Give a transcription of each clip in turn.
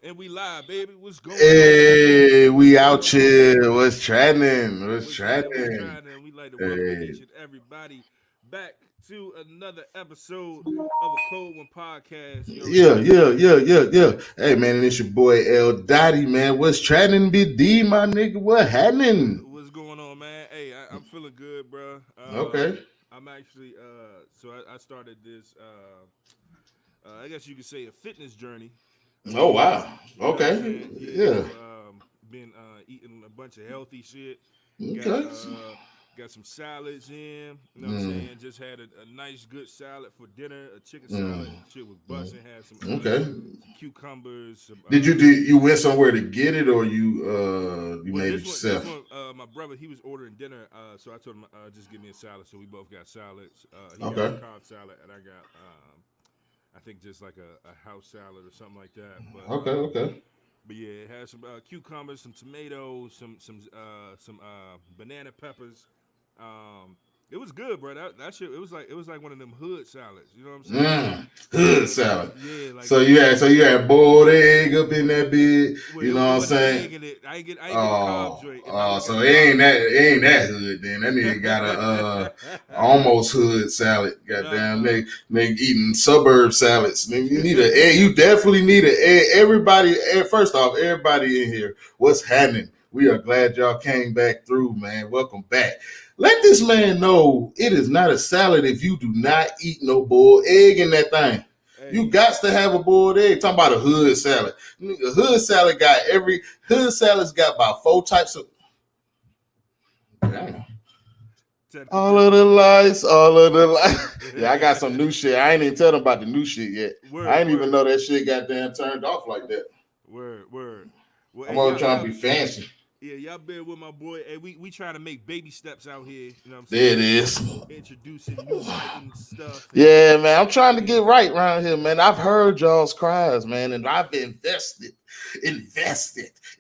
And we live, baby. What's going on? Hey, What's we out going on? here. What's trending? What's What's happening? What's trending? trying? And we like to welcome Hey, each and everybody back to another episode of a Cold One podcast. You already yeah, know. yeah, yeah, yeah, yeah. Hey, man, and it's your boy L Dotty, man. What's trending, Big D, my nigga? What happening? What's going on, man? Hey, I'm feeling good, bro. Okay. I'm actually I started this I guess you could say a fitness journey. Oh wow. You know what I'm Okay. saying? Yeah. Yeah. So been eating a bunch of healthy shit. Got Okay. got some salads in. You know what I'm Mm, saying? Just had a nice good salad for dinner. A chicken salad. mm, Shit was mm. busting. Had Okay. some cucumbers. Some Did you went somewhere to get it, or you well made it this yourself? one my brother he was ordering dinner. So I told him just give me a salad. So we both got salads. He got a Okay. Cobb salad and I got I think just like a house salad or something like that. Okay. Okay. But yeah, it has some cucumbers, some tomatoes, some banana peppers. Um, it was good, bro. That shit. It was like one of them hood salads. You know what I'm saying? Hood Yeah, salad. yeah. Like So you had boiled egg up in that bit. well, You know it what I'm wasn't saying? egg in it. I ain't get the Cobb joint. If I would have got So the Cobb joint, it ain't that hood then. That nigga got a almost hood salad. nah, Goddamn, nah. nigga eating suburb salads. Nigga, you need a egg. You definitely need an egg. Everybody, first off, everybody in here, what's happening? We are glad y'all came back through, man. Welcome back. Let this man know it is not a salad if you do not eat no boiled egg in that thing. You Hey, got to have a boiled egg. Talking about a hood salad. Nigga, hood salad got hood salad's got about four types of. Damn. technical All of the difficulties. lights, all of the lights. Yeah, I got some new shit. I ain't even tell them about the new shit yet. I Word, ain't even word, know that shit got damn turned off like that. word. Well, I'm hey, always trying to be fancy. y'all been with my boy. Hey, we trying to make baby steps out here. You know what I'm There it saying? is. Introducing new lighting stuff and Yeah, man, I'm trying to yeah, get right around here, man. I've heard y'all's cries, man, and I've invested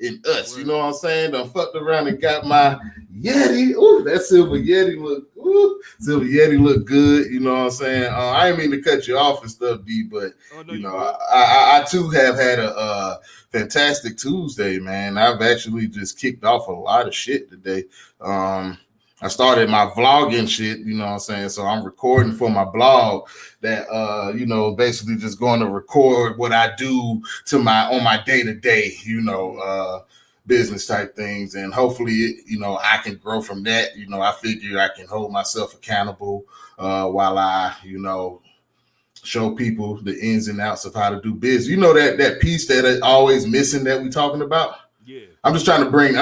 in us. You know word. what I'm saying? Done fucked around and got my Yeti. Ooh, that silver Yeti silver Yeti look good. You know what I'm saying? I ain't mean to cut you off and stuff, D, but Oh no, you you know, good? I too have had a fantastic Tuesday, man. I've actually just kicked off a lot of shit today. I started my vlogging shit, you know what I'm saying? So I'm recording for my blog that basically just going to record what I do to my on my day-to-day, Mm-hmm. business type things. And hopefully, I can grow from that. I figure I can hold myself accountable while I, show people the ins and outs of how to do business. You know that piece that is always missing that we talking about? Yeah, I'm just trying to bring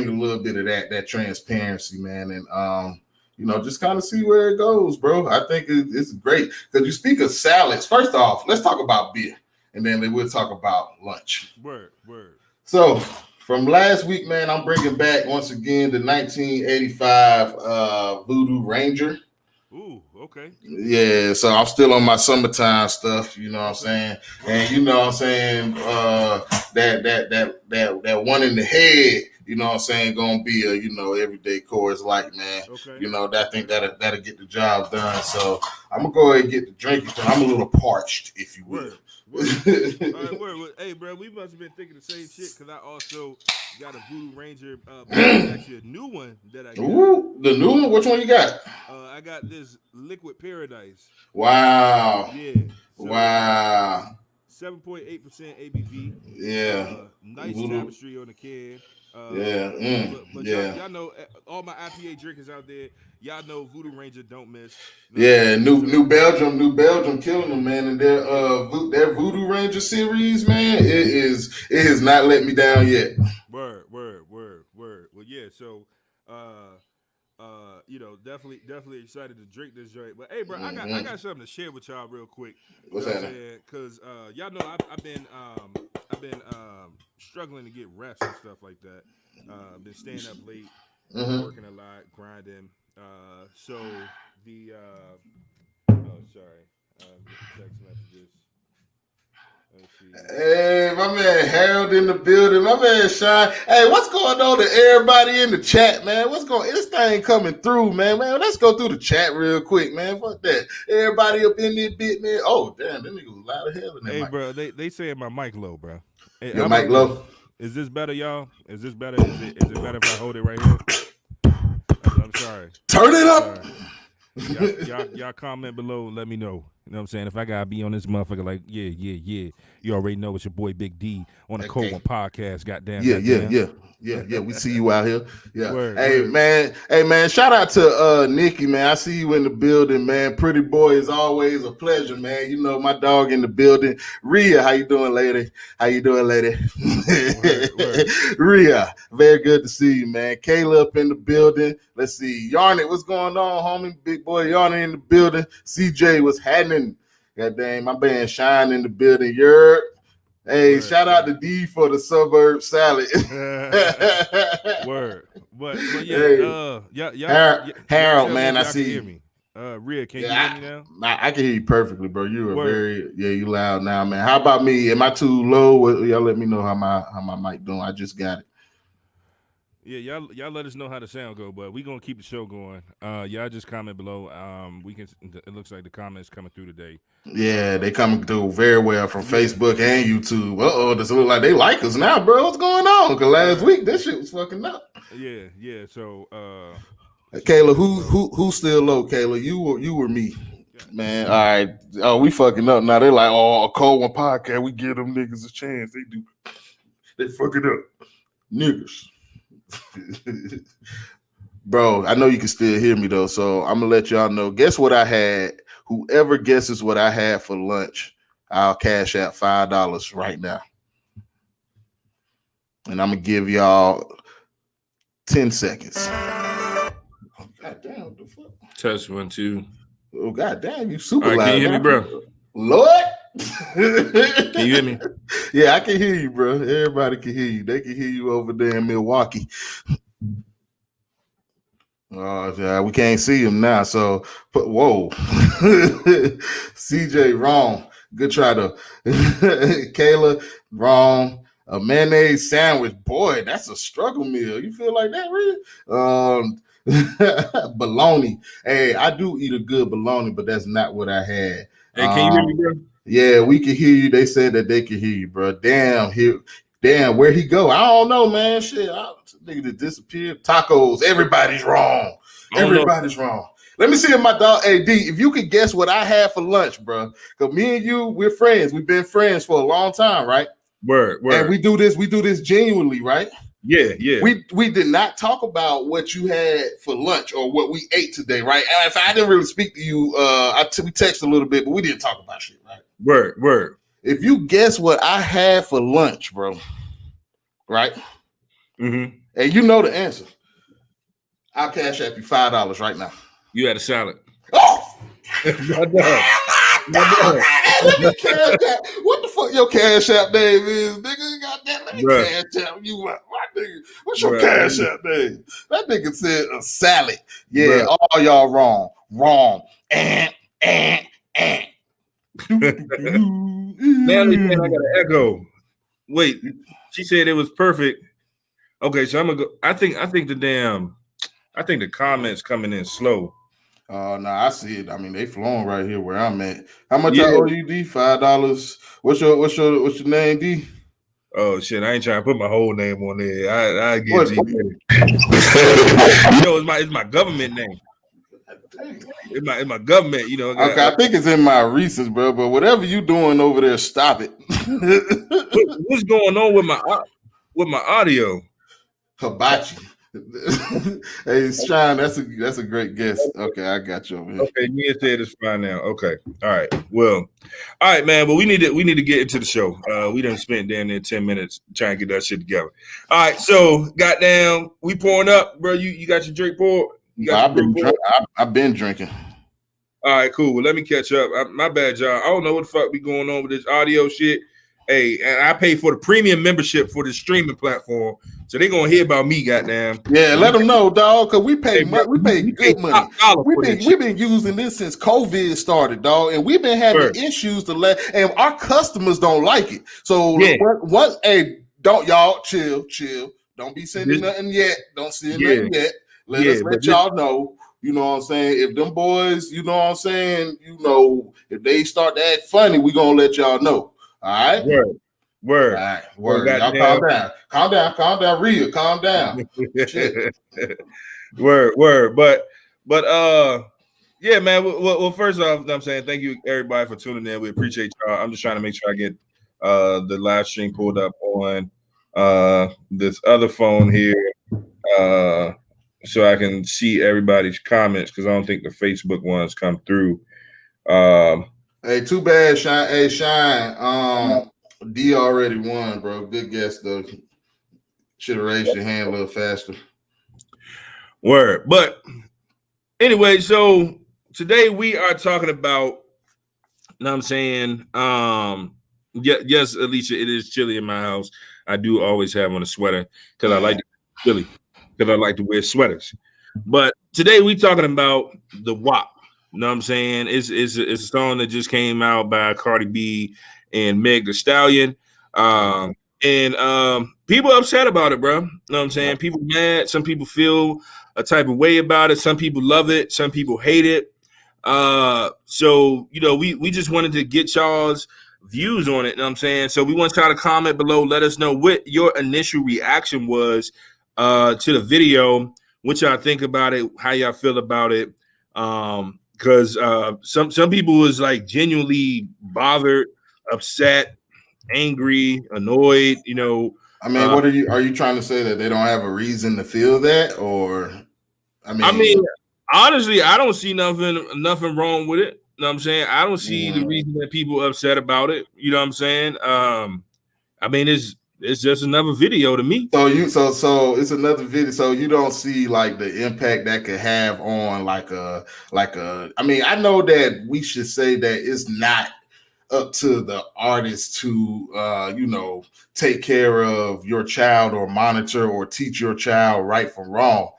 a little bit of that transparency, man, and just kind of see where it goes, bro. I think it's great because you speak of salads. First off, let's talk about beer, and then we'll talk about lunch. word. So from last week, man, I'm bringing back once again the 1985 Voodoo Ranger. Ooh, okay, Yeah, so I'm still on my summertime stuff, you know what I'm okay, saying? And you know what I'm saying, that one in the head, you know what I'm saying, gonna be a, everyday chorus like, man. okay, That I think okay. that'll get the job done. So I'm gonna go ahead and get the drinking. I'm a little parched, if you Word. All right, will. word. Well, hey, bro, we must have been thinking the same shit because I also got a Voodoo Ranger, but this is actually a new one that I got. Ooh, the new one, which one you got? I got this Liquid Paradise. Wow. Yeah, so Wow. 7.8% ABV. Yeah. Nice Voodoo. tapestry on the can. Yeah. But Yeah. y'all know all my IPA drinkers out there. Y'all know Voodoo Ranger don't miss. You know what I'm Yeah, saying? So New Belgium killing them, man, and yeah, their Voodoo Ranger series, man, it has not let me down yet. word. Well, yeah. So uh, definitely excited to drink this joint. But hey, bro, I Hmm. got something to share with y'all real quick. You What's know what I'm happening? saying? Cause y'all know I've been struggling to get rest and stuff like that. Been staying up late, Hmm. working a lot, grinding. So the oh sorry, getting text messages. Let me see. Hey my man Harold in the building. My man Shine. Hey, what's going on to everybody in the chat, man? What's going? This thing coming through, man. Let's go through the chat real quick, man. Fuck that. Everybody up in this bit, man. Oh, damn, that nigga was loud as hell in that mic. Bro, they saying my mic low, bro. Hey, your mic low. Is this better, y'all? Is this better? Is it better if I hold it right here? I'm sorry. Turn it up. Y'all comment below. Let me know. You know what I'm saying? If I gotta be on this motherfucker, like, yeah. You already know it's your boy Big D on the Cold One podcast. Goddamn. Yeah. We see you out here. Yeah. Word. Man. Shout out to Nikki, man. I see you in the building, man. Pretty boy is always a pleasure, man. You know my dog in the building. Rhea, how you doing, lady? Word. Rhea, very good to see you, man. Kayla up in the building. Let's see. Yarnit, what's going on, homie? Big boy Yarnit in the building. CJ, what's happening? God dang, my man Shine in the building. You're hey, shout out to D for the suburb salad. Word. But yeah, Harold, man, I see you. Hear me. Rhea, can you hear me now? I can hear you perfectly, bro. You are you loud now, man. How about me? Am I too low? Y'all let me know how my mic doing. I just got it. Yeah, y'all let us know how the sound go, but we gonna keep the show going. Y'all just comment below. It looks like the comments coming through today. Yeah, they coming through very well from Facebook and YouTube. Does it look like they like us now, bro? What's going on? Because last week this shit was fucking up. Yeah. So, Kayla, who still low? Kayla, you or me? Man, all right. Oh, we fucking up now. They're like, a Cold One podcast. We give them niggas a chance. They do. They fucking up, niggas. Bro, I know you can still hear me though, so I'm gonna let y'all know. Guess what I had? Whoever guesses what I had for lunch, I'll cash out $5 right now, and I'm gonna give y'all 10 seconds. Oh, God damn, what the fuck? Touch 1, 2. Oh, God damn, you super loud. Can you hear me, bro? Lord, can you hear me? Yeah, I can hear you, bro. Everybody can hear you. They can hear you over there in Milwaukee. Yeah, we can't see him now. So, whoa, CJ, wrong. Good try though. Kayla, wrong. A mayonnaise sandwich, boy, that's a struggle meal. You feel like that, really? Bologna. Hey, I do eat a good bologna, but that's not what I had. Hey, can you hear me, bro? Yeah, we can hear you. They said that they can hear you, bro. Damn, where'd he go? I don't know, man. Shit, nigga that disappeared. Tacos. Everybody's wrong. Everybody's wrong. Let me see if my dog AD, if you could guess what I had for lunch, bro. Because me and you, we're friends. We've been friends for a long time, right? Word. And we do this genuinely, right? Yeah. We did not talk about what you had for lunch or what we ate today, right? And if I didn't really speak to you, we texted a little bit, but we didn't talk about shit, right? Word. If you guess what I had for lunch, bro, right? Mm-hmm. And you know the answer, I'll cash out you $5 right now. You had a salad. Oh! My dog. Let me cash out. What the fuck your cash out name is, nigga? Goddamn, let me cash out you. My nigga. What's your cash out name? That nigga said a salad. Yeah, all y'all wrong. Natalie said I got an echo. Wait, she said it was perfect. Okay, so I'm gonna go. I think the comments coming in slow. No, I see it. I mean, they flowing right here where I'm at. How much I owe you, D? $5. What's your name, D? Oh shit, I ain't trying to put my whole name on there. I get what? you. It's my government name. It's my government, you know. Okay, I think it's in my recents, bro. But whatever you doing over there, stop it. What's going on with my audio? Hibachi. Hey, Sean, that's a great guess. Okay, I got you over here. Okay, Mia said it's fine now. Okay, all right. Well, all right, man. But we need to get into the show. We done spent down there 10 minutes trying to get that shit together. All right, so goddamn, we pouring up, bro. You got your drink poured? I've been drinking. All right, cool. Well, let me catch up. My bad, y'all. I don't know what the fuck be going on with this audio shit. Hey, and I pay for the premium membership for the streaming platform, so they're gonna hear about me, goddamn. Yeah, let them know, dog, because we pay Hey, bro, we pay we pay good money. top dollar We've for that been shit. we've been using this since COVID started, dog, and we've been having Word. issues and our customers don't like it. So Yeah, what hey, don't y'all chill. Don't be sending this, nothing yet. Don't send yeah, nothing yet. Let yeah, us but let y'all know. You know what I'm saying? If them boys, you know what I'm saying, if they start to act funny, we gonna let y'all know. All right. word, All word. right, So word. Y'all goddamn, calm down, Rhea, calm down. Shit. word. But yeah, man. Well, first off, I'm saying thank you everybody for tuning in. We appreciate y'all. I'm just trying to make sure I get the live stream pulled up on this other phone here, so I can see everybody's comments because I don't think the Facebook ones come through. Hey, too bad, Shine. Hey, Shine. D already won, bro. Good guess though. Should have raised your hand a little faster. Word. But anyway, so today we are talking about, you know what I'm saying? Yes, Alicia, it is chilly in my house. I do always have on a sweater because I like to chilly, because I like to wear sweaters. But today we talking about the WAP. You know what I'm saying? It's a song that just came out by Cardi B and Meg the Stallion. And people upset about it, bro. You know what I'm saying? People mad. Some people feel a type of way about it. Some people love it. Some people hate it. So we just wanted to get y'all's views on it. You know what I'm saying? So we want y'all to comment below. Let us know what your initial reaction was to the video, what y'all think about it, how y'all feel about it. Because some people was like genuinely bothered, upset, angry, annoyed. I mean, what are you trying to say that they don't have a reason to feel that, or I mean, honestly, I don't see nothing wrong with it. You know what I'm saying? I don't see the reason that people are upset about it. You know what I'm saying? I mean, it's just another video to me. So it's another video. So you don't see like the impact that could have on like a I mean, I know that we should say that it's not up to the artist to take care of your child or monitor or teach your child right from wrong.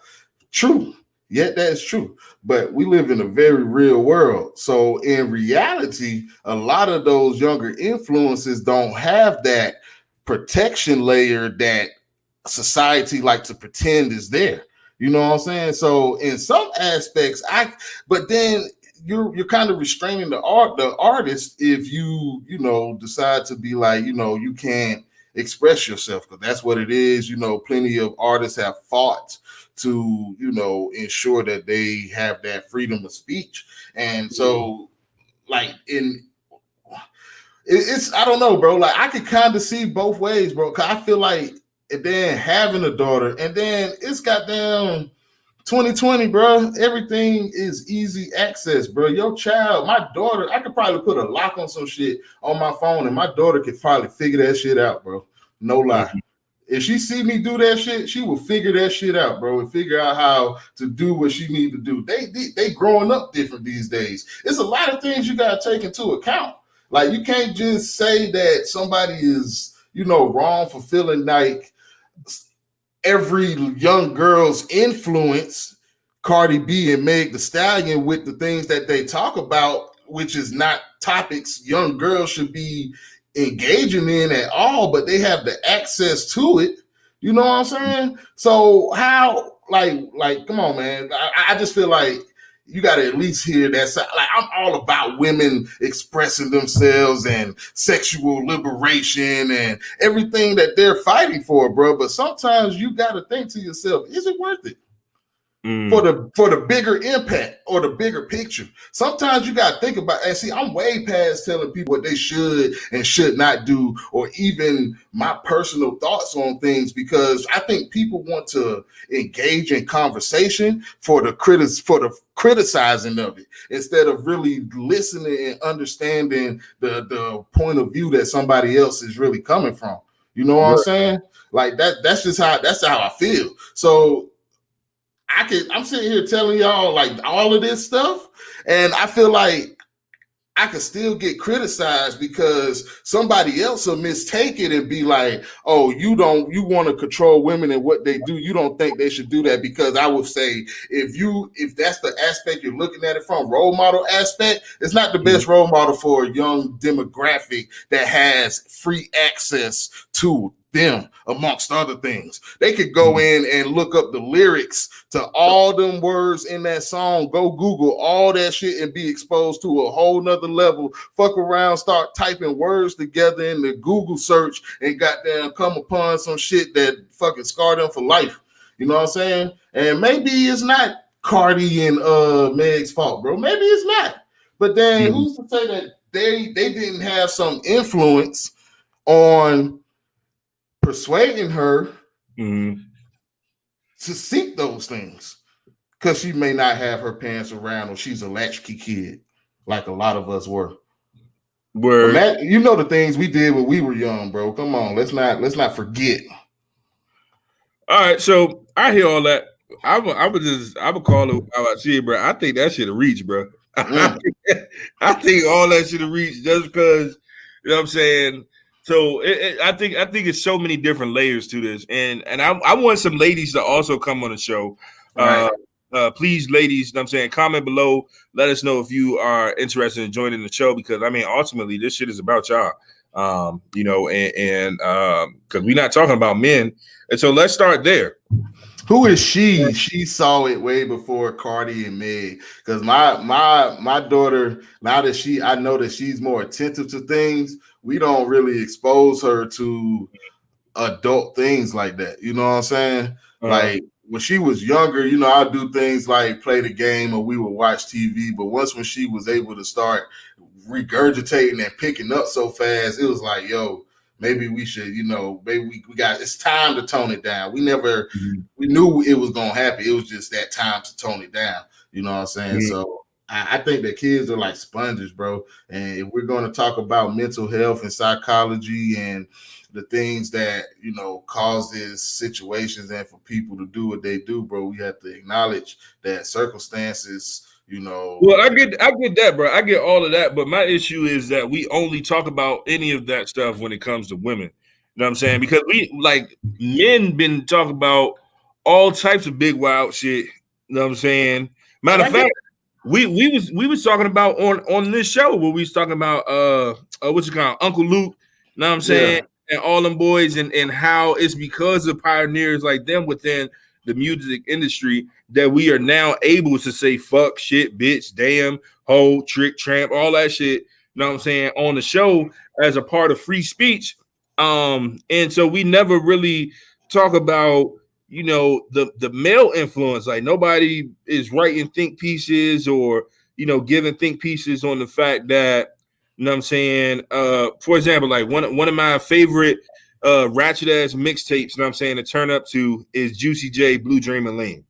True. Yet that's true. But we live in a very real world. So in reality, a lot of those younger influences don't have that protection layer that society like to pretend is there. You know what I'm saying? So in some aspects, but then you're kind of restraining the artist if you decide to be like, you can't express yourself, because that's what it is. Plenty of artists have fought to ensure that they have that freedom of speech. And so like it's I don't know, bro. Like I could kind of see both ways, bro. Cause I feel like, and then having a daughter, and then it's goddamn 2020, bro. Everything is easy access, bro. Your child, my daughter, I could probably put a lock on some shit on my phone, and my daughter could probably figure that shit out, bro. No lie. If she see me do that shit, she will figure that shit out, bro, and figure out how to do what she need to do. They growing up different these days. It's a lot of things you gotta take into account. Like you can't just say that somebody is, wrong for feeling like every young girl's influence Cardi B and Meg the Stallion with the things that they talk about, which is not topics young girls should be engaging in at all, but they have the access to it. You know what I'm saying? So how, like, come on, man. I just feel like you got to at least hear that side. Like, I'm all about women expressing themselves and sexual liberation and everything that they're fighting for, bro. But sometimes you got to think to yourself, is it worth it? For the bigger impact or the bigger picture. Sometimes you got to think about, and see, I'm way past telling people what they should and should not do, or even my personal thoughts on things, because I think people want to engage in conversation for the criticizing of it, instead of really listening and understanding the point of view that somebody else is really coming from. You know what I'm saying? Like that's how I feel. So I'm sitting here telling y'all like all of this stuff, and I feel like I could still get criticized because somebody else will mistake it and be like, oh, you want to control women and what they do. You don't think they should do that. Because I would say if that's the aspect you're looking at it from, role model aspect, it's not the best role model for a young demographic that has free access to them, amongst other things. They could go in and look up the lyrics to all them words in that song, go Google all that shit and be exposed to a whole nother level. Fuck around, start typing words together in the Google search and goddamn come upon some shit that fucking scar them for life. You know what I'm saying? And maybe it's not Cardi and Meg's fault, bro. Maybe it's not. But then who's to say that they didn't have some influence on persuading her to seek those things, because she may not have her parents around, or she's a latchkey kid like a lot of us were. You know the things we did when we were young, bro. Come on, let's not forget. All right, so I hear all that. I would call it how I see it, bro. I think that should have reached, bro. I think all that should have reached, just because, you know what I'm saying. So I think it's so many different layers to this, and I want some ladies to also come on the show. Right. Please, ladies, you know what I'm saying, comment below. Let us know if you are interested in joining the show, because I mean, ultimately, this shit is about y'all. You know, and because we're not talking about men, and so let's start there. Who is she? She saw it way before Cardi and Meg. Because my daughter, now that I know that she's more attentive to things, we don't really expose her to adult things like that. You know what I'm saying? Like when she was younger, you know, I'd do things like play the game or we would watch TV. But when she was able to start regurgitating and picking up so fast, it was like, yo, maybe we should, you know, maybe we got, it's time to tone it down. We knew it was going to happen. It was just that time to tone it down. You know what I'm saying? So I think that kids are like sponges, bro. And if we're going to talk about mental health and psychology and the things that, you know, causes situations and for people to do what they do, bro, we have to acknowledge that circumstances, you know. Well, I get that, bro. I get all of that. But my issue is that we only talk about any of that stuff when it comes to women. You know what I'm saying? Because we, like, men been talking about all types of big wild shit. You know what I'm saying? Matter of fact, we was talking about on this show where we was talking about what's it called, Uncle Luke. You know what I'm saying? And all them boys, and how it's because of pioneers like them within the music industry that we are now able to say fuck, shit, bitch, damn, hoe, trick, tramp, all that shit, you know what I'm saying, on the show as a part of free speech. And so we never really talk about, you know, the male influence. Like, nobody is writing think pieces or, you know, giving think pieces on the fact that, you know what I'm saying, for example, like one of my favorite ratchet ass mixtapes, you know what I'm saying, to turn up to is Juicy J, Blue Dream and Lean.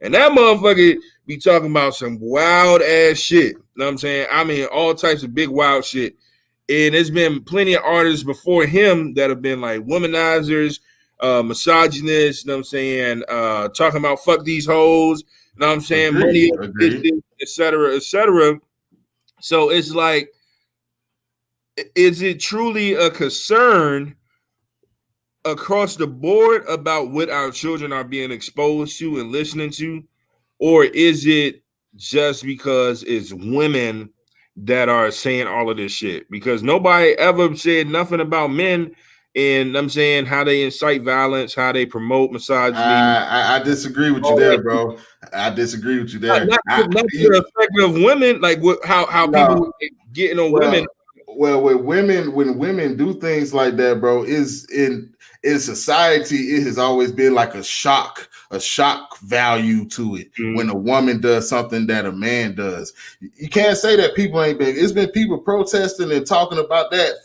And that motherfucker be talking about some wild ass shit. You know what I'm saying? I mean, all types of big wild shit. And there's been plenty of artists before him that have been like womanizers, misogynists, you know what I'm saying, talking about fuck these hoes, you know what I'm saying, money, et cetera, et cetera. So it's like, is it truly a concern across the board about what our children are being exposed to and listening to, or is it just because it's women that are saying all of this shit? Because nobody ever said nothing about men, and I'm saying how they incite violence, how they promote misogyny. I disagree with you there, bro. I disagree with you there. Not the effect of women, like how people getting on women. Well, when women do things like that, bro, is in society, it has always been like a shock value to it when a woman does something that a man does. You can't say that people ain't been. It's been people protesting and talking about that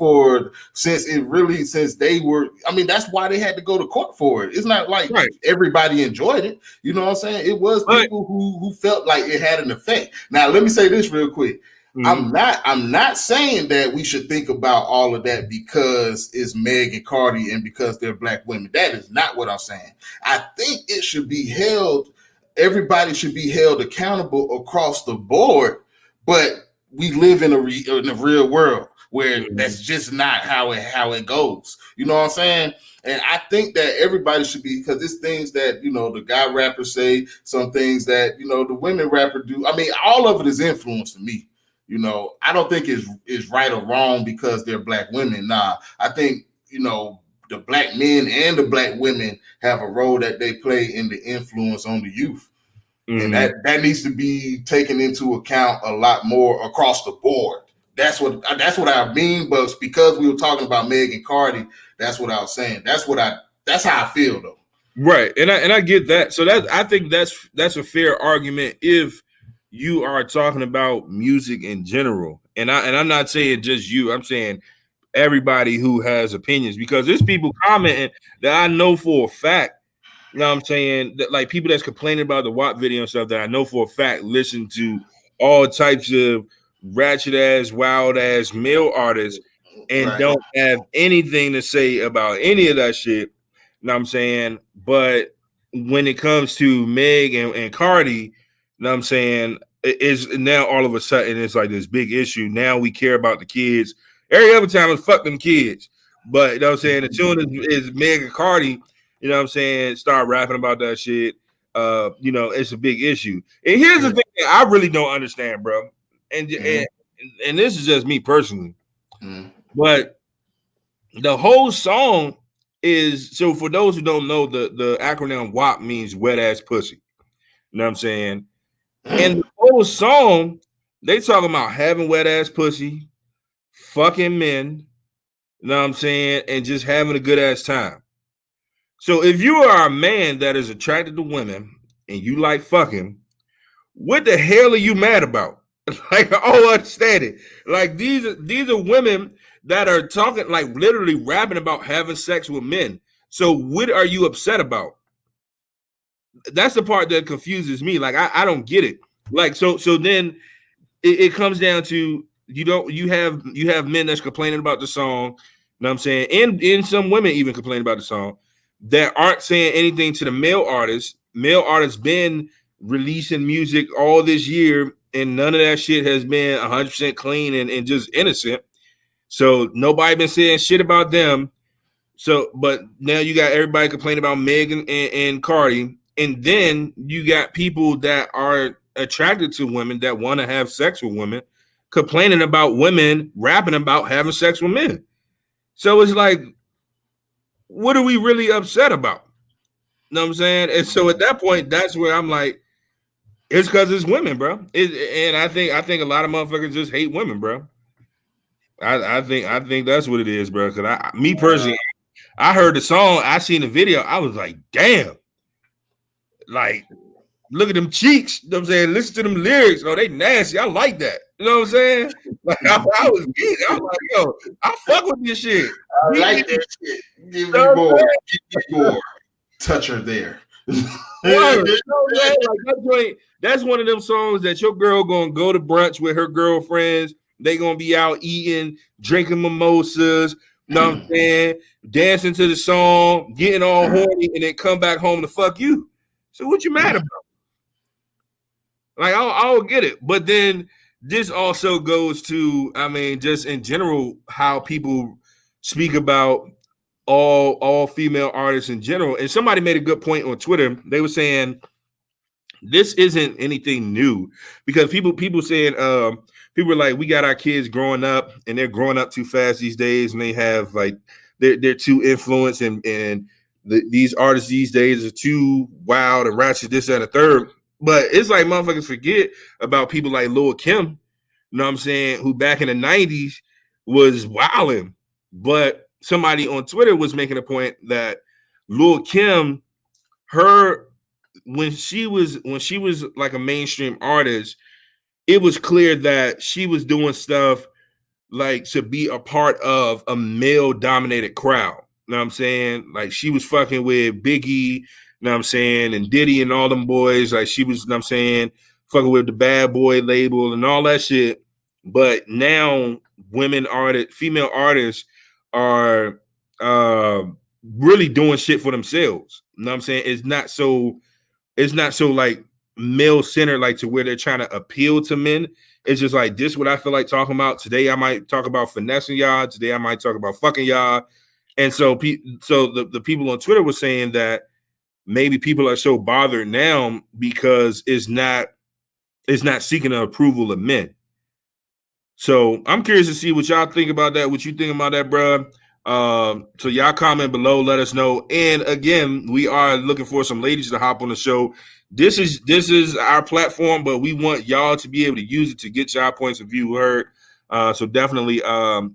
since they were. I mean, that's why they had to go to court for it. It's not like everybody enjoyed it. You know what I'm saying? It was people who felt like it had an effect. Now, let me say this real quick. I'm not saying that we should think about all of that because it's Meg and Cardi and because they're black women. That is not what I'm saying. I think it should be everybody should be held accountable across the board. But we live in the real world where that's just not how it goes. You know what I'm saying? And I think that everybody should be, because it's things that, you know, the guy rappers say, some things that, you know, the women rapper do. I mean, all of it is influence to me. You know, I don't think it's right or wrong because they're black women. Nah, I think, you know, the black men and the black women have a role that they play in the influence on the youth. And that needs to be taken into account a lot more across the board. That's what I mean. But because we were talking about Meg and Cardi, that's what I was saying. That's how I feel though. Right, and I get that. So that I think that's a fair argument if you are talking about music in general. And I'm not saying just you. I'm saying everybody who has opinions, because there's people commenting that I know for a fact. You know what I'm saying? That, like, people that's complaining about the WAP video and stuff, that I know for a fact listen to all types of ratchet ass, wild ass male artists and don't have anything to say about any of that shit. You know what I'm saying? But when it comes to Meg and Cardi, you know what I'm saying, is now all of a sudden it's like this big issue. Now we care about the kids. Every other time it's fuck them kids. But you know what I'm saying? The tune is Meg and Cardi, you know what I'm saying, start rapping about that shit. You know, it's a big issue. And here's the thing that I really don't understand, bro. And this is just me personally. But the whole song is, so for those who don't know, the acronym WAP means wet ass pussy. You know what I'm saying? And the whole song, they talking about having wet ass pussy, fucking men, you know what I'm saying, and just having a good ass time. So if you are a man that is attracted to women and you like fucking, what the hell are you mad about? Like, I don't understand it. Like, these are women that are talking, like, literally rapping about having sex with men. So what are you upset about? That's the part that confuses me. Like, I don't get it. Like, so then it comes down to, you have men that's complaining about the song, you know what I'm saying, and some women even complain about the song, that aren't saying anything to the male artists. Male artists been releasing music all this year, and none of that shit has been 100% clean and just innocent. So nobody been saying shit about them. So, but now you got everybody complaining about Megan and Cardi, and then you got people that are attracted to women that want to have sex with women, complaining about women rapping about having sex with men. So it's like, what are we really upset about? You know what I'm saying? And so at that point, that's where I'm like, it's because it's women, bro. And I think a lot of motherfuckers just hate women, bro. I think that's what it is, bro. Because me personally, I heard the song, I seen the video, I was like, damn. Like, look at them cheeks. You know what I'm saying? Listen to them lyrics. Oh, they nasty. I like that. You know what I'm saying? Like, I was geek. I was like, yo, I fuck with this shit. I like that shit. Give me more. Give me more. Touch her there. Like, that's one of them songs that your girl gonna go to brunch with her girlfriends. They gonna be out eating, drinking mimosas, you know what I'm saying, dancing to the song, getting all horny, and then come back home to fuck you. So what you mad about? Like, I don't get it. But then this also goes to, I mean, just in general, how people speak about all female artists in general. And somebody made a good point on Twitter. They were saying this isn't anything new, because people saying people are like, we got our kids growing up and they're growing up too fast these days, and they have like they're too influenced, and these artists these days are too wild and ratchet, this and a third. But it's like motherfuckers forget about people like Lil Kim, you know what I'm saying, who back in the 90s was wilding. But somebody on Twitter was making a point that Lil Kim, when she was like a mainstream artist, it was clear that she was doing stuff like to be a part of a male dominated crowd. You know what I'm saying? Like, she was fucking with Biggie, you know what I'm saying, and Diddy and all them boys. Like, she was, you know what I'm saying, fucking with the Bad Boy label and all that shit. But now female artists are really doing shit for themselves. You know what I'm saying? It's not so like male centered, like to where they're trying to appeal to men. It's just like this what I feel like talking about. Today I might talk about finessing y'all. Today I might talk about fucking y'all. And so the people on Twitter were saying that maybe people are so bothered now because it's not seeking the approval of men. So I'm curious to see what y'all think about that, what you think about that, bro. So y'all comment below, let us know. And again, we are looking for some ladies to hop on the show. This is our platform, but we want y'all to be able to use it to get y'all points of view heard. So definitely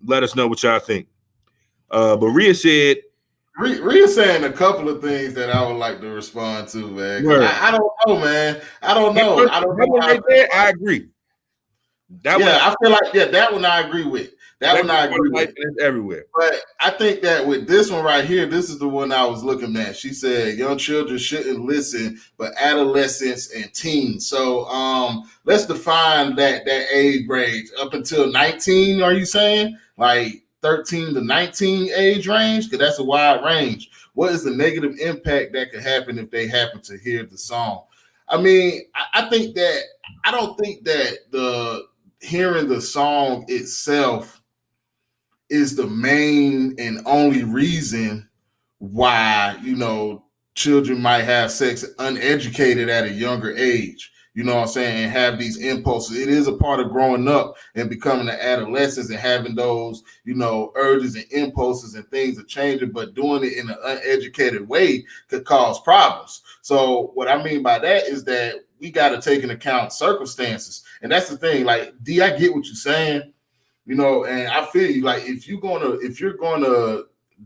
let us know what y'all think. But Rhea said, Rhea saying a couple of things that I would like to respond to, man. Because I don't know, man. I don't know. I don't know. Right there, I agree. I feel like that one I agree with. That one I agree with. Everywhere. But I think that with this one right here, this is the one I was looking at. She said young children shouldn't listen, but adolescents and teens. So let's define that age range up until 19. Are you saying like 13 to 19 age range? Because that's a wide range. What is the negative impact that could happen if they happen to hear the song? I mean, I think that I don't think that the hearing the song itself is the main and only reason why, children might have sex uneducated at a younger age, you know what I'm saying, and have these impulses. It is a part of growing up and becoming an adolescent and having those, urges and impulses and things are changing, but doing it in an uneducated way could cause problems. So what I mean by that is that we got to take into account circumstances. And that's the thing. Like, D, I get what you're saying. And I feel you. Like, if you're gonna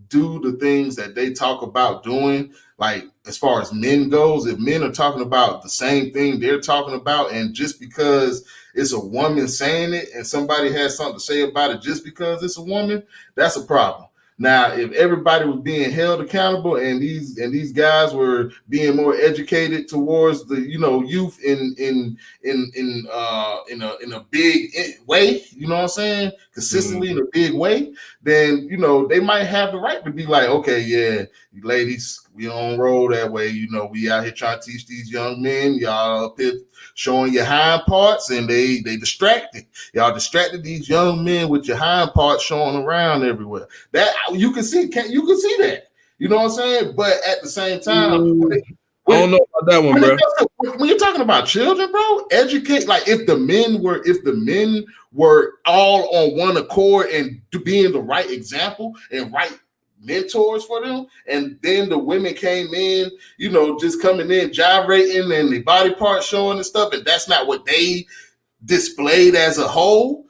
do the things that they talk about doing, like as far as men goes, if men are talking about the same thing they're talking about, and just because it's a woman saying it and somebody has something to say about it just because it's a woman, that's a problem. Now, if everybody was being held accountable and these guys were being more educated towards the youth in a big way, you know what I'm saying, consistently in a big way, then they might have the right to be like, okay, yeah, ladies, we don't roll that way. We out here trying to teach these young men, y'all up here showing your hind parts, and they distracted. Y'all distracted these young men with your hind parts showing around everywhere. That you can see that. You know what I'm saying? But at the same time, I don't know about that one, bro. When you're talking about children, bro, educate. Like if the men were all on one accord and being the right example and right mentors for them, and then the women came in, just coming in gyrating and the body parts showing and stuff, and that's not what they displayed as a whole.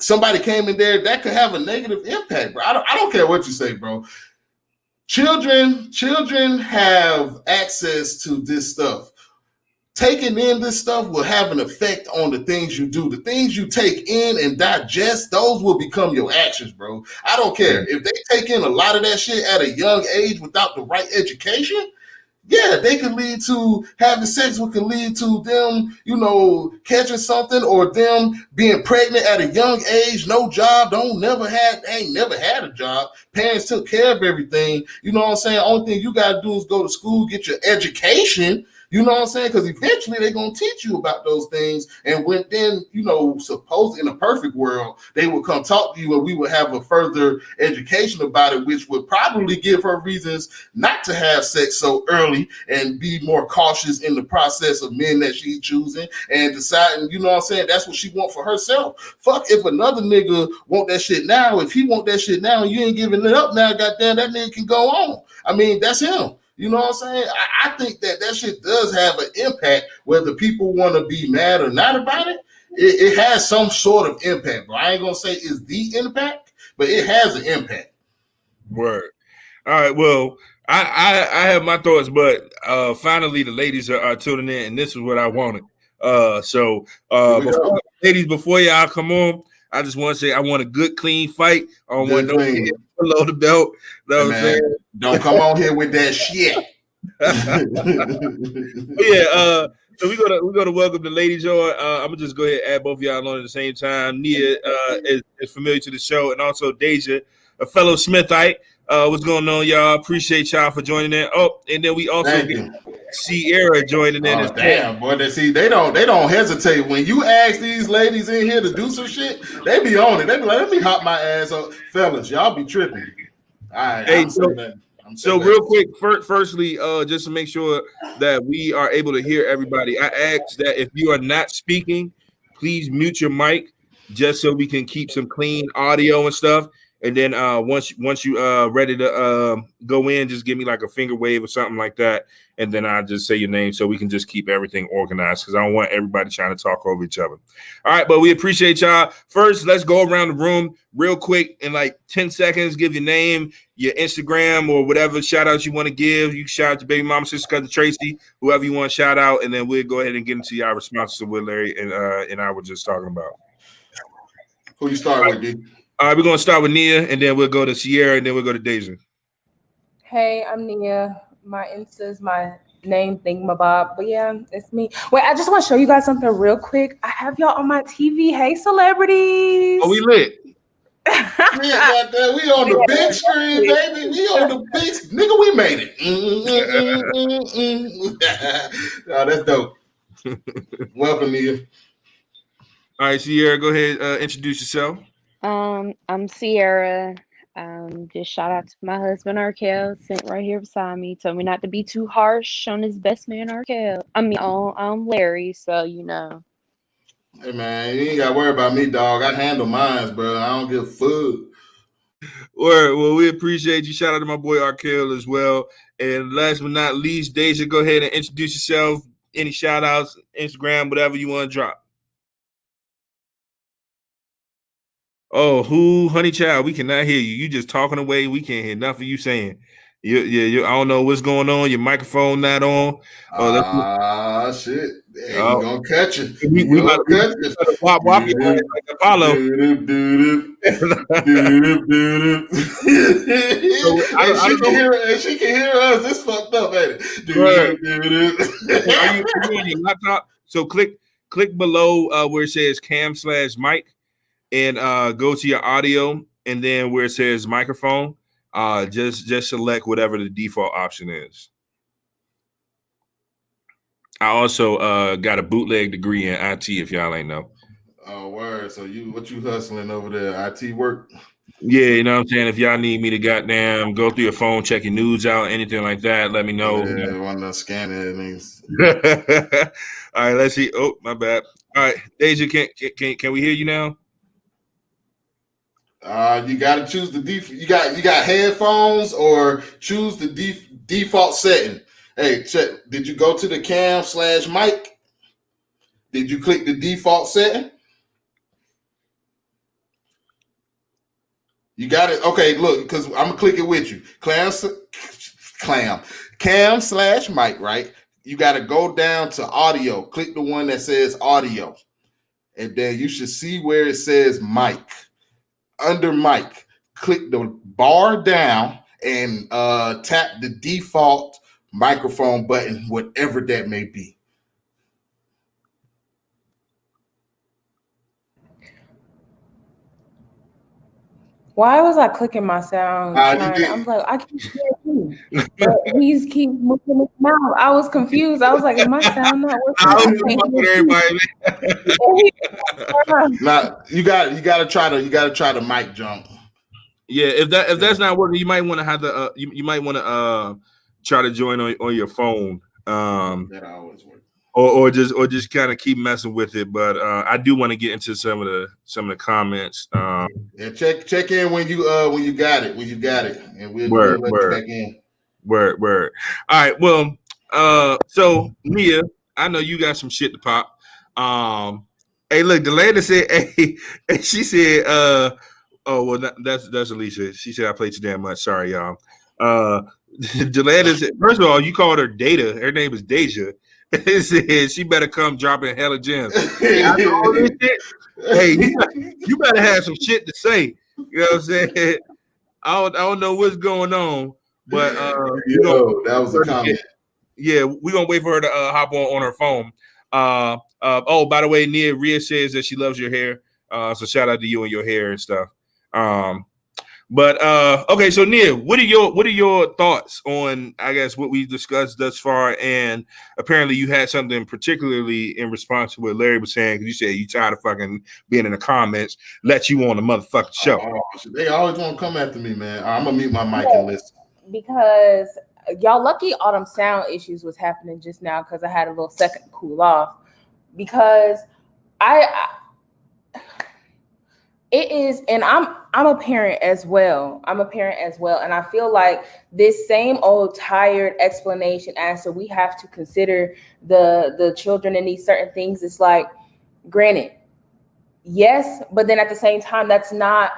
Somebody came in there that could have a negative impact, bro. I don't care what you say, bro. Children have access to this stuff. Taking in this stuff will have an effect on the things you do. The things you take in and digest, those will become your actions, bro. I don't care. If they take in a lot of that shit at a young age without the right education, yeah, they could lead to having sex, which could lead to them, catching something, or them being pregnant at a young age, no job, ain't never had a job. Parents took care of everything. You know what I'm saying? Only thing you got to do is go to school, get your education. You know what I'm saying? Because eventually they're going to teach you about those things. And when then, suppose in a perfect world, they would come talk to you and we would have a further education about it, which would probably give her reasons not to have sex so early and be more cautious in the process of men that she's choosing and deciding, you know what I'm saying, that's what she want for herself. Fuck if another nigga want that shit now. If he want that shit now and you ain't giving it up now, goddamn, that nigga can go on. I mean, that's him. You know what I'm saying? I think that shit does have an impact, whether people want to be mad or not about it. It has some sort of impact, bro. I ain't going to say it's the impact, but it has an impact. Word. All right, well, I have my thoughts, but finally the ladies are tuning in, and this is what I wanted. Before y'all come on, I just want to say I want a good, clean fight. I don't want no below the belt. You know what I'm saying? Don't come on here with that shit. So we're gonna welcome the ladies on. I'm gonna just go ahead and add both of y'all on at the same time. Nia is familiar to the show, and also Deja, a fellow Smithite. What's going on, y'all? Appreciate y'all for joining in. Oh, and then we also Sierra joining in as Oh well. damn, boy! They don't hesitate when you ask these ladies in here to do some shit. They be on it. They be like, let me hop my ass up, fellas. Y'all be tripping. All right, Hey, I'm saying that. I'm so saying that. real quick, firstly, just to make sure that we are able to hear everybody, I ask that if you are not speaking, please mute your mic just so we can keep some clean audio and stuff. And then once you ready to go in, just give me like a finger wave or something like that, and then I'll just say your name so we can just keep everything organized because I don't want everybody trying to talk over each other. All right, but we appreciate y'all. First, let's go around the room real quick in like 10 seconds. Give your name, your Instagram, or whatever shout outs you want to give. You can shout out to baby mama, sister, cousin Tracy, whoever you want to shout out, and then we'll go ahead and get into your responses to what Larry and I were just talking about. Who you start with, D? All right, we're gonna start with Nia, and then we'll go to Sierra, and then we'll go to Deja. Hey, I'm Nia. My Insta is my name thingamabob. But yeah, it's me. Wait, I just want to show you guys something real quick. I have y'all on my TV. Hey, celebrities. Oh, we lit. Yeah, we on the big screen, baby. We on the big nigga. We made it. Oh, that's dope. Welcome, Nia. All right, Sierra, go ahead, introduce yourself. I'm Sierra. Just shout out to my husband Arkell, sitting right here beside me. Told me not to be too harsh on his best man Arkell. I mean, on Larry. So you know. Hey man, you ain't gotta worry about me, dog. I handle mines, bro. I don't give a fuck. Well, we appreciate you. Shout out to my boy Arkell as well. And last but not least, Deja, go ahead and introduce yourself. Any shout outs, Instagram, whatever you want to drop. Oh, who, honey child? We cannot hear you. You just talking away. We can't hear nothing you saying. I don't know what's going on. Your microphone not on. Shit. Hey, Oh. we gonna catch you. We about to WAP like Apollo. She can hear us. This fucked up, ain't it? Are you on your laptop? So click below where it says cam/mic and go to your audio, and then where it says microphone, just select whatever the default option is. I also got a bootleg degree in IT, if y'all ain't know. Oh, word. So what you hustling over there? IT work? Yeah, you know what I'm saying? If y'all need me to goddamn go through your phone, check your news out, anything like that, let me know. Yeah, want to scan it. All right, let's see. Oh, my bad. All right, Deja, can we hear you now? You got to choose the default. You got headphones or choose the default setting. Hey, check. Did you go to the cam/mic? Did you click the default setting? You got it. Okay, look, because I'm gonna click it with you. Cam/mic, right? You got to go down to audio. Click the one that says audio, and then you should see where it says mic. Under mic, click the bar down and tap the default microphone button, whatever that may be. Why was I clicking my sound? I'm like, I can't hear you. But he's keep moving his mouth. I was confused. I was like, is my sound not working? Now you got to try the mic jump. Yeah, if that's not working, you might want to have the you might want to try to join on your phone. That always works. Or just kind of keep messing with it. But I do want to get into some of the comments. Yeah, check in when you got it, and we'll let you back in. Word. All right. Well, so Nia, I know you got some shit to pop. Hey, look, the lady said, hey, she said, oh well, that's Alicia. She said I played too damn much. Sorry, y'all. Delanda said, first of all, you called her Data. Her name is Deja. Said she better come dropping hella gems. Hey, you better have some shit to say. You know what I'm saying? I don't know what's going on, but that was a comment. Yeah, we're gonna wait for her to hop on her phone. Oh, by the way, Ria says that she loves your hair. So shout out to you and your hair and stuff. But okay, so Nia, what are your thoughts on, I guess, what we discussed thus far? And apparently you had something particularly in response to what Larry was saying, because you said you tired of fucking being in the comments, let you on the motherfucking show. They always want to come after me, man. I'm gonna mute my mic and listen. Because y'all lucky all them sound issues was happening just now because I had a little second to cool off. Because it is, and I'm a parent as well. I'm a parent as well. And I feel like this same old tired explanation answer, we have to consider the children in these certain things. It's like, granted, yes, but then at the same time, that's not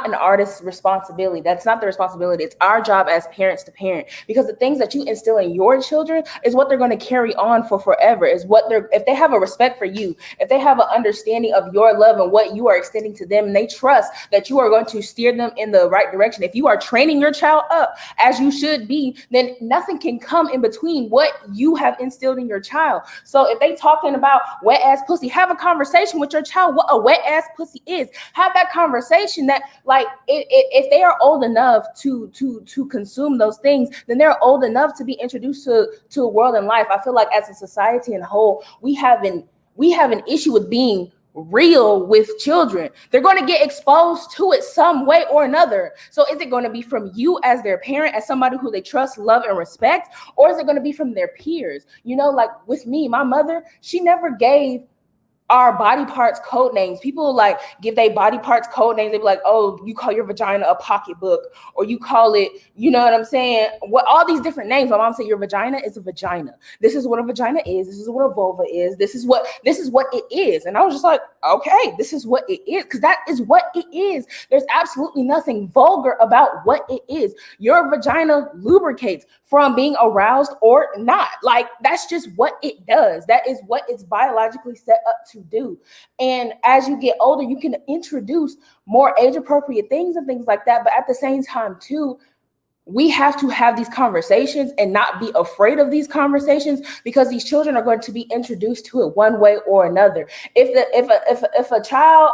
an artist's responsibility. That's not the responsibility. It's our job as parents to parent, because the things that you instill in your children is what they're going to carry on for forever. Is what if they have a respect for you, if they have an understanding of your love and what you are extending to them, and they trust that you are going to steer them in the right direction. If you are training your child up as you should be, then nothing can come in between what you have instilled in your child. So if they talking about wet ass pussy, have a conversation with your child what a wet ass pussy is. Have that conversation. That, like, if they are old enough to consume those things, then they're old enough to be introduced to a world in life. I feel like as a society in whole, we have an issue with being real with children. They're going to get exposed to it some way or another. So is it going to be from you as their parent, as somebody who they trust, love, and respect, or is it going to be from their peers? You know, like with me, my mother, she never gave our body parts code names. People like give their body parts code names. They be like, oh, you call your vagina a pocketbook, or you call it, you know what I'm saying? What, all these different names. My mom said your vagina is a vagina. This is what a vagina is. This is what a vulva is. This is what it is. And I was just like, okay, this is what it is, because that is what it is. There's absolutely nothing vulgar about what it is. Your vagina lubricates from being aroused or not. Like, that's just what it does. That is what it's biologically set up to do. And as you get older, you can introduce more age appropriate things and things like that. But at the same time too, we have to have these conversations and not be afraid of these conversations, because these children are going to be introduced to it one way or another. If a child,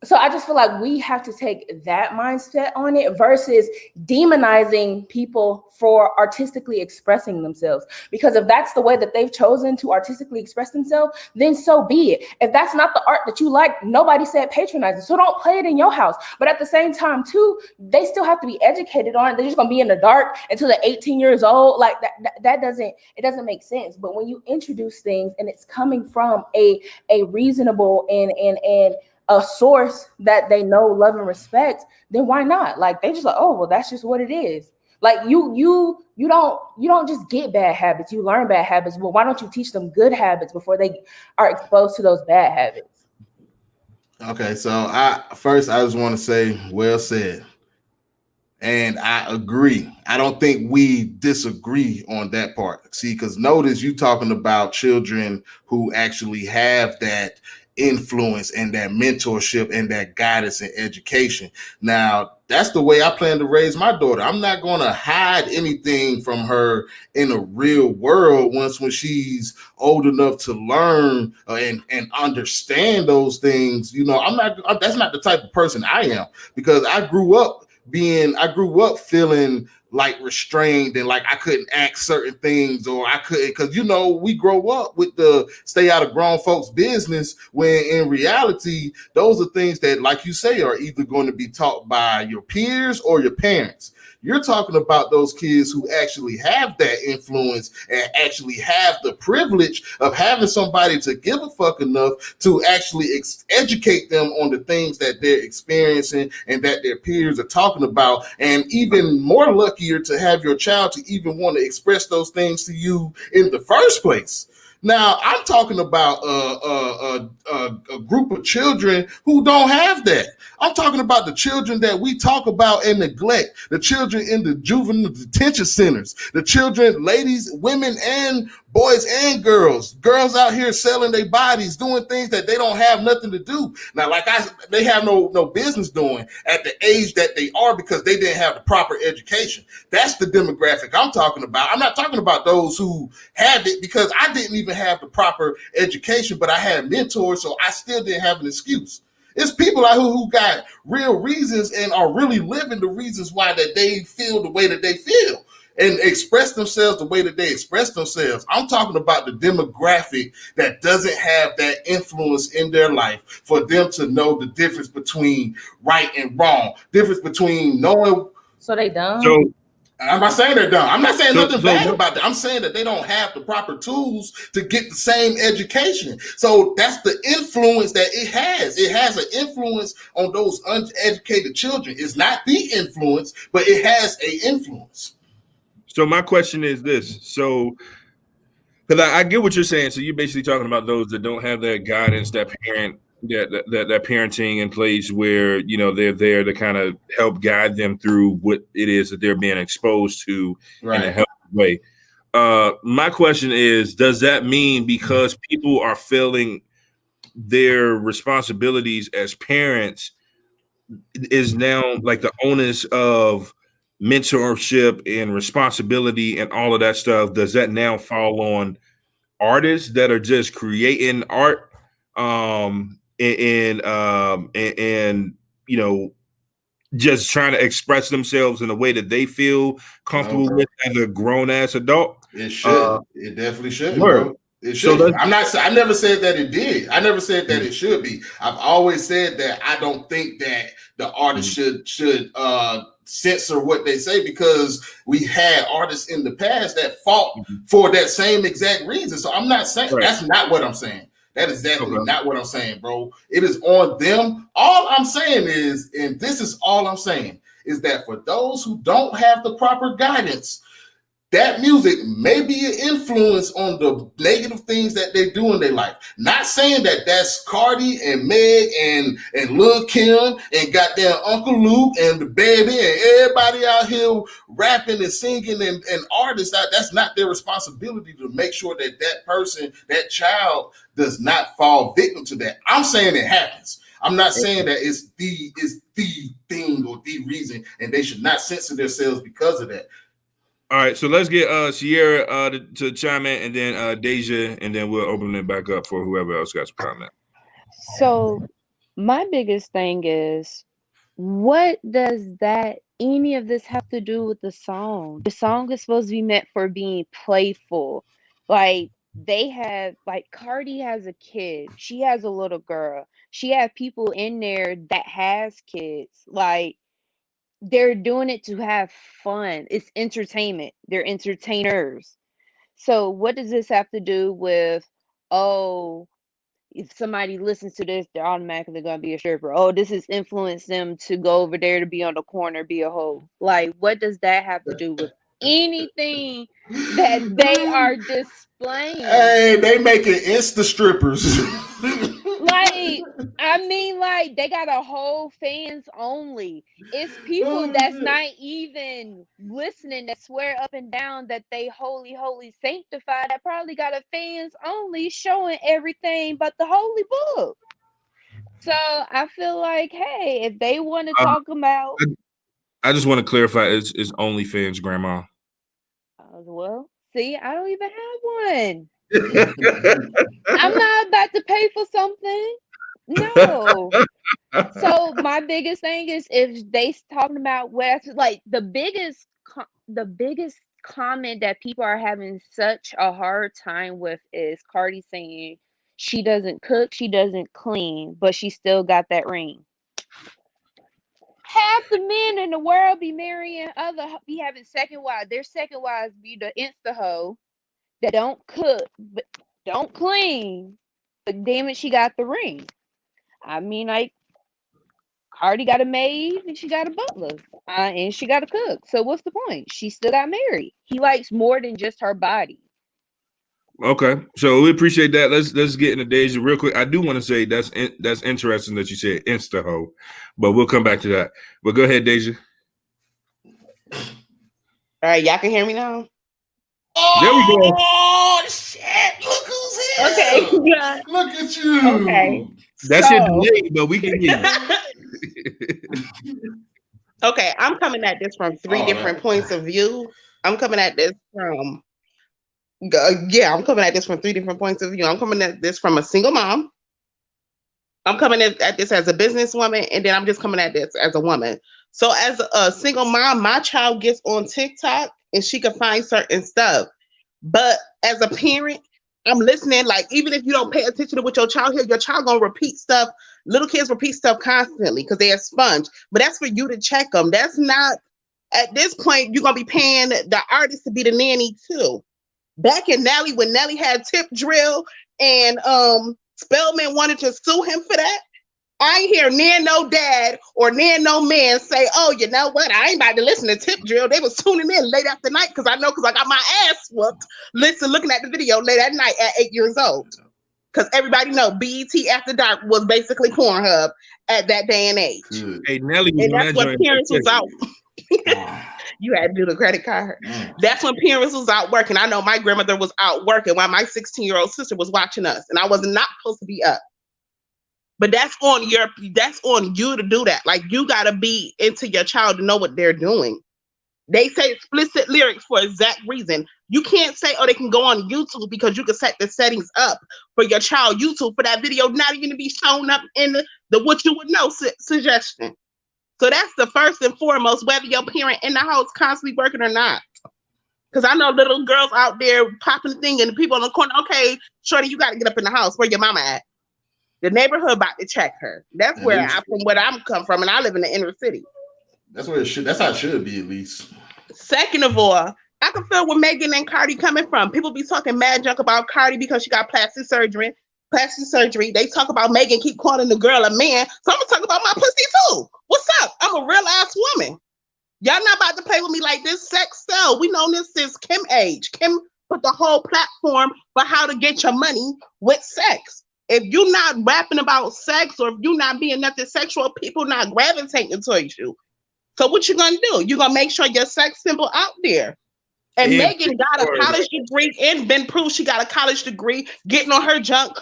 so I just feel like we have to take that mindset on it versus demonizing people for artistically expressing themselves. Because if that's the way that they've chosen to artistically express themselves, then so be it. If that's not the art that you like, nobody said patronize it. So don't play it in your house. But at the same time too, they still have to be educated on it. They're just gonna be in the dark until they're 18 years old. Like that doesn't make sense. But when you introduce things and it's coming from a reasonable and a source that they know, love, and respect, then why not? Like, they just like, oh, well, that's just what it is. Like, you don't just get bad habits, you learn bad habits. Well, why don't you teach them good habits before they are exposed to those bad habits? Okay, so I just want to say, well said. And I agree. I don't think we disagree on that part. See, because notice you talking about children who actually have that influence and that mentorship and that guidance and education. Now, that's the way I plan to raise my daughter. I'm not going to hide anything from her in a real world when she's old enough to learn and understand those things. You know, that's not the type of person I am, because I grew up feeling like restrained and like I couldn't act certain things, or I couldn't, because, you know, we grow up with the stay out of grown folks' business, when in reality, those are things that, like you say, are either going to be taught by your peers or your parents. You're talking about those kids who actually have that influence and actually have the privilege of having somebody to give a fuck enough to actually educate them on the things that they're experiencing and that their peers are talking about. And even more luckier to have your child to even want to express those things to you in the first place. Now, I'm talking about a group of children who don't have that. I'm talking about the children that we talk about and neglect, the children in the juvenile detention centers, the children, ladies, women, and boys and girls out here selling their bodies, doing things that they don't have nothing to do. Now, they have no business doing at the age that they are, because they didn't have the proper education. That's the demographic I'm talking about. I'm not talking about those who have it, because I didn't even have the proper education, but I had mentors, so I still didn't have an excuse. It's people out here who got real reasons and are really living the reasons why that they feel the way that they feel and express themselves the way that they express themselves. I'm talking about the demographic that doesn't have that influence in their life for them to know the difference between right and wrong, difference between knowing. So they dumb. So I'm not saying they're dumb. I'm not saying nothing bad what- about that. I'm saying that they don't have the proper tools to get the same education. So that's the influence that it has. It has an influence on those uneducated children. It's not the influence, but it has an influence. So my question is this. So, because I get what you're saying. So you're basically talking about those that don't have that guidance, that parent, that parenting in place where, you know, they're there to kind of help guide them through what it is that they're being exposed to in a healthy way. My question is, does that mean because people are feeling their responsibilities as parents is now like the onus of mentorship and responsibility and all of that stuff, does that now fall on artists that are just creating art and you know, just trying to express themselves in a way that they feel comfortable with as a grown-ass adult? It should. It definitely should, word. bro. It should. So I never said that it did. I never said that it should be. I've always said that I don't think that the artist should censor what they say, because we had artists in the past that fought for that same exact reason. So I'm not saying that's not what I'm saying. That is exactly not what I'm saying, bro. It is on them. All I'm saying is, and this is all I'm saying, is that for those who don't have the proper guidance, that music may be an influence on the negative things that they do in their life. Not saying that that's Cardi and Meg and Lil Kim and goddamn Uncle Luke and the baby and everybody out here rapping and singing and artists out. That's not their responsibility to make sure that that person, that child, does not fall victim to that. I'm saying it happens. I'm not saying that it's the thing or the reason, and they should not censor themselves because of that. All right, so let's get Sierra to chime in, and then Deja, and then we'll open it back up for whoever else got some comment. So my biggest thing is, what does any of this have to do with the song? The song is supposed to be meant for being playful. Like, Cardi has a kid. She has a little girl. She has people in there that has kids. Like, they're doing it to have fun. It's entertainment. They're entertainers. So what does this have to do with, oh, if somebody listens to this, they're automatically going to be a stripper. Oh, this has influenced them to go over there to be on the corner, be a hoe. Like, what does that have to do with anything that they are displaying? Hey, they making Insta strippers. Like, I mean, like, they got a whole fans only. It's people that's not even listening that swear up and down that they holy, holy, sanctified, that probably got a fans only showing everything but the holy book. So I feel like, hey, if they want to talk about, I just want to clarify, it's OnlyFans, Grandma. Well, see, I don't even have one. I'm not about to pay for something. No. So my biggest thing is, if they talking about like the biggest comment that people are having such a hard time with is Cardi saying she doesn't cook, she doesn't clean, but she still got that ring. Half the men in the world be be having second wives. Their second wives be the insta hoe that don't cook, but don't clean, but damn it, she got the ring. I mean, like, Cardi got a maid and she got a butler, and she got a cook. So what's the point? She still got married. He likes more than just her body. Okay, so we appreciate that. Let's get into Deja real quick. I do want to say that's interesting that you said insta hoe, but we'll come back to that. But go ahead, Deja. All right, y'all can hear me now. There we go. Oh shit! Look who's here. Okay, yeah. Look at you. Okay, That's it delayed, but we can hear you. Okay, I'm coming at this from three different points of view. I'm coming at this from I'm coming at this from 3 different points of view. I'm coming at this from a single mom. I'm coming at this as a businesswoman, and then I'm just coming at this as a woman. So as a single mom, my child gets on TikTok and she can find certain stuff. But as a parent, I'm listening. Like, even if you don't pay attention to what your child hears, your child gonna repeat stuff. Little kids repeat stuff constantly because they're a sponge. But that's for you to check them. That's not, at this point, you're gonna be paying the artist to be the nanny too. Back in Nelly, when Nelly had tip drill and Spellman wanted to sue him for that, I ain't hear near no dad or near no man say, oh, you know what? I ain't about to listen to tip drill. They was tuning in late after night because I got my ass whooped. Looking at the video late at night at 8 years old. Because everybody know BET After Dark was basically Pornhub at that day and age. Hey, Nelly was and on that's that when joint. parents was out. You had to do the credit card. That's when parents was out working. I know my grandmother was out working while my 16-year-old sister was watching us, and I was not supposed to be up. But that's on you to do that. Like, you gotta be into your child to know what they're doing. They say explicit lyrics for exact reason. You can't say, oh, they can go on YouTube because you can set the settings up for your child YouTube for that video not even to be shown up in the what you would know suggestion. So that's the first and foremost, whether your parent in the house constantly working or not. Because I know little girls out there popping the thing and the people in the corner, okay, shorty, you got to get up in the house. Where your mama at? The neighborhood about to check her. That's where from where I'm come from, and I live in the inner city. That's where it should. That's how it should be, at least. Second of all, I can feel where Megan and Cardi coming from. People be talking mad junk about Cardi because she got plastic surgery. They talk about Megan keep calling the girl a man. So I'm gonna talk about my pussy too. What's up? I'm a real ass woman. Y'all not about to play with me like this. Sex sell. We know this is Kim age. Kim put the whole platform for how to get your money with sex. If you're not rapping about sex or if you're not being nothing sexual, people not gravitating towards you. So what you gonna do? You're gonna make sure your sex symbol out there. And Yeah, Megan got a college degree and been proved she got a college degree, getting on her junk.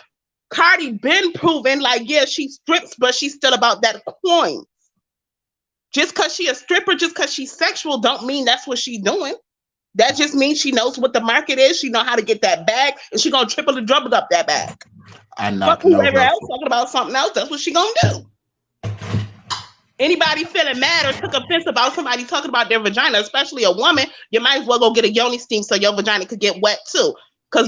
Cardi been proven like, yeah, she strips, but she's still about that coin. Just because she a stripper, just because she's sexual, don't mean that's what she's doing. That just means she knows what the market is. She know how to get that bag, and she gonna triple and double up that bag. I not Fuck whoever else talking about something else. That's what she gonna do. Anybody feeling mad or took offense about somebody talking about their vagina, especially a woman, you might as well go get a yoni steam so your vagina could get wet too. Because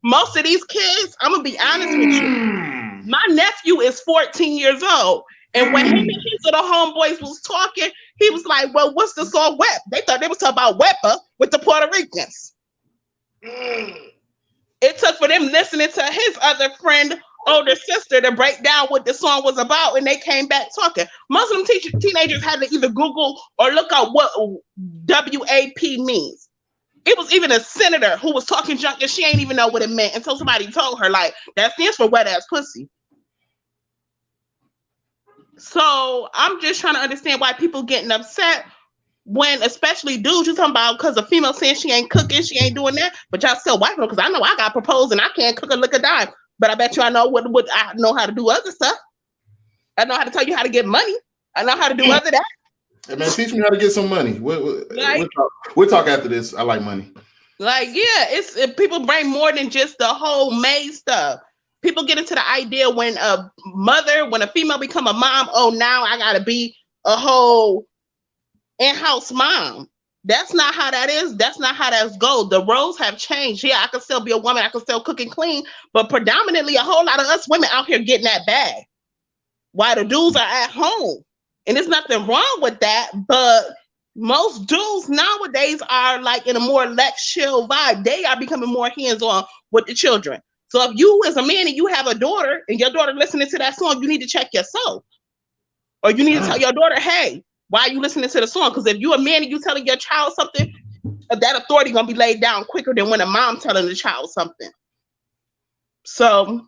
most of these kids, I'm gonna be honest with you. My nephew is 14 years old, and when him and his little homeboys was talking, he was like, "Well, what's the song WAP?" They thought they was talking about WEPA with the Puerto Ricans. It took for them listening to his other friend, older sister, to break down what the song was about, and they came back talking. Most of them teenagers had to either Google or look up what WAP means. It was even a senator who was talking junk and she ain't even know what it meant until somebody told her, like, that stands for wet ass pussy. So I'm just trying to understand why people getting upset when, especially dudes, you talking about because a female saying she ain't cooking, she ain't doing that, but y'all still wiping her because I know I got proposed and I can't cook or lick a dime. But I bet you I know what I know how to do other stuff. I know how to tell you how to get money. I know how to do other that. Hey man, teach me how to get some money. We'll talk after this. I like money. Like, yeah, people bring more than just the whole maid stuff. People get into the idea when a female become a mom, oh, now I gotta be a whole in-house mom. That's not how that is. That's not how that's go. The roles have changed. Yeah, I can still be a woman. I can still cook and clean, but predominantly a whole lot of us women out here getting that bag while the dudes are at home. And there's nothing wrong with that, but most dudes nowadays are like in a more lax chill vibe. They are becoming more hands-on with the children. So if you as a man and you have a daughter and your daughter listening to that song, you need to check yourself. Or you need to tell your daughter, hey, why are you listening to the song? Because if you're a man and you telling your child something, that authority gonna be laid down quicker than when a mom telling the child something. So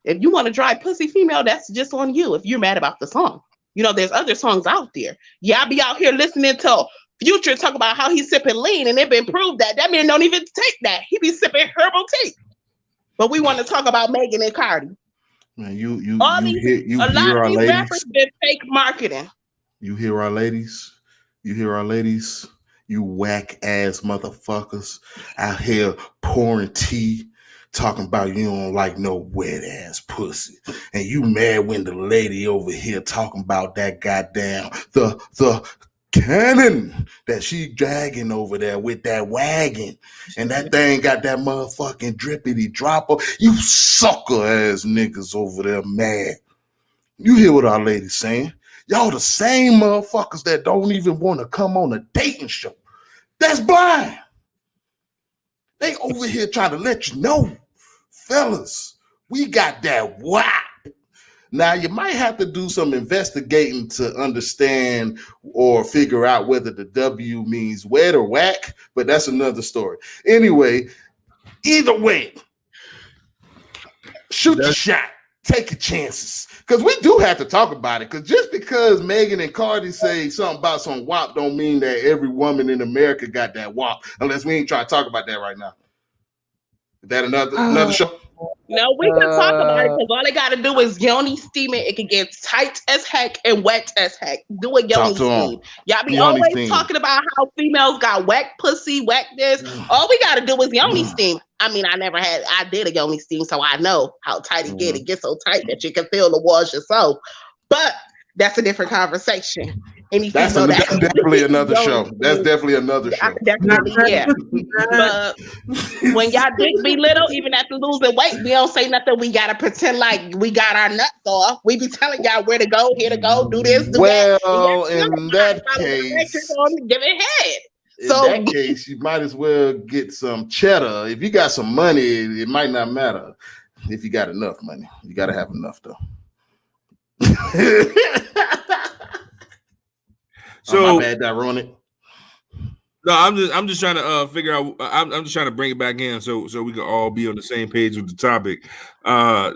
if you want to dry pussy female, that's just on you if you're mad about the song. You know, there's other songs out there. Yeah, I be out here listening to Future talk about how he's sipping lean, and it been proved that man don't even take that. He be sipping herbal tea. But we want to talk about Megan and Cardi. Man, you a lot of these rappers been fake marketing. You hear our ladies? You whack ass motherfuckers out here pouring tea, talking about you don't like no wet ass pussy, and you mad when the lady over here talking about that goddamn the cannon that she dragging over there with that wagon, and that thing got that motherfucking drippity dropper. You sucker ass niggas over there mad. You hear what our lady's saying? Y'all the same motherfuckers that don't even want to come on a dating show. That's blind. They over here trying to let you know, fellas, we got that WAP. Now, you might have to do some investigating to understand or figure out whether the W means wet or whack, but that's another story. Anyway, either way, shoot your shot. Take your chances. Because we do have to talk about it. Because just because Megan and Cardi say something about some WAP don't mean that every woman in America got that WAP. Unless we ain't trying to talk about that right now. Is that another show? No, we can talk about it because all they got to do is yoni steam it. It can get tight as heck and wet as heck. Do a yoni steam. Y'all be Yoni always steam. talking about how females got wet pussy, wet this. All we got to do is yoni steam. I mean, I did a yoni steam, so I know how tight it get. It gets so tight that you can feel the walls yourself. But that's a different conversation. That's definitely another show. That's definitely another show. Definitely, yeah. But when y'all dick be little, even after losing weight, we don't say nothing. We gotta pretend like we got our nuts off. We be telling y'all where to go, here to go, do this, do that. Well, in that case, give it head. In that case, you might as well get some cheddar. If you got some money, it might not matter. If you got enough money, you gotta have enough though. So my bad, did I ruin it? No, I'm just trying to figure out. I'm just trying to bring it back in so we can all be on the same page with the topic. I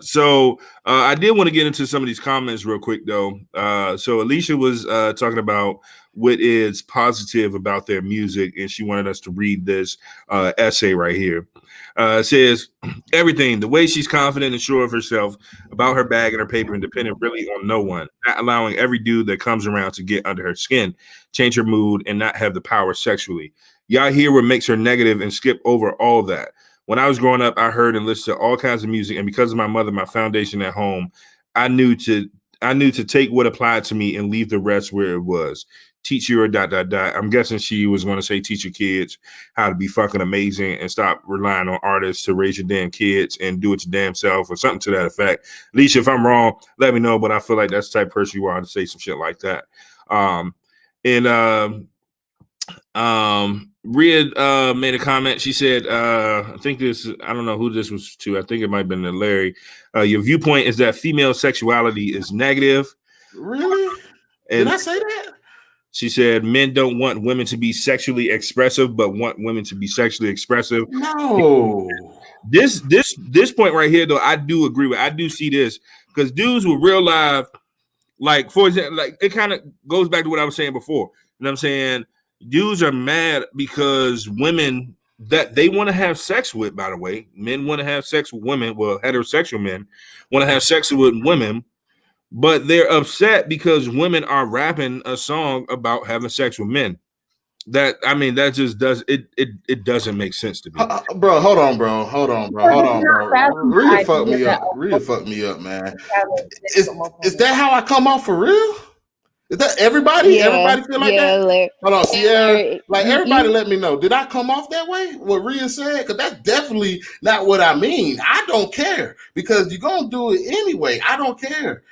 did want to get into some of these comments real quick though. So Alicia was talking about what is positive about their music, and she wanted us to read this essay right here. It says everything, the way she's confident and sure of herself about her bag and her paper and dependent really on no one, not allowing every dude that comes around to get under her skin, change her mood, and not have the power sexually. Y'all hear what makes her negative and skip over all that. When I was growing up, I heard and listened to all kinds of music, and because of my mother, my foundation at home, I knew to take what applied to me and leave the rest where it was. Teach your ... I'm guessing she was going to say teach your kids how to be fucking amazing and stop relying on artists to raise your damn kids and do it your damn self or something to that effect. Alicia, if I'm wrong, let me know, but I feel like that's the type of person you are to say some shit like that. Rhea made a comment. She said, I don't know who this was to. I think it might have been to Larry. Your viewpoint is that female sexuality is negative. Really? Did I say that? She said men don't want women to be sexually expressive, but want women to be sexually expressive. No. This point right here, though, I do agree with. I do see this because dudes with real life, like for example, like it kind of goes back to what I was saying before. You know what I'm saying? Dudes are mad because women that they want to have sex with, by the way, men want to have sex with women. Well, heterosexual men want to have sex with women. But they're upset because women are rapping a song about having sex with men. That just does it. It doesn't make sense to me, bro. Hold on, bro. Rhea fucked me up, man. Is that how I come off for real? Is that everybody? Yeah, everybody feel like that? Hold on, Sierra. Like everybody, let me know. Did I come off that way? What Rhea said? Because that's definitely not what I mean. I don't care because you're gonna do it anyway. I don't care.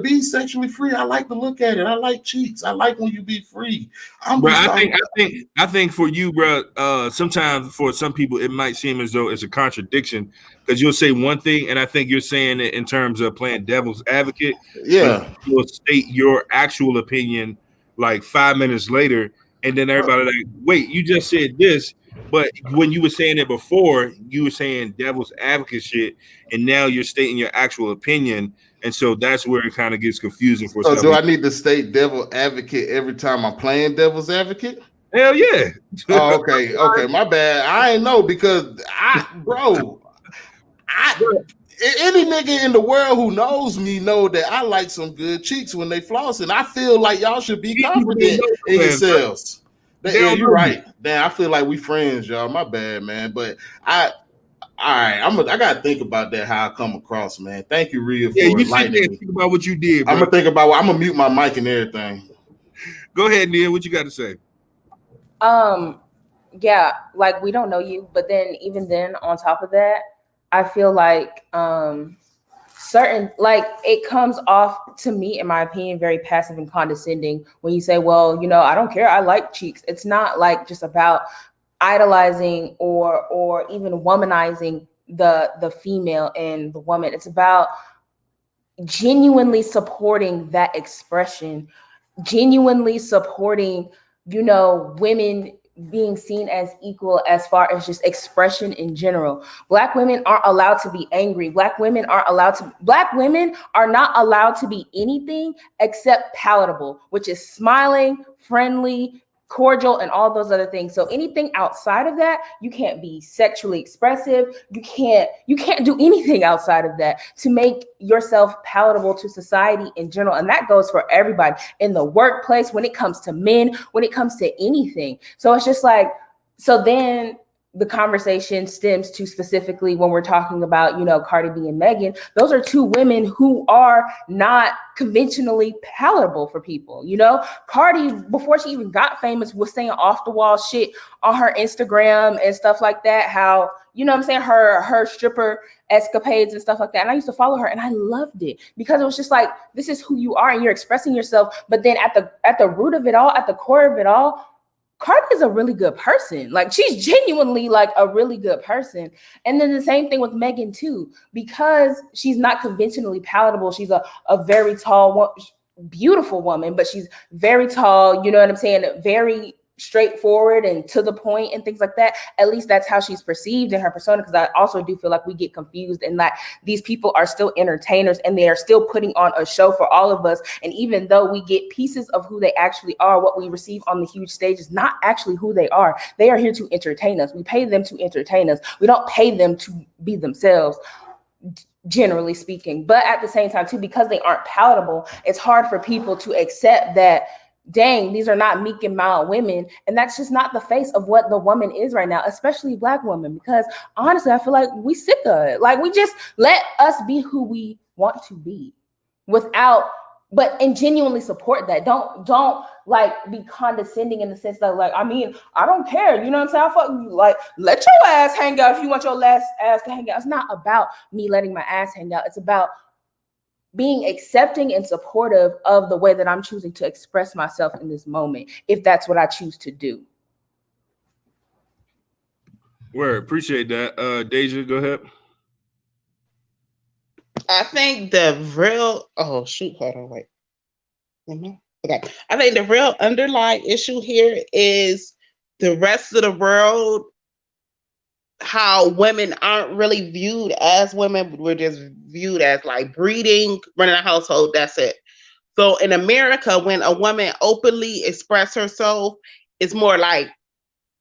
Be sexually free. I like to look at it. I like cheeks. I like when you be free. I think for you, bro. Sometimes for some people it might seem as though it's a contradiction because you'll say one thing, and I think you're saying it in terms of playing devil's advocate. Yeah, you'll state your actual opinion like 5 minutes later, and then everybody like, wait, you just said this. But when you were saying it before, you were saying devil's advocate shit, and now you're stating your actual opinion. And so that's where it kind of gets confusing for some. Do I need to state devil advocate every time I'm playing devil's advocate? Hell yeah. Oh, okay. My bad. I ain't know because any nigga in the world who knows me know that I like some good cheeks when they floss, and I feel like y'all should be confident in yourselves. Yeah, you're right. Damn, I feel like we friends, y'all. My bad, man. But All right, I gotta think about that. How I come across, man. Thank you, Rhea, Yeah, for you sit there enlightening and me. think about what you did, I'm bro. gonna think about. I'm gonna mute my mic and everything. Go ahead, Nia. What you got to say? Yeah, like we don't know you, but then even then on top of that, I feel like certain, like it comes off to me in my opinion very passive and condescending when you say, well, I don't care, I like cheeks. It's not like just about idolizing or even womanizing the female and the woman. It's about genuinely supporting that expression, genuinely supporting, women being seen as equal as far as just expression in general. Black women aren't allowed to be angry. Black women are not allowed to be anything except palatable, which is smiling, friendly, cordial, and all those other things. So anything outside of that, you can't be sexually expressive. You can't do anything outside of that to make yourself palatable to society in general. And that goes for everybody in the workplace, when it comes to men, when it comes to anything. So it's just like, so then the conversation stems to specifically when we're talking about, Cardi B and Megan. Those are two women who are not conventionally palatable for people. Cardi, before she even got famous, was saying off the wall shit on her Instagram and stuff like that. How, what I'm saying, her stripper escapades and stuff like that. And I used to follow her and I loved it because it was just like, this is who you are and you're expressing yourself. But then at the root of it all, at the core of it all, Cardi is a really good person. Like, she's genuinely like a really good person. And then the same thing with Megan too, because she's not conventionally palatable. She's a very tall, beautiful woman, but she's very tall, you know what I'm saying? Very straightforward and to the point and things like that. At least that's how she's perceived in her persona. Because I also do feel like we get confused and that these people are still entertainers and they are still putting on a show for all of us. And even though we get pieces of who they actually are, what we receive on the huge stage is not actually who they are. They are here to entertain us. We pay them to entertain us. We don't pay them to be themselves, generally speaking. But at the same time too, because they aren't palatable, it's hard for people to accept that, dang, these are not meek and mild women. And that's just not the face of what the woman is right now, especially Black women. Because honestly, I feel like we sick of it. Like, we just let us be who we want to be and genuinely support that. Don't like be condescending in the sense that, like, I mean, I don't care. You know what I'm saying? I fuck you. Like, let your ass hang out if you want your last ass to hang out. It's not about me letting my ass hang out. It's about being accepting and supportive of the way that I'm choosing to express myself in this moment, if that's what I choose to do. Word, appreciate that. Deja, go ahead. I think the real hold on, wait. Okay. I think the real underlying issue here is the rest of the world, how women aren't really viewed as women. We're just viewed as like breeding, running a household, that's it. So in America, when a woman openly expresses herself, it's more like,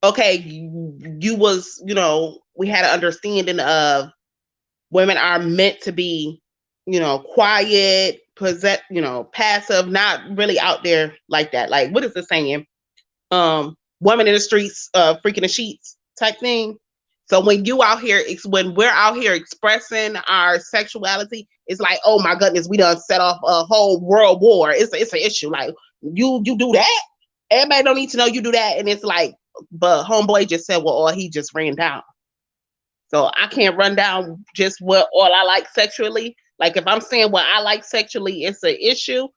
okay, you was, we had an understanding of women are meant to be, quiet, passive, not really out there like that. Like, what is the saying? Women in the streets, freaking the sheets type thing. So when we're out here expressing our sexuality, it's like, oh my goodness, we done set off a whole world war. It's an issue. Like, you do that? Everybody don't need to know you do that. And it's like, but homeboy just said, well, he just ran down. So I can't run down just what all I like sexually. Like, if I'm saying what I like sexually, it's an issue.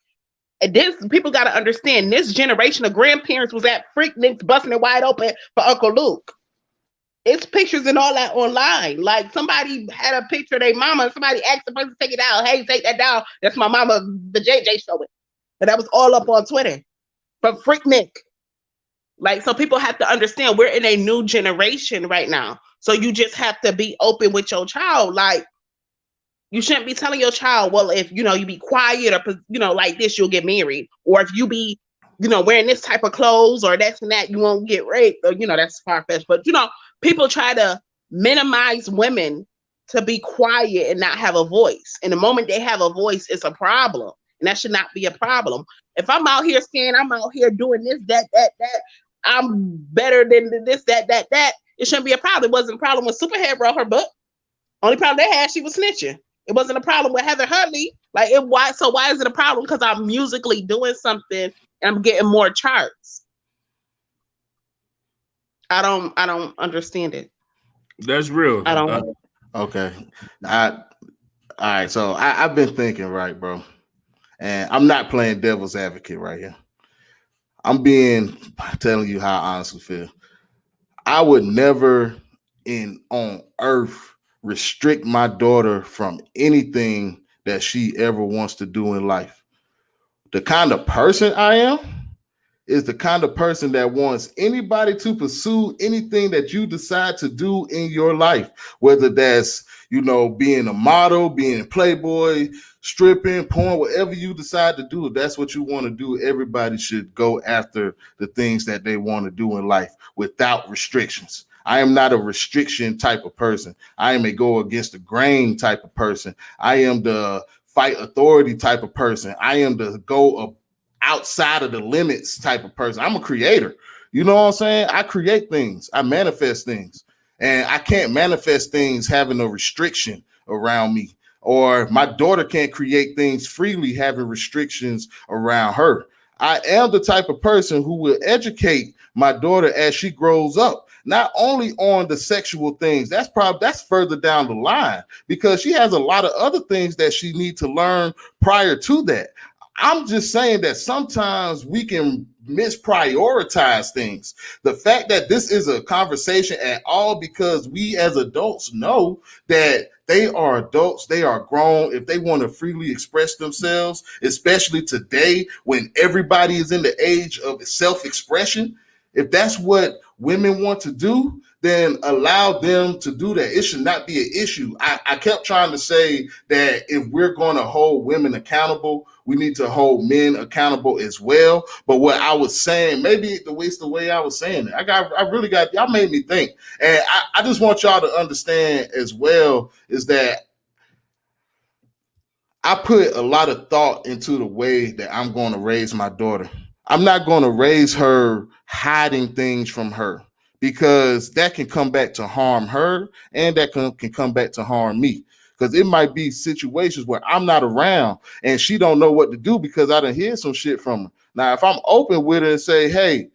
And this, people got to understand, this generation of grandparents was at Freaknicks busting it wide open for Uncle Luke. It's pictures and all that online. Like, somebody had a picture of their mama. Somebody asked the person to take it down. Hey, take that down. That's my mama, the JJ showing. And that was all up on Twitter from Freaknik. Like, so people have to understand we're in a new generation right now. So you just have to be open with your child. Like, you shouldn't be telling your child, well, if, you be quiet or, like this, you'll get married. Or if you be, wearing this type of clothes or that's and that, you won't get raped. Or, that's far-fetched. But, people try to minimize women to be quiet and not have a voice. And the moment they have a voice, it's a problem. And that should not be a problem. If I'm out here saying I'm out here doing this, that, I'm better than this, that. It shouldn't be a problem. It wasn't a problem when Superhead wrote her book. Only problem they had, she was snitching. It wasn't a problem with Heather Huntley. Like it why so why is it a problem? Because I'm musically doing something and I'm getting more charts. I don't understand it. That's real. I don't Okay. All right. So I've been thinking, right, bro, and I'm not playing devil's advocate right here. I'm telling you how I honestly feel. I would never on earth restrict my daughter from anything that she ever wants to do in life. The kind of person I am is the kind of person that wants anybody to pursue anything that you decide to do in your life, whether that's, being a model, being a playboy, stripping, porn, whatever you decide to do. If that's what you want to do, everybody should go after the things that they want to do in life without restrictions. I am not a restriction type of person. I am a go against the grain type of person. I am the fight authority type of person. I am the go outside of the limits type of person. I'm a creator. You know what I'm saying? I create things. I manifest things. And I can't manifest things having a restriction around me. Or my daughter can't create things freely having restrictions around her. I am the type of person who will educate my daughter as she grows up, not only on the sexual things. That's further down the line because she has a lot of other things that she needs to learn prior to that. I'm just saying that sometimes we can misprioritize things. The fact that this is a conversation at all because we as adults know that they are adults, they are grown. If they want to freely express themselves, especially today when everybody is in the age of self-expression, if that's what women want to do, then allow them to do that. It should not be an issue. I kept trying to say that if we're going to hold women accountable, we need to hold men accountable as well. But what I was saying, maybe it's the way I was saying it. Y'all made me think. And I just want y'all to understand as well is that I put a lot of thought into the way that I'm going to raise my daughter. I'm not going to raise her hiding things from her because that can come back to harm her and that can come back to harm me. Because it might be situations where I'm not around and she don't know what to do because I done hear some shit from her. Now, if I'm open with her and say, hey,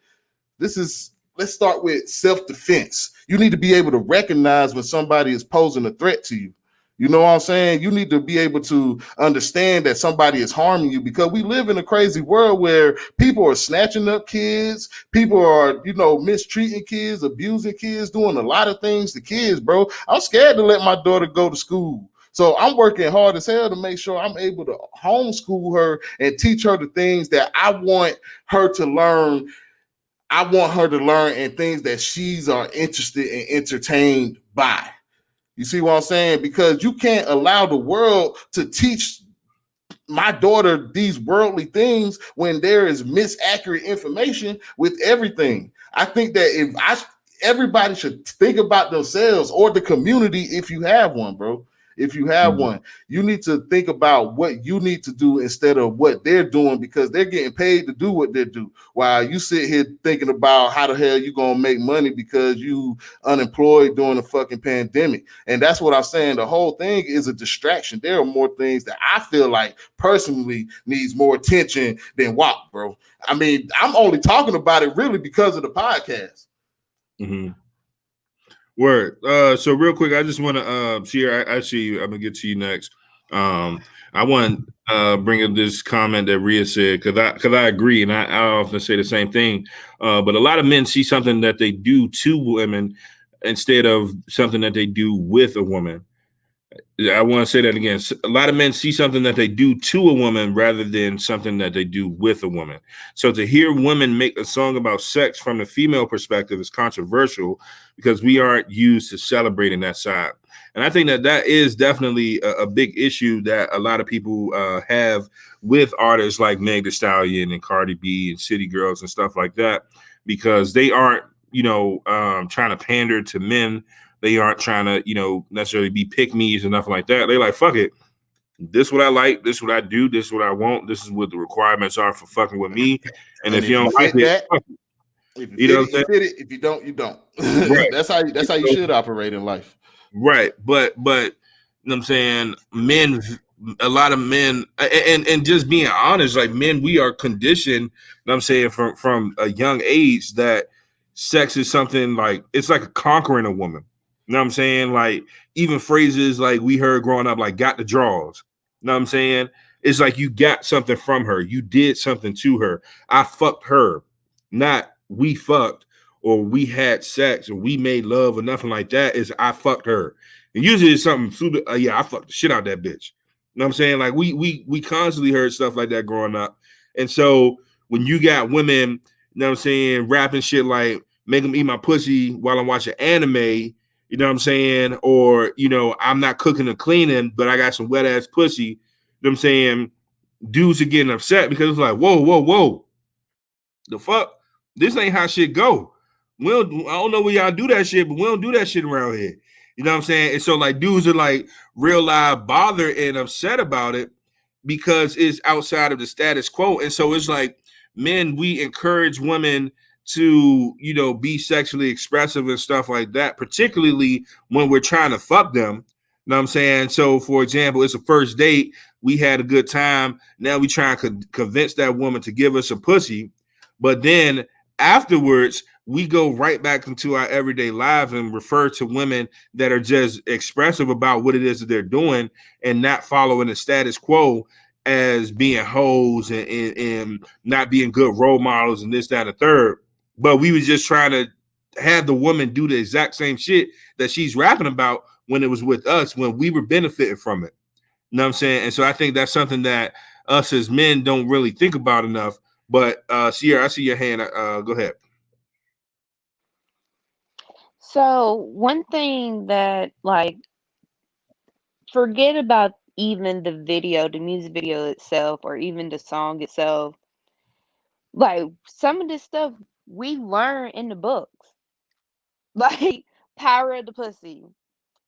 let's start with self-defense. You need to be able to recognize when somebody is posing a threat to you. You know what I'm saying? You need to be able to understand that somebody is harming you because we live in a crazy world where people are snatching up kids. People are, mistreating kids, abusing kids, doing a lot of things to kids, bro. I'm scared to let my daughter go to school. So I'm working hard as hell to make sure I'm able to homeschool her and teach her the things that I want her to learn. I want her to learn in things that she's interested and entertained by. You see what I'm saying? Because you can't allow the world to teach my daughter these worldly things when there is misaccurate information with everything. I think that everybody should think about themselves or the community if you have one, bro. If you have one, you need to think about what you need to do instead of what they're doing because they're getting paid to do what they do. While you sit here thinking about how the hell you gonna make money because you unemployed during the fucking pandemic. And that's what I'm saying. The whole thing is a distraction. There are more things that I feel like personally needs more attention than WAP, bro. I mean, I'm only talking about it really because of the podcast. Mm-hmm. Word. So real quick, I just want to Sierra, actually, I'm gonna get to you next. I want bring up this comment that Rhea said because I agree, and I often say the same thing. But a lot of men see something that they do to women instead of something that they do with a woman. I want to say that again. A lot of men see something that they do to a woman rather than something that they do with a woman. So to hear women make a song about sex from the female perspective is controversial because we aren't used to celebrating that side. And I think that is definitely a big issue that a lot of people have with artists like Meg Thee Stallion and Cardi B and City Girls and stuff like that, because they aren't, trying to pander to men. They aren't trying to, necessarily be pick-me's and nothing like that. They're like, fuck it. This is what I like. This is what I do. This is what I want. This is what the requirements are for fucking with me. And if you don't like it, if you fit it. If you don't, you don't. Right. That's how you should operate in life. Right, but you know what I'm saying, men, a lot of men, and just being honest, like men, we are conditioned, you know what I'm saying, from a young age that sex is something like it's like conquering a woman. You know what I'm saying? Like even phrases like we heard growing up, like got the draws. You know what I'm saying? It's like you got something from her, you did something to her. I fucked her, not we fucked or we had sex or we made love or nothing like that. Is I fucked her. And usually it's something super, yeah, I fucked the shit out of that bitch. You know what I'm saying? Like we constantly heard stuff like that growing up. And so when you got women, you know what I'm saying, rapping shit like make them eat my pussy while I'm watching anime, you know what I'm saying? Or, you know, I'm not cooking or cleaning, but I got some wet ass pussy. You know what I'm saying? Dudes are getting upset because it's like, whoa, whoa, whoa. The fuck? This ain't how shit go. I don't know where y'all do that shit, but we don't do that shit around here. You know what I'm saying? And so like dudes are like real live bothered and upset about it because it's outside of the status quo. And so it's like men, we encourage women to, you know, be sexually expressive and stuff like that, particularly when we're trying to fuck them. You know what I'm saying? So for example, it's a first date. We had a good time. Now we try and convince that woman to give us a pussy. But then afterwards, we go right back into our everyday lives and refer to women that are just expressive about what it is that they're doing and not following the status quo as being hoes and not being good role models and this, that, and the third. But we was just trying to have the woman do the exact same shit that she's rapping about when it was with us, when we were benefiting from it. You know what I'm saying? And so I think that's something that us as men don't really think about enough. But Sierra, I see your hand. Go ahead. So one thing that like forget about even the video, the music video itself, or even the song itself. Like some of this stuff we learn in the books, like Power of the Pussy.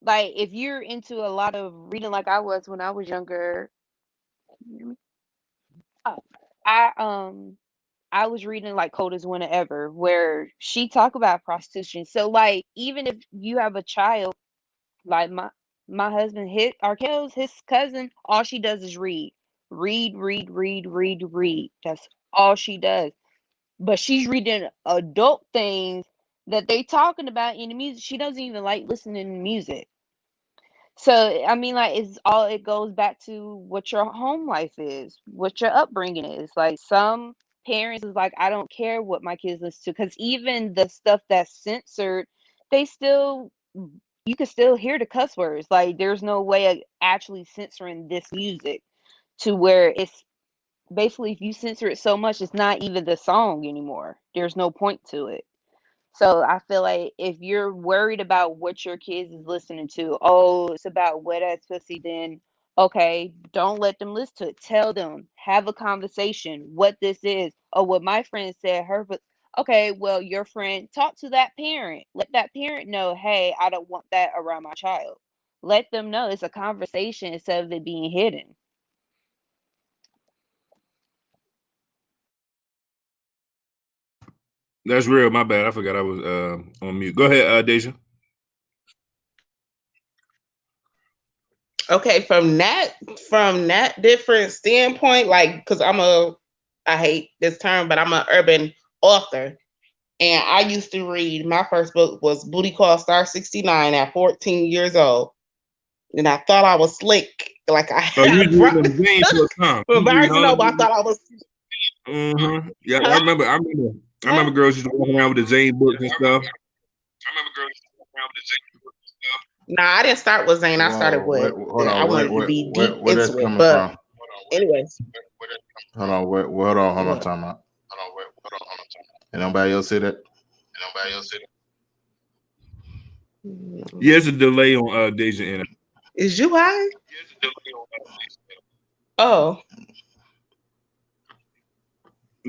Like if you're into a lot of reading, like I was when I was younger. Oh, I was reading like Cold as Winter Ever, where she talk about prostitution. So like even if you have a child, like my husband, his Arkel's his cousin, all she does is read. Read, read, read, read, read. That's all she does. But she's reading adult things that they talking about in the music. She doesn't even like listening to music. So I mean, like it's all it goes back to what your home life is, what your upbringing is. Like some parents is like, I don't care what my kids listen to, because even the stuff that's censored, they still you can still hear the cuss words. Like there's no way of actually censoring this music to where it's basically if you censor it so much, it's not even the song anymore. There's no point to it. So I feel like if you're worried about what your kids is listening to, oh, it's about wet ass pussy, then okay, don't let them listen to it. Tell them, have a conversation, what this is. Or what my friend said, her but okay, well, your friend talk to that parent. Let that parent know, hey, I don't want that around my child. Let them know it's a conversation instead of it being hidden. That's real. My bad. I forgot I was on mute. Go ahead, Deja. Okay, from that different standpoint, like because I hate this term, but I'm an urban author. And I used to read, my first book was Booty Call Star 69 at 14 years old. And I thought I was slick. Like I So you had was reading them Jane books, huh? from You was reading Barnes and all of Noble, I them. thought I was Mm-hmm. Yeah, I huh? remember. I remember. I Huh? remember girls used to walk around with the Zane books and stuff. Nah, I didn't start with Zane. I started Whoa, with hold I on, wanted to be deep where that's into it. coming But from? anyways, Hold on, hold on, what? time out. And nobody else said that. Yeah, it's a delay on Deja and Is you high? Oh,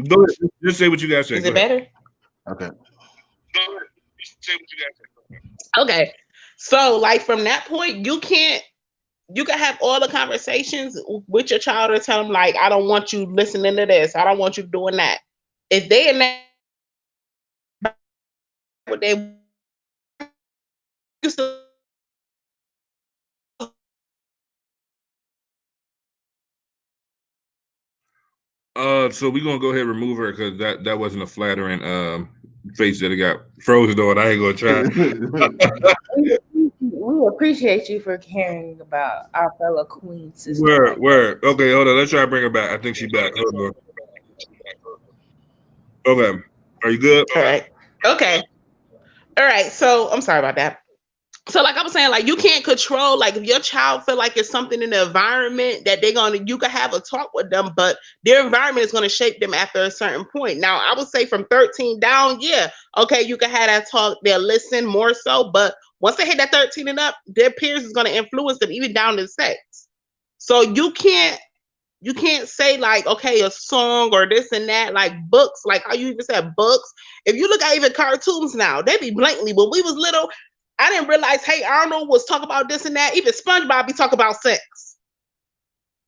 go ahead. Just say what you guys say. is Go it ahead. better? Okay. Okay. So like from that point, you can have all the conversations with your child or tell them like, I don't want you listening to this. I don't want you doing that. If they in that what they used to so we're gonna go ahead and remove her because that wasn't a flattering face that it got frozen on. I ain't gonna try. We appreciate you for caring about our fellow queen sister. Word. Okay, hold on. Let's try to bring her back. I think she's back. Hold on. Okay. Are you good? All right. Okay. All right. So I'm sorry about that. So like I was saying, like you can't control, like if your child feel like it's something in the environment that you can have a talk with them, but their environment is going to shape them after a certain point. Now I would say from 13 down, yeah, okay, you can have that talk, they'll listen more so, but once they hit that 13 and up, their peers is going to influence them even down to sex. So you can't say like, okay, a song or this and that, like books, like how you even said books. If you look at even cartoons now, they be blatantly, when we was little, I didn't realize, hey, Arnold was talking about this and that. Even SpongeBob be talking about sex.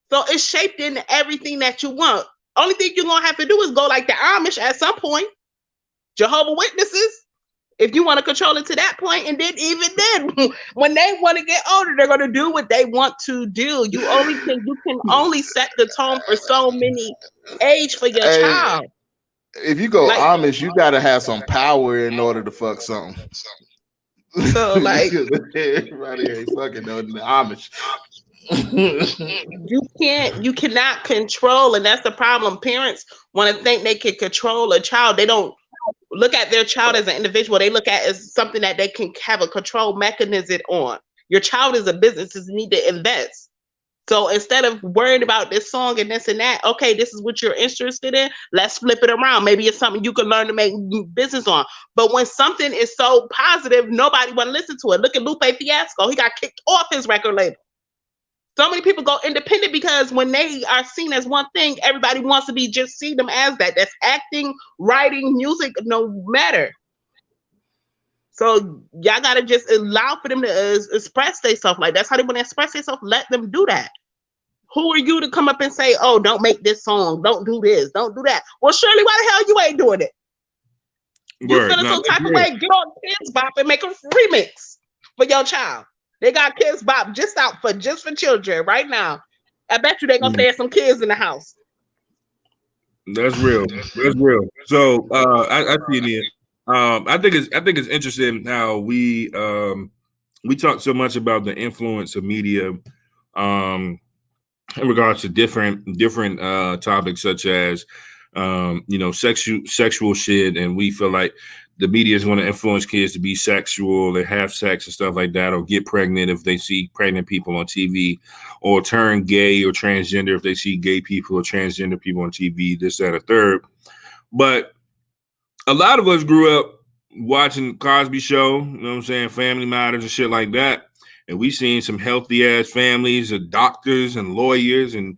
So it's shaped into everything that you want. Only thing you're going to have to do is go like the Amish at some point. Jehovah's Witnesses, if you want to control it to that point. And then even then, when they want to get older, they're going to do what they want to do. You can only set the tone for so many age for your child. If you go like, Amish, you got to have some power in order to fuck something. So like everybody ain't fucking no the Amish. you cannot control, and that's the problem. Parents want to think they can control a child. They don't look at their child as an individual. They look at it as something that they can have a control mechanism on. Your child is a business, you need to invest. So instead of worrying about this song and this and that, okay, this is what you're interested in, let's flip it around. Maybe it's something you can learn to make business on. But when something is so positive, nobody want to listen to it. Look at Lupe Fiasco. He got kicked off his record label. So many people go independent because when they are seen as one thing, everybody wants to just see them as that. That's acting, writing, music, no matter. So y'all gotta just allow for them to express themselves. Like that's how they want to express themselves. Let them do that. Who are you to come up and say, "Oh, don't make this song, don't do this, don't do that"? Well, Shirley, why the hell you ain't doing it? You feeling some type of way? Get on Kids Bop and make a remix for your child. They got Kids Bop just for children right now. I bet you they gonna stay some kids in the house. That's real. That's real. So I see it. I think it's interesting how we talk so much about the influence of media in regards to different topics such as sexual shit, and we feel like the media is going to influence kids to be sexual and have sex and stuff like that, or get pregnant if they see pregnant people on TV, or turn gay or transgender if they see gay people or transgender people on TV, this, that, or third. But a lot of us grew up watching Cosby Show, you know what I'm saying, Family Matters and shit like that. And we seen some healthy ass families of doctors and lawyers and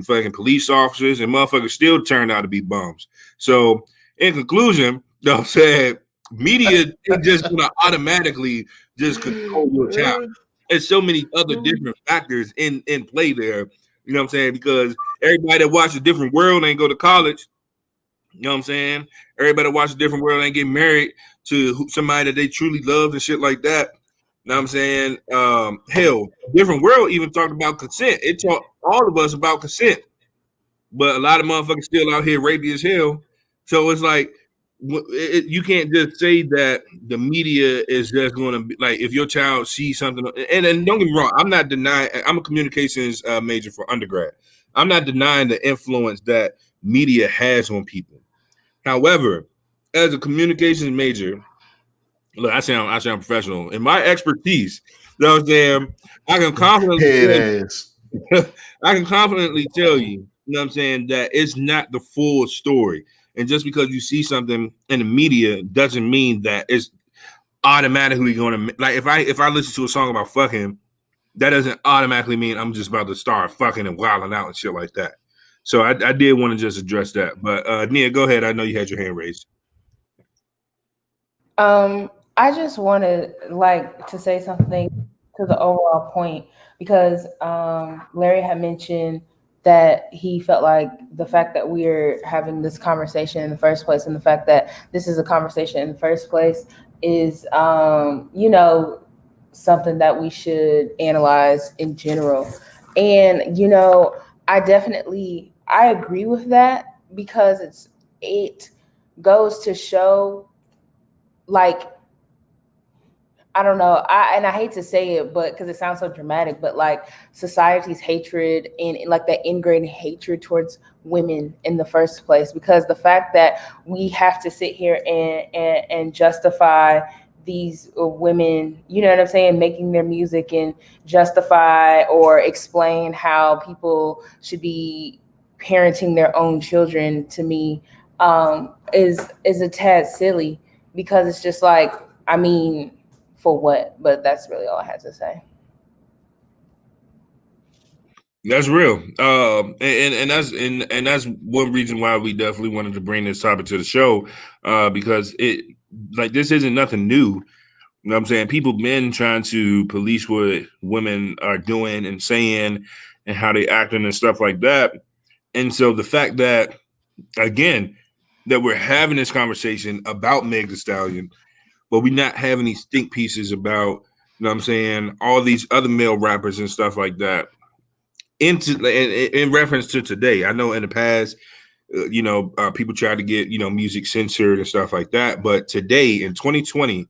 fucking police officers, and motherfuckers still turned out to be bums. So in conclusion, I'm saying media is just gonna automatically just control your child. There's so many other different factors in play there. You know what I'm saying? Because everybody that watches A Different World ain't go to college. You know what I'm saying? Everybody that watches A Different World ain't get married to somebody that they truly love and shit like that. You know what I'm saying? Hell, Different World even talked about consent. It taught all of us about consent. But a lot of motherfuckers still out here rapey as hell. So it's like, you can't just say that the media is just going to be like, if your child sees something, and don't get me wrong, I'm not denying, I'm a communications major for undergrad. I'm not denying the influence that media has on people. However, as a communications major, look, I sound professional. In my expertise, you know what I'm saying, I can confidently tell you, you know what I'm saying, that it's not the full story. And just because you see something in the media doesn't mean that it's automatically going to, like, if I listen to a song about fucking, that doesn't automatically mean I'm just about to start fucking and wilding out and shit like that. So I did want to just address that. But Nia, go ahead. I know you had your hand raised. I just wanted to say something to the overall point, because Larry had mentioned that he felt like the fact that we're having this conversation in the first place, and the fact that this is a conversation in the first place, is something that we should analyze in general. And I agree with that, because it goes to show, like, I don't know. I hate to say it, but because it sounds so dramatic, but like society's hatred and like that ingrained hatred towards women in the first place. Because the fact that we have to sit here and justify these women, you know what I'm saying, making their music and justify or explain how people should be parenting their own children, to me, is a tad silly, because it's just like, I mean, for what? But that's really all I had to say. That's real. And that's one reason why we definitely wanted to bring this topic to the show, because it, like, this isn't nothing new. You know what I'm saying? People been trying to police what women are doing and saying and how they acting and stuff like that. And so the fact that, again, that we're having this conversation about Meg Thee Stallion, but we not having these think pieces about, you know what I'm saying, all these other male rappers and stuff like that. In reference to today, I know in the past, people try to get, music censored and stuff like that. But today in 2020,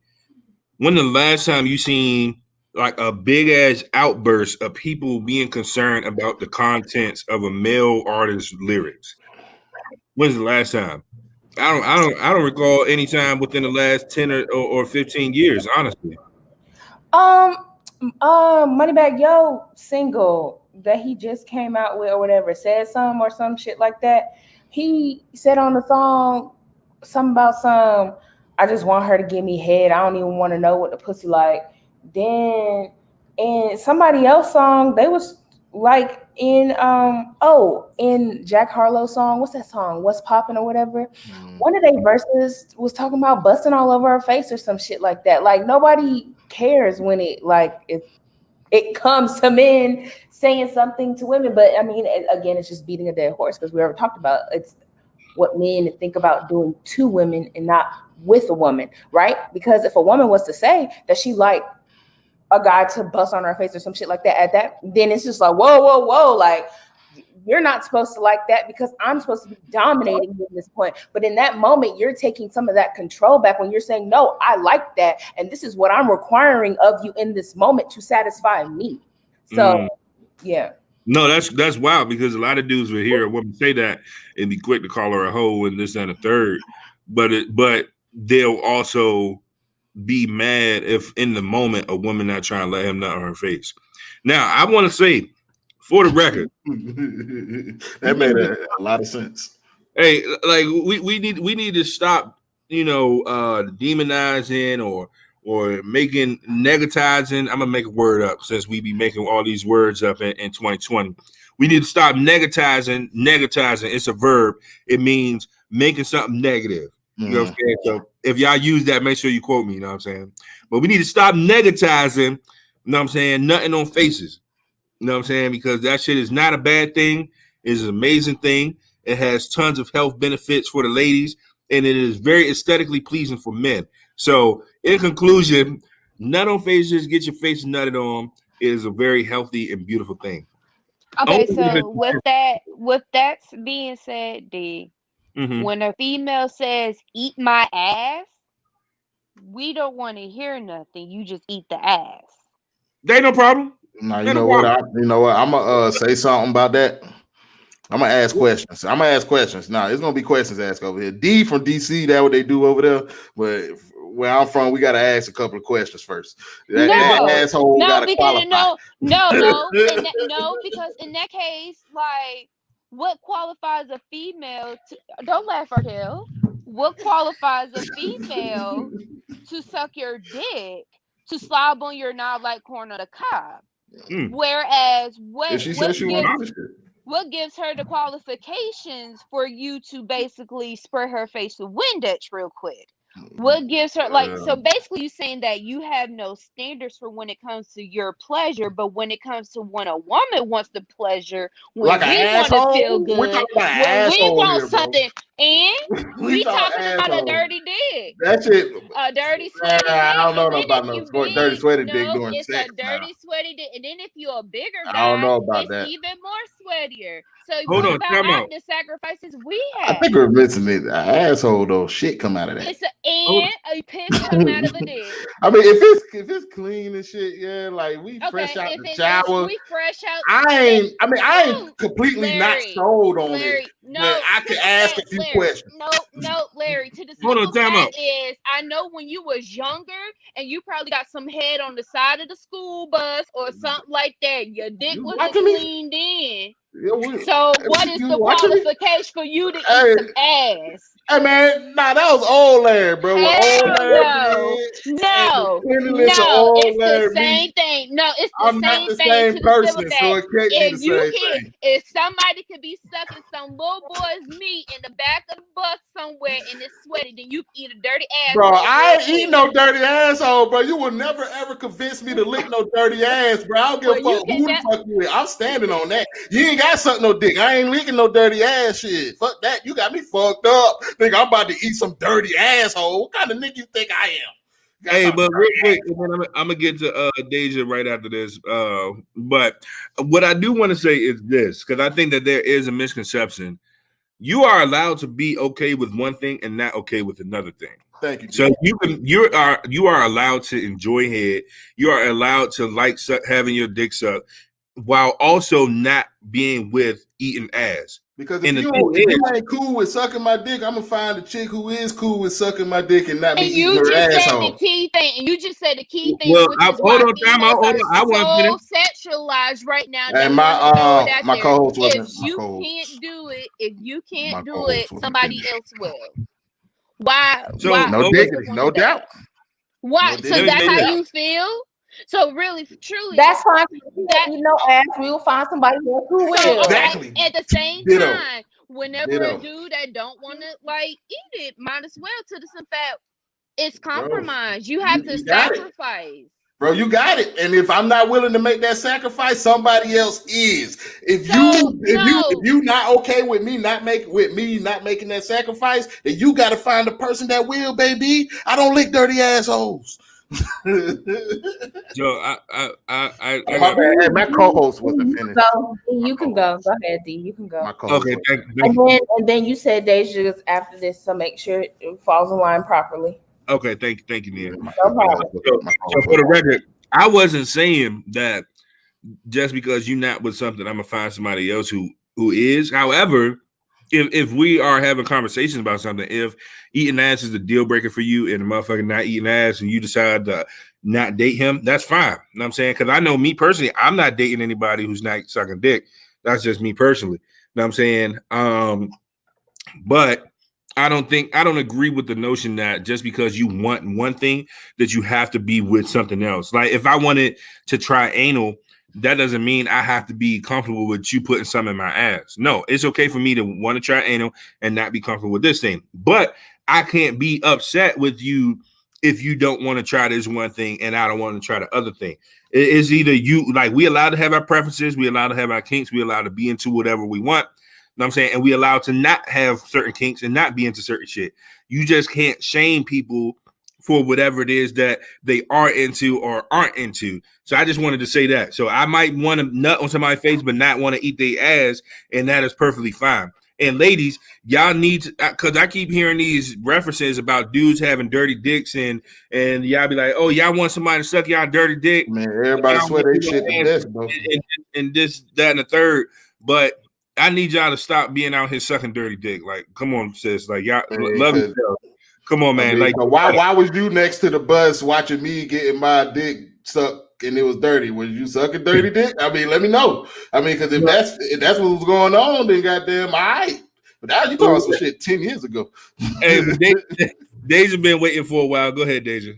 when the last time you seen like a big ass outburst of people being concerned about the contents of a male artist's lyrics? When's the last time? I don't recall any time within the last 10 or 15 years, honestly. Um, Moneybag Yo single that he just came out with or whatever, said some or some shit like that. He said on the song something about I just want her to give me head. I don't even want to know what the pussy like. Then in somebody else song, they was like in Jack Harlow's song, what's that song? What's Poppin' or whatever. One of their verses was talking about busting all over her face or some shit like that. Like, nobody cares when it comes to men saying something to women. But I mean, again, it's just beating a dead horse, because we already talked about it's what men think about doing to women and not with a woman, right? Because if a woman was to say that she liked a guy to bust on her face or some shit like that, at that, then it's just like, whoa, whoa, whoa, like, you're not supposed to like that because I'm supposed to be dominating you at this point. But in that moment, you're taking some of that control back when you're saying, no, I like that, and this is what I'm requiring of you in this moment to satisfy me. So yeah. No, that's wild, because a lot of dudes will hear a woman say that and be quick to call her a hoe and this and a third, but they'll also be mad if in the moment a woman not trying to let him nut on her face. Now, I want to say, for the record, that made a lot of sense. hey, like, we need to stop, demonizing or making negatizing. I'm gonna make a word up, since we be making all these words up in 2020. We need to stop negatizing. It's a verb. It means making something negative. You know what I'm saying? So if y'all use that, make sure you quote me. You know what I'm saying? But we need to stop negatizing. You know what I'm saying? Nothing on faces. You know what I'm saying? Because that shit is not a bad thing. It's an amazing thing. It has tons of health benefits for the ladies, and it is very aesthetically pleasing for men. So, in conclusion, nut on faces, get your face nutted on, is a very healthy and beautiful thing. Okay, so with that being said, D, when a female says "eat my ass," we don't want to hear nothing. You just eat the ass. They no problem. Now, you know what? I'm gonna say something about that. I'm gonna ask questions. Now, it's gonna be questions asked over here. D from DC, that what they do over there. But where I'm from, we gotta ask a couple of questions first. That asshole gotta qualify. No, because in that case, like, what qualifies a female to, don't laugh, Raquel. What qualifies a female to suck your dick, to slob on your knob like corn on the cob? Whereas If she said she wanted what gives her the qualifications for you to basically spray her face with Windex real quick? What gives her like so basically you saying that you have no standards for when it comes to your pleasure, but when it comes to when a woman wants the pleasure, like when an we want to feel asshole? We're good, talking about an when we asshole want here, bro. something, and We we talking talking about a asshole. dirty dick. That shit. A dirty Man, sweaty I dick, don't know and then about if no you dirty big, sweaty dick no, during it's a sex now. dirty sweaty dick, and then if you're a bigger I don't guy, know about it's that. even more sweatier. So Hold what on, about time our out. the sacrifices we I think have? we're missing it. An asshole though. Shit come out of that. It's a, Hold and a piss come out of a dick. I mean, if it's clean and shit, yeah, like we fresh Okay, out if the if shower. we fresh out, I no, ain't completely not Larry, sold on it, Larry, but no, I to can the ask fact, a few Larry, questions. no, Larry, to the on, simple time fact out. is, I know when you was younger and you probably got some head on the side of the school bus or something like that, your dick You wasn't watching me? cleaned in. Yeah, So what is you the watching me? qualification for you to eat Hey, some ass? hey man, nah, that was old Larry, bro. With old Hell Larry no, did and the no, cleanliness of no. old It's the Larry same me, thing. No, it's the I'm not same the thing same to the civil person, so fact. it can't be the If you same can, thing. if somebody could be sucking some little boy's meat in the back of the bus somewhere and it's sweaty, then you can eat a dirty Bro, asshole I real ain't eating quick. no dirty asshole, bro. You will never ever convince me to lick no dirty ass, bro. I don't give a Well, you fuck can. who the fuck you is. I'm standing on that. You ain't got suck no dick. I ain't licking no dirty ass shit. Fuck that. You got me fucked up. Think I'm about to eat some dirty asshole. What kind of nigga you think I am? Got Hey, some but real dirty quick, and then I'm gonna get to Deja right after this. But what I do want to say is this, because I think that there is a misconception. You are allowed to be okay with one thing and not okay with another thing. Thank you, So G. you are allowed to enjoy head. You are allowed to like having your dick sucked while also not being with eating ass. Because And the thing is, if you ain't cool with sucking my dick, I'm gonna find a chick who is cool with sucking my dick and not me And eating you her just said the asshole. key thing, and you just said the key thing, well, which is hold why on, time out, females hold are on. I want to finish. so sexualized right now. They And want to throw it out my there. co-host If wasn't my you co-host. can't do it, if you My can't do it, co-host wasn't somebody finished. else will. Why? So No What's the diggity, point no of that? doubt. Why? No So let me diggity, that's say no how this. doubt. you feel. So really, truly, That's fine. If you that don't eat no ass, we will find somebody else who so will. okay. Exactly. At the same Ditto. time, whenever a Ditto. dude that don't want to like eat it, might as well to the simple fact it's Bro, compromise. You have to you got it. sacrifice. Bro, you got it. And if I'm not willing to make that sacrifice, somebody else is. If So no, you not okay with me not making that sacrifice, then you gotta find a person that will, baby. I don't lick dirty assholes. So I My got bad. Hey, my co-host wasn't You can finished. go. My You can go. co-host. Go ahead, D. You can go. My co-host okay. wasn't And then you said Deja after this, so make sure it falls in line properly. Okay, thank you, Nia. finished. No problem. My So co-host for the wasn't record, I wasn't saying that just because you're not with something, I'm gonna find somebody else who is. However, if we are having conversations about something, if eating ass is a deal breaker for you and the motherfucker not eating ass and you decide to not date him, that's fine. You know what I'm saying? Because I know me personally, I'm not dating anybody who's not sucking dick. That's just me personally. You know what I'm saying? But I don't agree with the notion that just because you want one thing that you have to be with something else. Like if I wanted to try anal, that doesn't mean I have to be comfortable with you putting something in my ass. No, it's okay for me to want to try anal and not be comfortable with this thing. But I can't be upset with you if you don't want to try this one thing and I don't want to try the other thing. It's either you, like, we allowed to have our preferences, we allowed to have our kinks, we allowed to be into whatever we want. You know what I'm saying? And we allowed to not have certain kinks and not be into certain shit. You just can't shame people for whatever it is that they are into or aren't into. So I just wanted to say that. So I might want to nut on somebody's face, but not want to eat their ass, and that is perfectly fine. And ladies, y'all need to, because I keep hearing these references about dudes having dirty dicks, and y'all be like, oh, y'all want somebody to suck y'all dirty dick, Man, everybody swear they shit the best, bro. and this, that, and the third. But I need y'all to stop being out here sucking dirty dick. Like, come on, sis. Like, y'all love yourself. Come on, man. Like, why was you next to the bus watching me getting my dick sucked and it was dirty? Was you sucking dirty dick? I mean, let me know. I mean, because if that's what was going on, then goddamn, all right. But now you talking some shit 10 years ago. Hey, Deja been waiting for a while. Go ahead, Deja.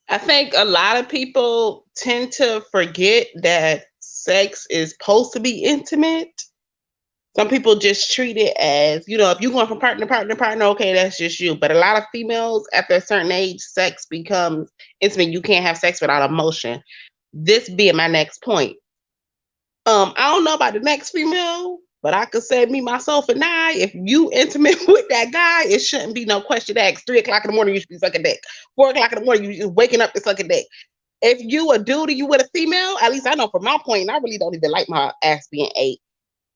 I think a lot of people tend to forget that sex is supposed to be intimate. Some people just treat it as, if you're going from partner to partner to partner, okay, that's just you. But a lot of females, after a certain age, sex becomes intimate. You can't have sex without emotion. This being my next point. I don't know about the next female, but I could say me, myself, and I, if you intimate with that guy, it shouldn't be no question asked. 3 o'clock in the morning, you should be sucking dick. 4 o'clock in the morning, you just waking up to sucking dick. If you a dude and you with a female, at least I know from my point, and I really don't even like my ass being ate.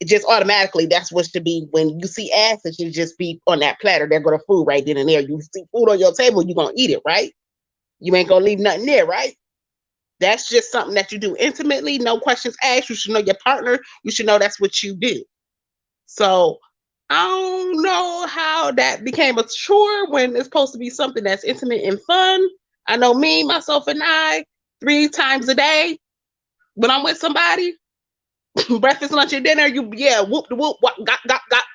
It just automatically, that's what should be. When you see ass, it should just be on that platter. They're going to food right then and there. You see food on your table, you're going to eat it, right? You ain't going to leave nothing there, right? That's just something that you do intimately. No questions asked. You should know your partner. You should know that's what you do. So I don't know how that became a chore when it's supposed to be something that's intimate and fun. I know me, myself, and I, 3 times a day when I'm with somebody, breakfast, lunch, and dinner, whoop the whoop, got.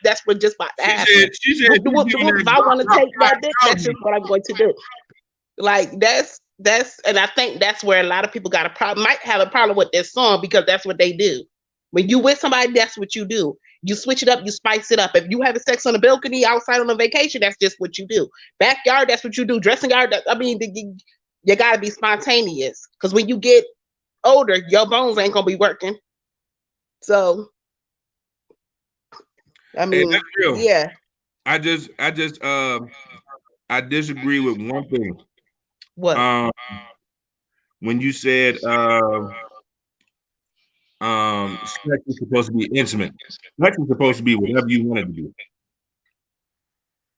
That's what just about to happen. She said Whoop the whoop. If I want to take that dick, that's just what I'm going to do. Like that's, and I think that's where a lot of people might have a problem with this song, because that's what they do. When you with somebody, that's what you do. You switch it up, you spice it up. If you having sex on the balcony, outside on a vacation, that's just what you do. Backyard, that's what you do. Dressing yard, you gotta be spontaneous, because when you get older, your bones ain't gonna be working. So, I mean, that's real. yeah. I disagree with one thing. What? When you said sex is supposed to be intimate. Sex is supposed to be whatever you want it to be.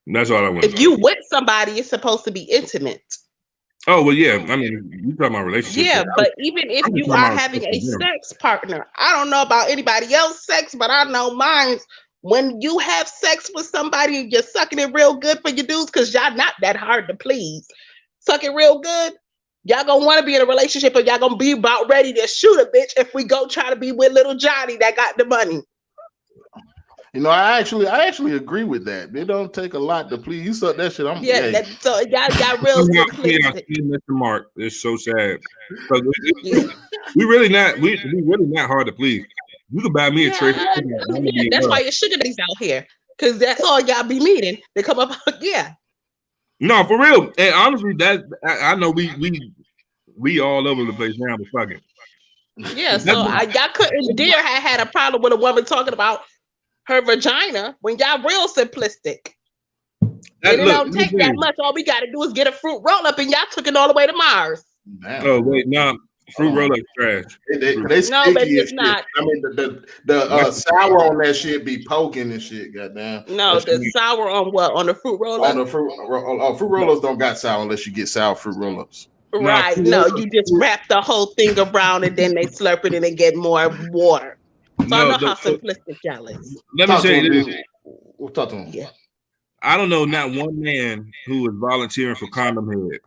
That's all I want. If you with somebody, it's supposed to be intimate. Oh well, yeah. I mean, you talking about relationships? Yeah, but even if you are having a sex partner, I don't know about anybody else's sex, but I know mine's. When you have sex with somebody and you're sucking it real good for your dudes, because y'all not that hard to please. Suck it real good. Y'all gonna want to be in a relationship, and y'all gonna be about ready to shoot a bitch if we go try to be with little Johnny that got the money. I actually agree with that. It don't take a lot to please. You suck that shit. So y'all real simplistic. Mr. Mark, it's so sad. We really not hard to please. You can buy me a tray. That's why your sugar daddies out here, because that's all y'all be needing to come up. Yeah. No, for real. And honestly, that I know we all over the place now, but fuck it. Yeah, so y'all couldn't dare had a problem with a woman talking about her vagina when y'all real simplistic. It don't take that much. All we got to do is get a fruit roll up, and y'all took it all the way to Mars. Damn. Oh wait, no. Fruit roll up trash. They no, but it's not. I mean, the sour on that shit be poking and shit. Goddamn. No, the sour on what? On the fruit roll up. On the fruit roll-ups don't got sour unless you get sour fruit roll-ups. Right. No, you just wrap the whole thing around and then they slurp it and they get more water. So I know how simplistic y'all is. Let me say this. We'll talk to him. Yeah. I don't know not one man who is volunteering for condom head,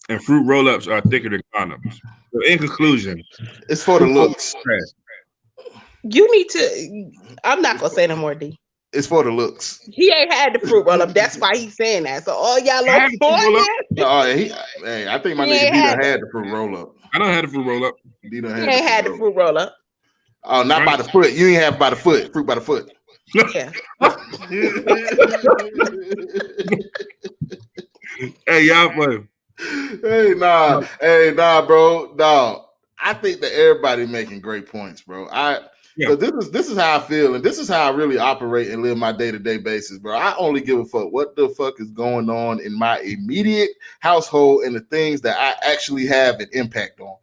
and fruit roll-ups are thicker than condoms. So in conclusion, it's for the looks. You need to. I'm not gonna say no more, D. It's for the looks. He ain't had the fruit roll up. That's why he's saying that. So all y'all low boys. I think my nigga D done had the fruit roll up. I don't have the fruit roll up. He ain't had the fruit roll up. Oh, not by the foot. You ain't have by the foot. Fruit by the foot. Yeah. Hey, y'all funny. Hey, nah, bro. Dog. I think that everybody making great points, bro. This is how I feel, and this is how I really operate and live my day-to-day basis, bro. I only give a fuck what the fuck is going on in my immediate household and the things that I actually have an impact on.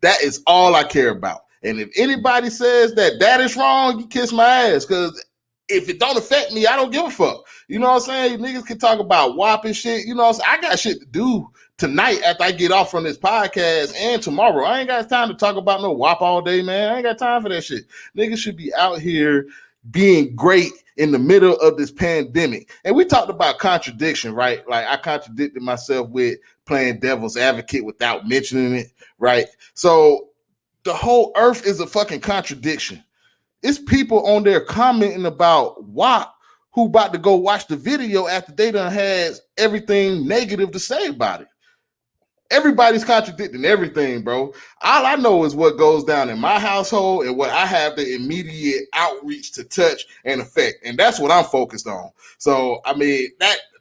That is all I care about. And if anybody says that is wrong, you kiss my ass, because if it don't affect me, I don't give a fuck. You know what I'm saying? Niggas can talk about WAP and shit. You know what I'm saying? I got shit to do tonight after I get off from this podcast and tomorrow. I ain't got time to talk about no WAP all day, man. I ain't got time for that shit. Niggas should be out here being great in the middle of this pandemic. And we talked about contradiction, right? Like I contradicted myself with playing devil's advocate without mentioning it, right? So the whole earth is a fucking contradiction. It's people on there commenting about WAP who about to go watch the video after they done had everything negative to say about it. Everybody's contradicting everything, bro. All I know is what goes down in my household and what I have the immediate outreach to touch and affect, and that's what I'm focused on. So, I mean,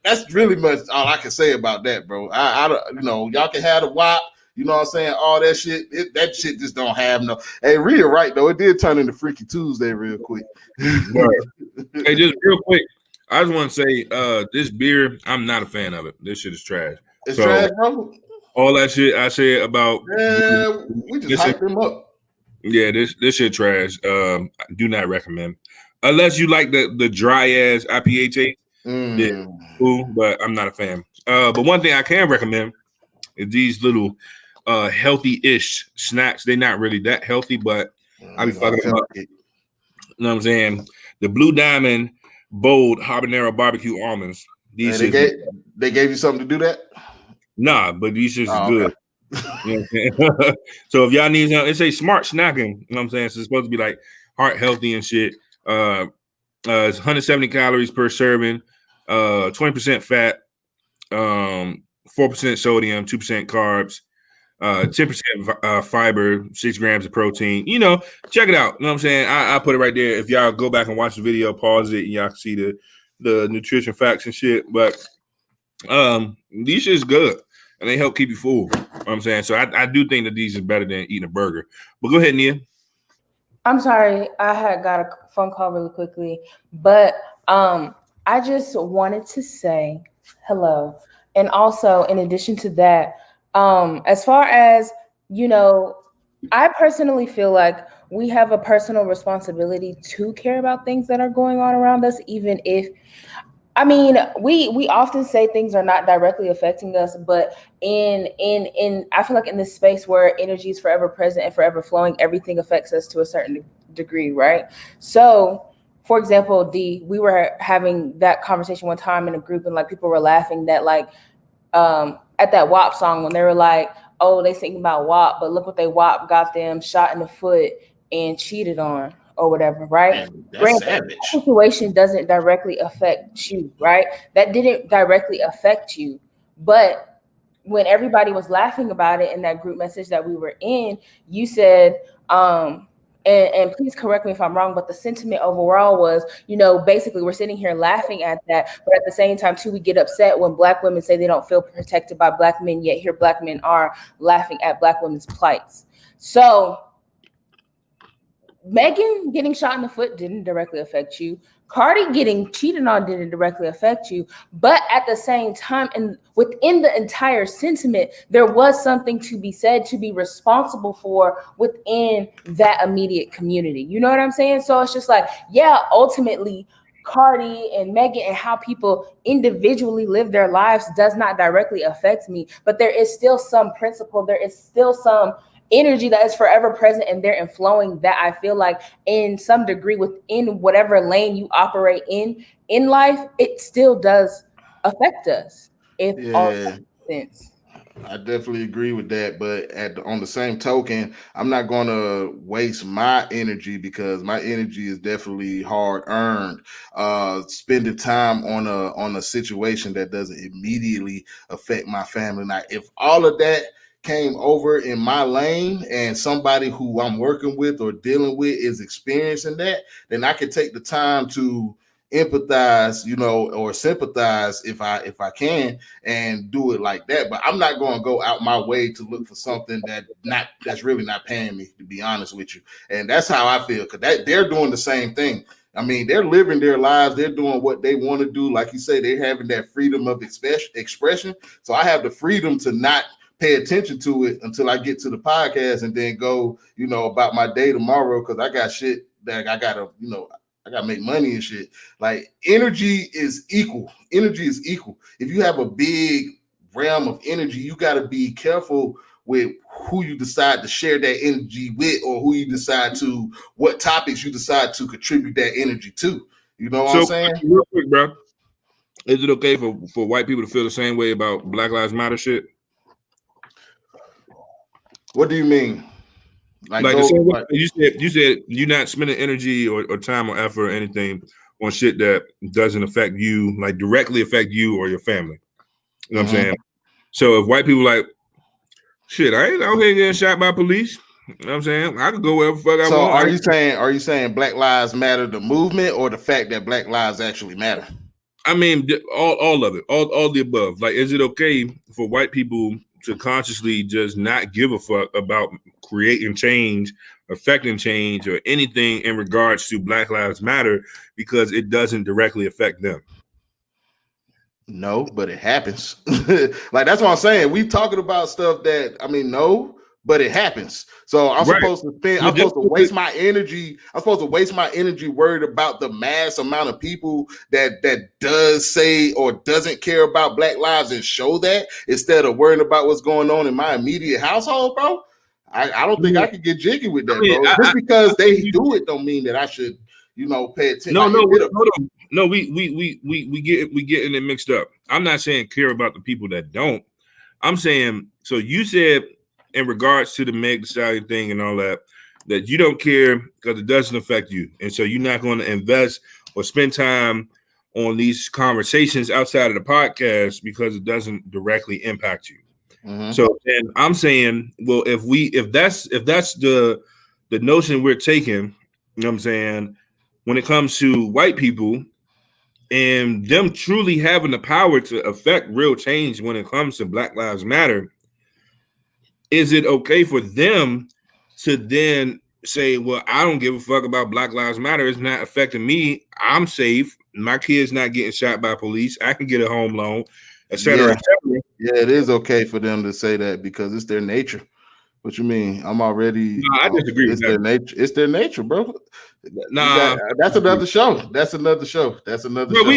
that's really much all I can say about that, bro. I y'all can have the WAP, you know what I'm saying? All that shit, that shit just don't have no. Hey, Rhea, right though, it did turn into Freaky Tuesday real quick. Hey, just real quick, I just want to say, this beer, I'm not a fan of it. This shit is trash. It's So trash, bro. all that shit I said about Yeah, we just listen, hyped them up. yeah, this shit trash. I do not recommend unless you like the dry ass IPA. Yeah, cool, but I'm not a fan. But one thing I can recommend is these little healthy-ish snacks. They're not really that healthy, but I be fucking them up. You know what I'm saying? The Blue Diamond Bold Habanero Barbecue Almonds. These Hey, shits, they gave you something to do that? nah, but these shits is Oh, good. okay. You know what I'm saying? So if y'all need something, it's a smart snacking. You know what I'm saying? So it's supposed to be like heart healthy and shit. It's 170 calories per serving, 20% fat, 4% sodium, 2% carbs, 10% fiber, 6 grams of protein. You know, check it out. You know what I'm saying? I put it right there. If y'all go back and watch the video, pause it, and y'all can see the nutrition facts and shit. But these shit's good. And they help keep you full. You know what I'm saying? So I do think that these is better than eating a burger. But go ahead, Nia. I'm sorry, I had got a phone call really quickly, but I just wanted to say hello. And also, in addition to that, as far as you know, I personally feel like we have a personal responsibility to care about things that are going on around us, even if I mean, we often say things are not directly affecting us, but in I feel like in this space where energy is forever present and forever flowing, everything affects us to a certain degree, right? So, for example, we were having that conversation one time in a group, and like people were laughing that like at that WAP song when they were like, "Oh, they sing about WAP, but look what they WAP got them shot in the foot and cheated on." Or whatever, right? Man, that's Granted, that savage. situation doesn't directly affect you, right? That didn't directly affect you. But when everybody was laughing about it in that group message that we were in, you said, and please correct me if I'm wrong, but the sentiment overall was, basically we're sitting here laughing at that, but at the same time, too, we get upset when Black women say they don't feel protected by Black men, yet here Black men are laughing at Black women's plights. So Megan getting shot in the foot didn't directly affect you. Cardi getting cheated on didn't directly affect you. But at the same time, and within the entire sentiment, there was something to be said to be responsible for within that immediate community. You know what I'm saying? So it's just like, yeah, ultimately, Cardi and Megan and how people individually live their lives does not directly affect me. But there is still some principle, there is still some energy that is forever present and there and flowing that I feel like in some degree within whatever lane you operate in life, it still does affect us. If all Yeah, that makes sense. I definitely agree with that. But on the same token, I'm not going to waste my energy because my energy is definitely hard earned. Spending time on a situation that doesn't immediately affect my family. Now, if all of that came over in my lane and somebody who I'm working with or dealing with is experiencing that, then I could take the time to empathize, or sympathize if I can and do it like that. But I'm not going to go out my way to look for something that's really not paying me, to be honest with you. And that's how I feel, because they're doing the same thing. I mean, they're living their lives. They're doing what they want to do. Like you say, they're having that freedom of expression. So I have the freedom to not pay attention to it until I get to the podcast and then go, about my day tomorrow, because I got shit that I gotta, I gotta make money and shit. Like, energy is equal. Energy is equal. If you have a big realm of energy, you gotta be careful with who you decide to share that energy with, or what topics you decide to contribute that energy to. You know what I'm So saying? real quick, bro. Is it okay for white people to feel the same way about Black Lives Matter shit? What do you mean? Like, Like the go same way like you said you're not spending energy or time or effort or anything on shit that doesn't affect you, like directly affect you or your family. You know what I'm mhm. saying? So if white people like Shit, I ain't out here getting shot by police. You know what I'm saying? I could go wherever the fuck I So want. are you saying Black Lives Matter the movement or the fact that Black lives actually matter? I mean, all of it, all the above. Like, is it okay for white people to consciously just not give a fuck about creating change, affecting change, or anything in regards to Black Lives Matter because it doesn't directly affect them? No, but it happens. Like that's what I'm saying. We talking about stuff that no, but it happens. So I'm Right. supposed to spend. I'm supposed to waste my energy. I'm supposed to waste my energy worried about the mass amount of people that does say or doesn't care about Black lives and show that instead of worrying about what's going on in my immediate household, bro. I don't think I could get jiggy with that, bro. Just because they do it don't mean that I should, pay attention. No, hold on. No, we getting it mixed up. I'm not saying care about the people that don't. I'm saying, so you said in regards to the Meg Thee Stallion thing and all that you don't care because it doesn't affect you, and so you're not going to invest or spend time on these conversations outside of the podcast because it doesn't directly impact you. Mm-hmm. So then I'm saying, well, if that's the notion we're taking, you know what I'm saying, when it comes to white people and them truly having the power to affect real change when it comes to Black Lives Matter, is it okay for them to then say, well, I don't give a fuck about Black Lives Matter. It's not affecting me. I'm safe. My kid's not getting shot by police. I can get a home loan, et cetera, et cetera. Yeah, it is okay for them to say that because it's their nature. What you mean? I'm already. No, I disagree. It's their nature. It's their nature, bro. Nah, that's another show. That's another show. That's another bro, show.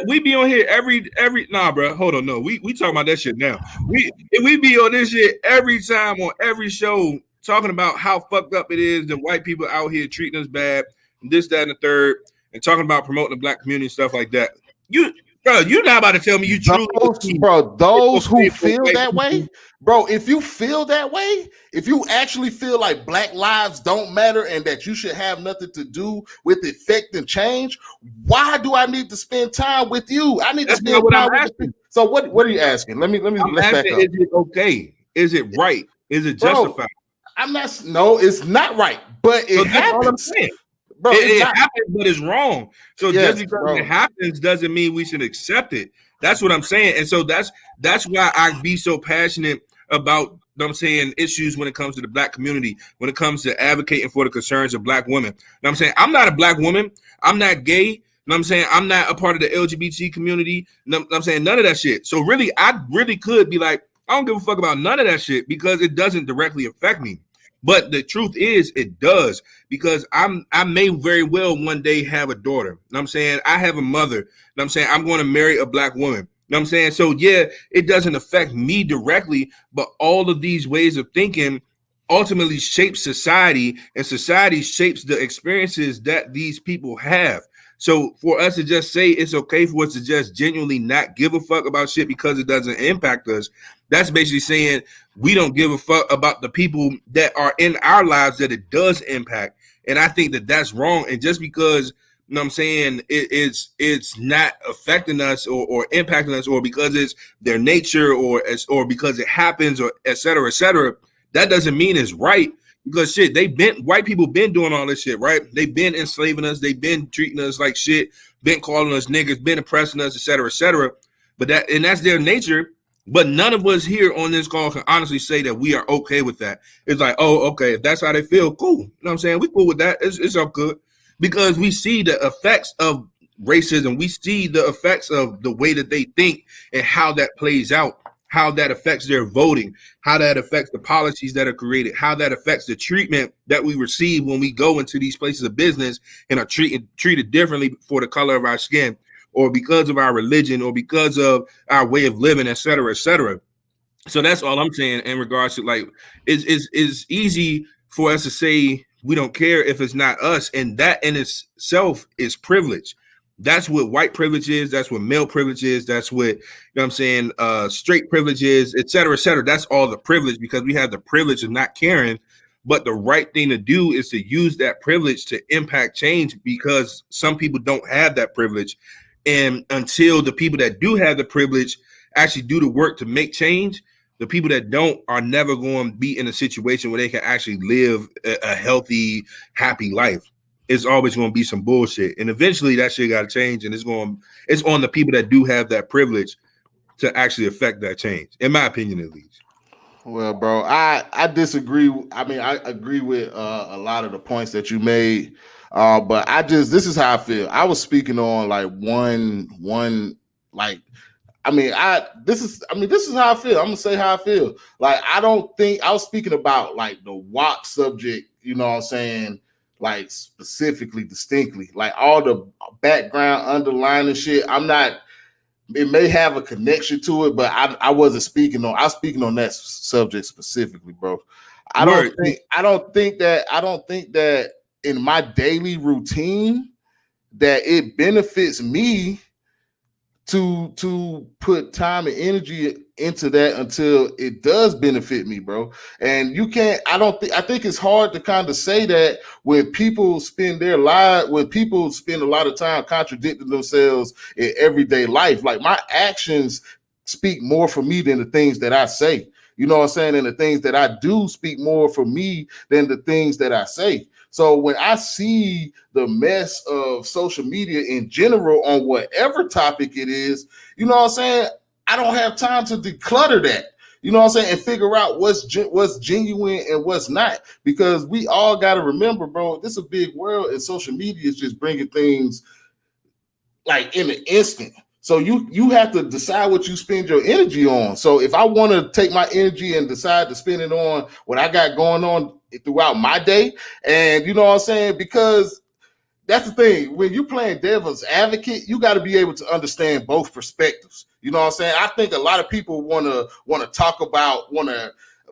We be on here every. Nah, bro. Hold on, no. We talking about that shit now. We be on this shit every time on every show talking about how fucked up it is that white people out here treating us bad, and this, that, and the third, and talking about promoting the Black community and stuff like that. Bro, you're not about to tell me you truly, those who feel that way, bro. If you feel that way, if you actually feel like Black lives don't matter and that you should have nothing to do with effecting change, why do I need to spend time with you? I need to spend time with you. So what are you asking? Let's back up. Is it okay? Is it right? Is it justified? No, it's not right, but it happens. Bro, it happens, but it's wrong. So just because it happens doesn't mean we should accept it. That's what I'm saying. And so that's why I be so passionate about, you know what I'm saying, issues when it comes to the Black community, when it comes to advocating for the concerns of Black women. You know what I'm saying? I'm not a Black woman. I'm not gay. You know what I'm saying? I'm not a part of the LGBT community. You know what I'm saying? None of that shit. So really, I really could be like, I don't give a fuck about none of that shit because it doesn't directly affect me. But the truth is, it does, because I may very well one day have a daughter. You know what I'm saying? I have a mother. You know what I'm saying? I'm going to marry a Black woman. You know what I'm saying? So yeah, it doesn't affect me directly, but all of these ways of thinking ultimately shape society, and society shapes the experiences that these people have. So for us to just say it's okay for us to just genuinely not give a fuck about shit because it doesn't impact us, that's basically saying we don't give a fuck about the people that are in our lives that it does impact. And I think that that's wrong. And just because, you know what I'm saying, it's not affecting us or impacting us, or because it's their nature or because it happens, or et cetera, that doesn't mean it's right. Because shit, white people been doing all this shit, right? They've been enslaving us, they've been treating us like shit, been calling us niggas, been oppressing us, et cetera. But that's their nature. But none of us here on this call can honestly say that we are okay with that. It's like, oh, okay, if that's how they feel, cool. You know what I'm saying? We cool with that. It's all good. Because we see the effects of racism. We see the effects of the way that they think and how that plays out, how that affects their voting, how that affects the policies that are created, how that affects the treatment that we receive when we go into these places of business and are treated differently for the color of our skin, or because of our religion, or because of our way of living, et cetera, et cetera. So that's all I'm saying in regards to, like, it's easy for us to say we don't care if it's not us, and that in itself is privilege. That's what white privilege is. That's what male privilege is. That's what, you know what I'm saying, straight privilege is, et cetera, et cetera. That's all the privilege, because we have the privilege of not caring. But the right thing to do is to use that privilege to impact change, because some people don't have that privilege. And until the people that do have the privilege actually do the work to make change, The people that don't are never going to be in a situation where they can actually live a healthy, happy life. It's always going to be some bullshit, and eventually that shit got to change. And it's on the people that do have that privilege to actually affect that change, in my opinion, at least. Well, bro, I disagree. I mean, I agree with a lot of the points that you made, but this is how I feel. I was speaking on like one like. This is how I feel. I'm gonna say how I feel. Like, I don't think I was speaking about like the WAP subject, you know what I'm saying? Like, specifically, distinctly, like all the background underlying shit. It may have a connection to it, but I wasn't speaking on. I was speaking on that subject specifically, bro. I don't think that in my daily routine that it benefits me to put time and energy into that until it does benefit me, bro. And you can't, I think it's hard to kind of say that when people spend a lot of time contradicting themselves in everyday life. Like, my actions speak more for me than the things that I say. You know what I'm saying? And the things that I do speak more for me than the things that I say. So when I see the mess of social media in general on whatever topic it is, you know what I'm saying? I don't have time to declutter that. You know what I'm saying? And figure out what's genuine and what's not. Because we all got to remember, bro, this is a big world, and social media is just bringing things like in an instant. So you have to decide what you spend your energy on. So if I want to take my energy and decide to spend it on what I got going on throughout my day, and you know what I'm saying? Because that's the thing. When you're playing devil's advocate, you got to be able to understand both perspectives. You know what I'm saying? I think a lot of people want to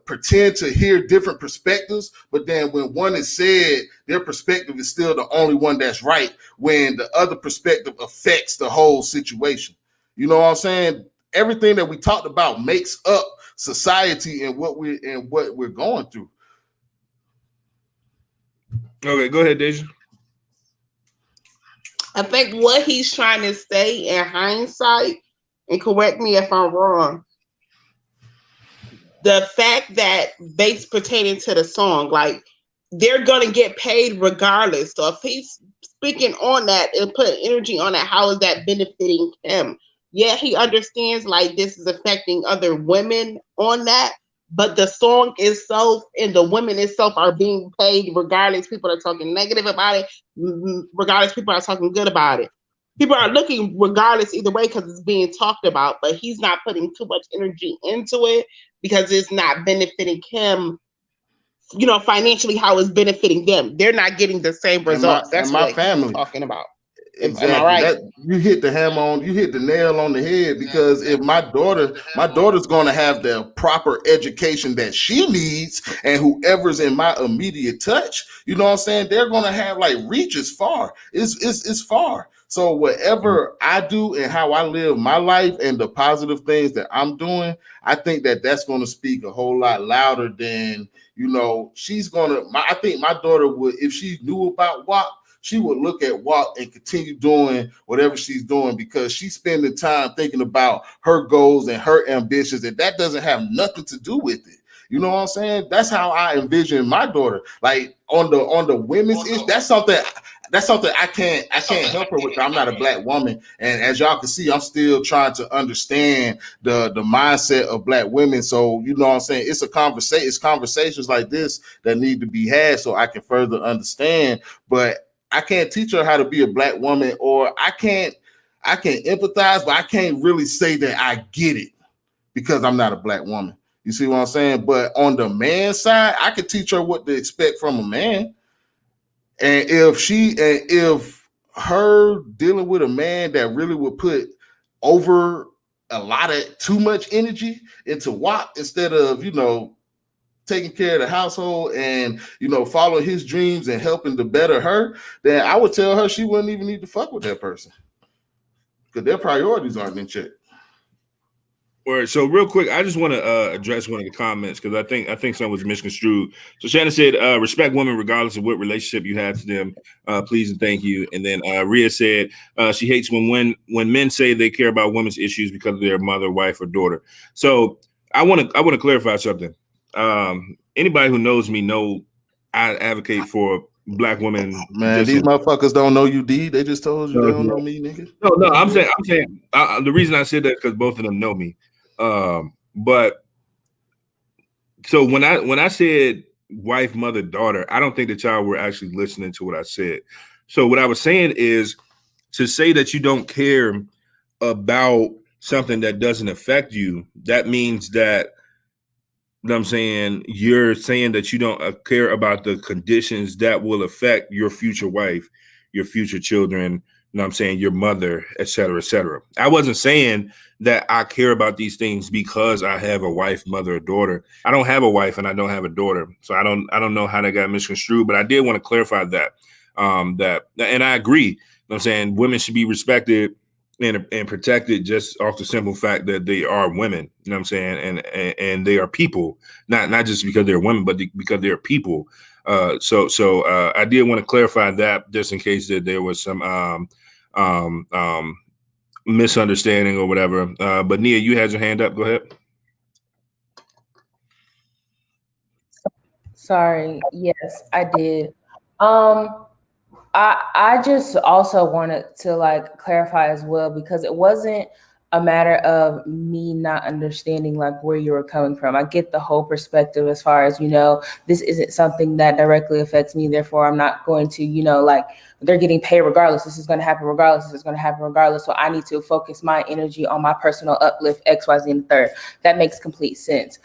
pretend to hear different perspectives, but then when one is said, their perspective is still the only one that's right, when the other perspective affects the whole situation. You know what I'm saying? Everything that we talked about makes up society and what we're going through. Okay, go ahead, Deja. I think what he's trying to say in hindsight, and correct me if I'm wrong, the fact that bass pertaining to the song, like, they're gonna get paid regardless. So if he's speaking on that and putting energy on that, how is that benefiting him? Yeah, he understands like this is affecting other women on that, but the song itself and the women itself are being paid regardless. People are talking negative about it, regardless people are talking good about it. People are looking regardless either way because it's being talked about, but he's not putting too much energy into it because it's not benefiting him, you know, financially, how it's benefiting them. They're not getting the same results. That's my what family. he's talking about. Exactly. Am I right? That you hit the nail on the head, because if my daughter's going to have the proper education that she needs, and whoever's in my immediate touch, you know what I'm saying, they're going to have like reaches far. It's far. So whatever I do and how I live my life and the positive things that I'm doing, I think that that's going to speak a whole lot louder than, you know, I think my daughter would, if she knew about WAP, she would look at WAP and continue doing whatever she's doing, because she's spending time thinking about her goals and her ambitions, and that doesn't have nothing to do with it. You know what I'm saying? That's how I envision my daughter. Like on the women's issue, that's something I can't help her with. I'm not a black woman, and as y'all can see, I'm still trying to understand the mindset of black women. So you know what I'm saying? It's conversations like this that need to be had so I can further understand. But I can't teach her how to be a black woman, or I can empathize, but I can't really say that I get it because I'm not a black woman. You see what I'm saying? But on the man side, I could teach her what to expect from a man. And if her dealing with a man that really would put over a lot of too much energy into WAP instead of, you know, taking care of the household and, you know, following his dreams and helping to better her, then I would tell her she wouldn't even need to fuck with that person, because their priorities aren't in check. All right, so real quick, I just want to address one of the comments, because I think something was misconstrued. So Shannon said, respect women regardless of what relationship you have to them. Please and thank you. And then Rhea said she hates when men say they care about women's issues because of their mother, wife, or daughter. So I want to clarify something. Anybody who knows me know I advocate for Black women. Man, these motherfuckers don't know you, D. They just told you they don't know me, nigga. No, I'm saying the reason I said that is because both of them know me. But so when I said wife, mother, daughter, I don't think that y'all were actually listening to what I said. So what I was saying is to say that you don't care about something that doesn't affect you, that means that, you know what I'm saying, you're saying that you don't care about the conditions that will affect your future wife, your future children, you know what I'm saying, your mother, et cetera, et cetera. I wasn't saying that I care about these things because I have a wife, mother, or daughter. I don't have a wife and I don't have a daughter. So I don't know how that got misconstrued, but I did want to clarify that. And I agree. You know what I'm saying? Women should be respected and protected just off the simple fact that they are women, you know what I'm saying? And they are people, not just because they're women, but because they're people. So I did want to clarify that just in case that there was some misunderstanding or whatever. But Nia, you had your hand up. Go ahead. Sorry. Yes, I did. I just also wanted to like clarify as well, because it wasn't a matter of me not understanding like where you were coming from. I get the whole perspective as far as, this isn't something that directly affects me. Therefore, I'm not going to, like they're getting paid regardless. This is going to happen regardless. This is going to happen regardless. So I need to focus my energy on my personal uplift, X, Y, Z, and third. That makes complete sense.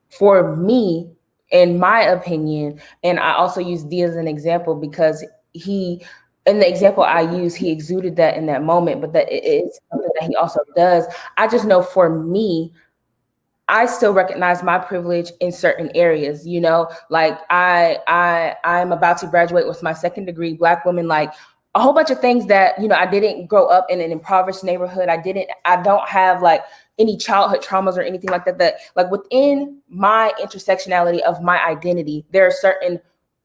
For me, in my opinion, and I also use D as an example because in the example I use, he exuded that in that moment, but that it's something that he also does. I just know for me, I still recognize my privilege in certain areas, like I'm about to graduate with my second degree, Black woman, like a whole bunch of things that, I didn't grow up in an impoverished neighborhood. I don't have like any childhood traumas or anything like that like within my intersectionality of my identity, there are certain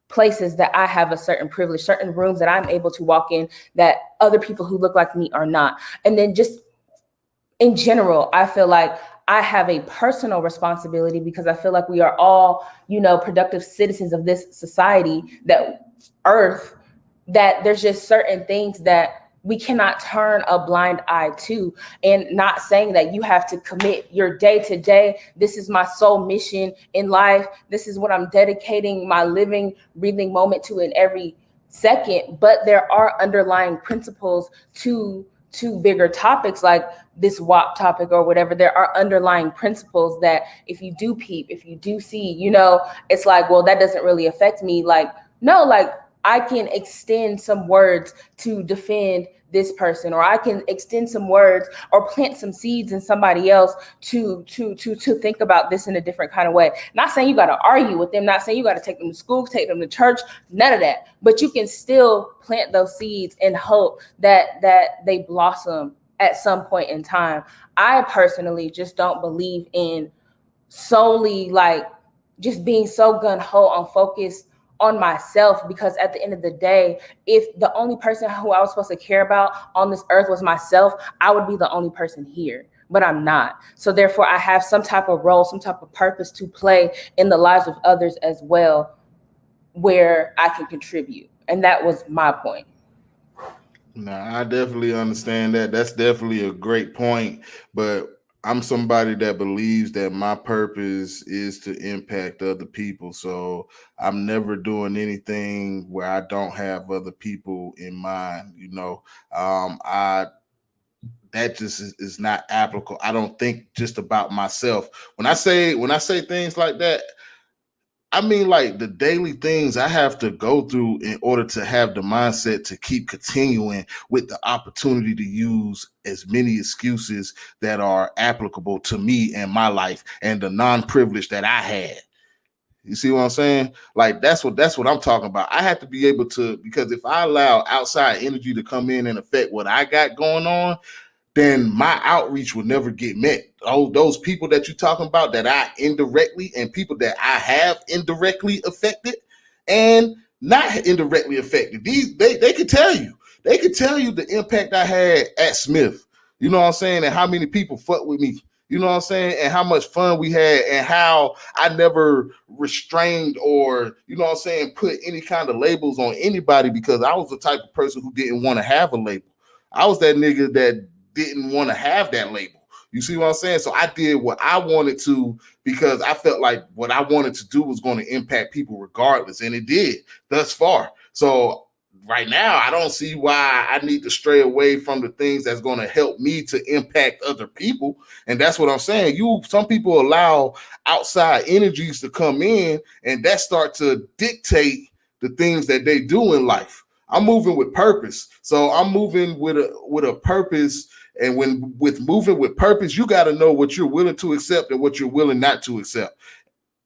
places that I have a certain privilege, certain rooms that I'm able to walk in that other people who look like me are not. And then just in general, I feel like I have a personal responsibility because I feel like we are all, productive citizens of this society, that earth, that there's just certain things that we cannot turn a blind eye to. And not saying that you have to commit your day to day. This is my sole mission in life. This is what I'm dedicating my living, breathing moment to in every second. But there are underlying principles to bigger topics like this WAP topic or whatever. There are underlying principles that if you do peep, if you do see, it's like, well, that doesn't really affect me. Like, no, like, I can extend some words to defend this person, or I can extend some words or plant some seeds in somebody else to think about this in a different kind of way. Not saying you got to argue with them, not saying you got to take them to school, take them to church, none of that. But you can still plant those seeds and hope that they blossom at some point in time. I personally just don't believe in solely like just being so gun-ho on focus on myself, because at the end of the day, if the only person who I was supposed to care about on this earth was myself, I would be the only person here, but I'm not. So therefore, I have some type of role, some type of purpose to play in the lives of others as well, where I can contribute. And that was my point. No, I definitely understand that. That's definitely a great point, but I'm somebody that believes that my purpose is to impact other people. So I'm never doing anything where I don't have other people in mind. That just is not applicable. I don't think just about myself. When I say things like that, I mean, like the daily things I have to go through in order to have the mindset to keep continuing with the opportunity to use as many excuses that are applicable to me and my life and the non-privilege that I had. You see what I'm saying? Like that's what I'm talking about. I have to be able to, because if I allow outside energy to come in and affect what I got going on, then my outreach will never get met. Oh, those people that you're talking about that I indirectly, and people that I have indirectly affected and not indirectly affected, these they could tell you. They could tell you the impact I had at Smith. You know what I'm saying? And how many people fuck with me. You know what I'm saying? And how much fun we had, and how I never restrained or, you know what I'm saying, put any kind of labels on anybody, because I was the type of person who didn't want to have a label. I was that nigga that didn't want to have that label. You see what I'm saying? So I did what I wanted to, because I felt like what I wanted to do was going to impact people regardless. And it did thus far. So right now, I don't see why I need to stray away from the things that's going to help me to impact other people. And that's what I'm saying. Some people allow outside energies to come in, and that start to dictate the things that they do in life. I'm moving with purpose. So I'm moving with a purpose. And with moving with purpose, you got to know what you're willing to accept and what you're willing not to accept.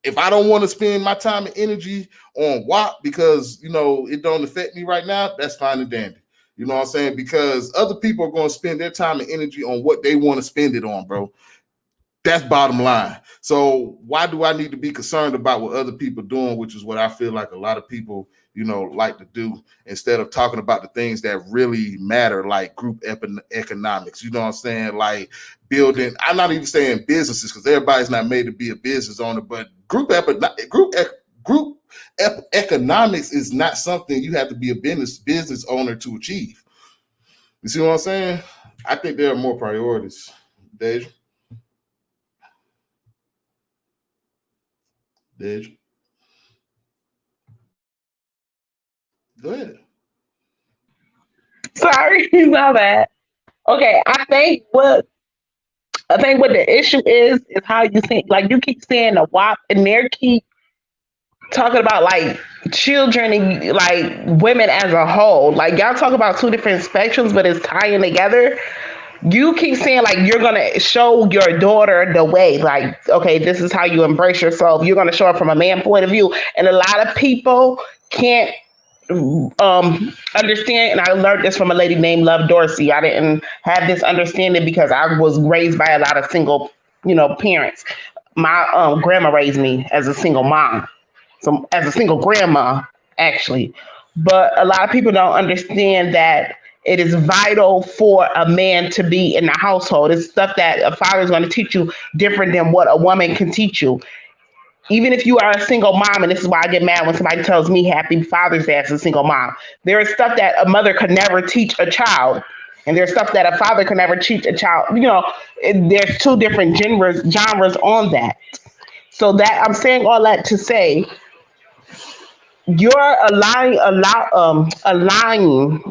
If I don't want to spend my time and energy on WAP because, you know, it don't affect me right now, that's fine and dandy. You know what I'm saying? Because other people are going to spend their time and energy on what they want to spend it on, bro. That's bottom line. So why do I need to be concerned about what other people are doing, which is what I feel like a lot of people, you know, like to do, instead of talking about the things that really matter, like group economics, you know what I'm saying? Like building, I'm not even saying businesses, because everybody's not made to be a business owner, but group economics is not something you have to be a business owner to achieve. You see what I'm saying? I think there are more priorities. Deja? Go ahead. Sorry, my bad. Okay, I think what the issue is how you think, like you keep saying the WAP, and they keep talking about like children and like women as a whole. Like y'all talk about two different spectrums, but it's tying together. You keep saying like you're gonna show your daughter the way, like, okay, this is how you embrace yourself. You're gonna show it from a man point of view. And a lot of people can't understand, and I learned this from a lady named Love Dorsey. I didn't have this understanding because I was raised by a lot of single, parents. My grandma raised me as a single mom, so as a single grandma, actually. But a lot of people don't understand that it is vital for a man to be in the household. It's stuff that a father is going to teach you different than what a woman can teach you. Even if you are a single mom, and this is why I get mad when somebody tells me Happy Father's Day as a single mom. There is stuff that a mother could never teach a child, and there's stuff that a father could never teach a child. There's two different genres on that. So that I'm saying all that to say you're aligning,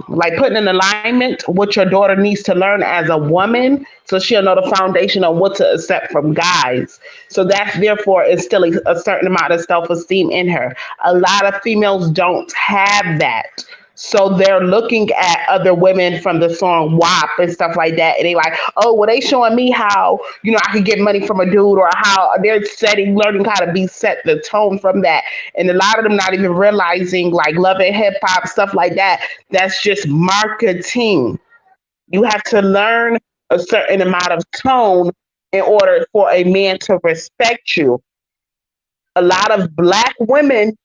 like putting in alignment what your daughter needs to learn as a woman, so she'll know the foundation of what to accept from guys. So that's therefore instilling a certain amount of self-esteem in her. A lot of females don't have that. So they're looking at other women from the song WAP and stuff like that, and they like, oh, well, they showing me how I can get money from a dude, or how they're learning how to be set the tone from that. And a lot of them not even realizing, like Love and Hip Hop, stuff like that. That's just marketing. You have to learn a certain amount of tone in order for a man to respect you. A lot of black women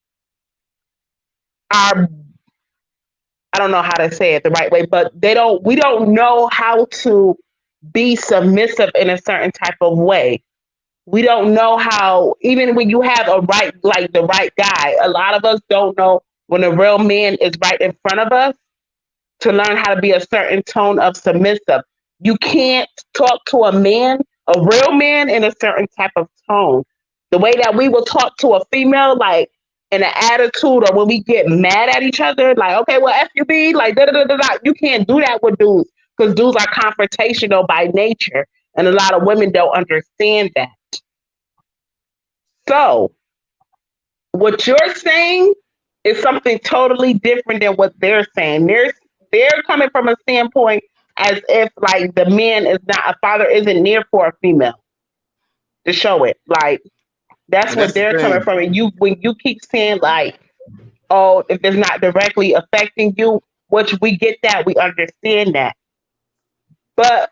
are, I don't know how to say it the right way, but we don't know how to be submissive in a certain type of way. We don't know how, even when you have the right guy, a lot of us don't know when a real man is right in front of us, to learn how to be a certain tone of submissive. You can't talk to a man, a real man, in a certain type of tone. The way that we will talk to a female, like in an attitude, or when we get mad at each other, like, okay, well, F you be, like, da da da da da. You can't do that with dudes, because dudes are confrontational by nature. And a lot of women don't understand that. So, what you're saying is something totally different than what they're saying. They're coming from a standpoint as if like the man is not, a father isn't near for a female to show it. Like that's And what that's the they're coming thing. from. And when you keep saying like, oh, if it's not directly affecting you, which we get that, we understand that. But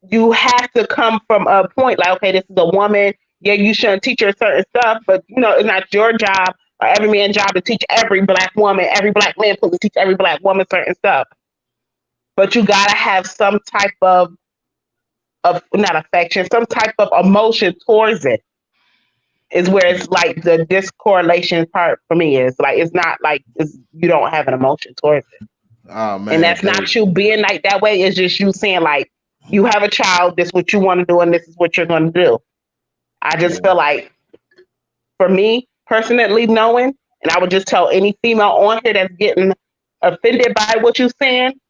you have to come from a point like, okay, this is a woman. Yeah, you shouldn't teach her certain stuff, but it's not your job or every man's job to teach every black woman, every black man supposed to teach every black woman certain stuff. But you gotta have some type of not affection, some type of emotion towards it is where it's like the discorrelation part for me is like it's not like you don't have an emotion towards it. Oh And man, that's not you being like that way. It's just you saying like you have a child, this is what you want to do, and this is what you're going to do. I just feel like for me personally knowing, and I would just tell any female on here that's getting offended by what you're saying,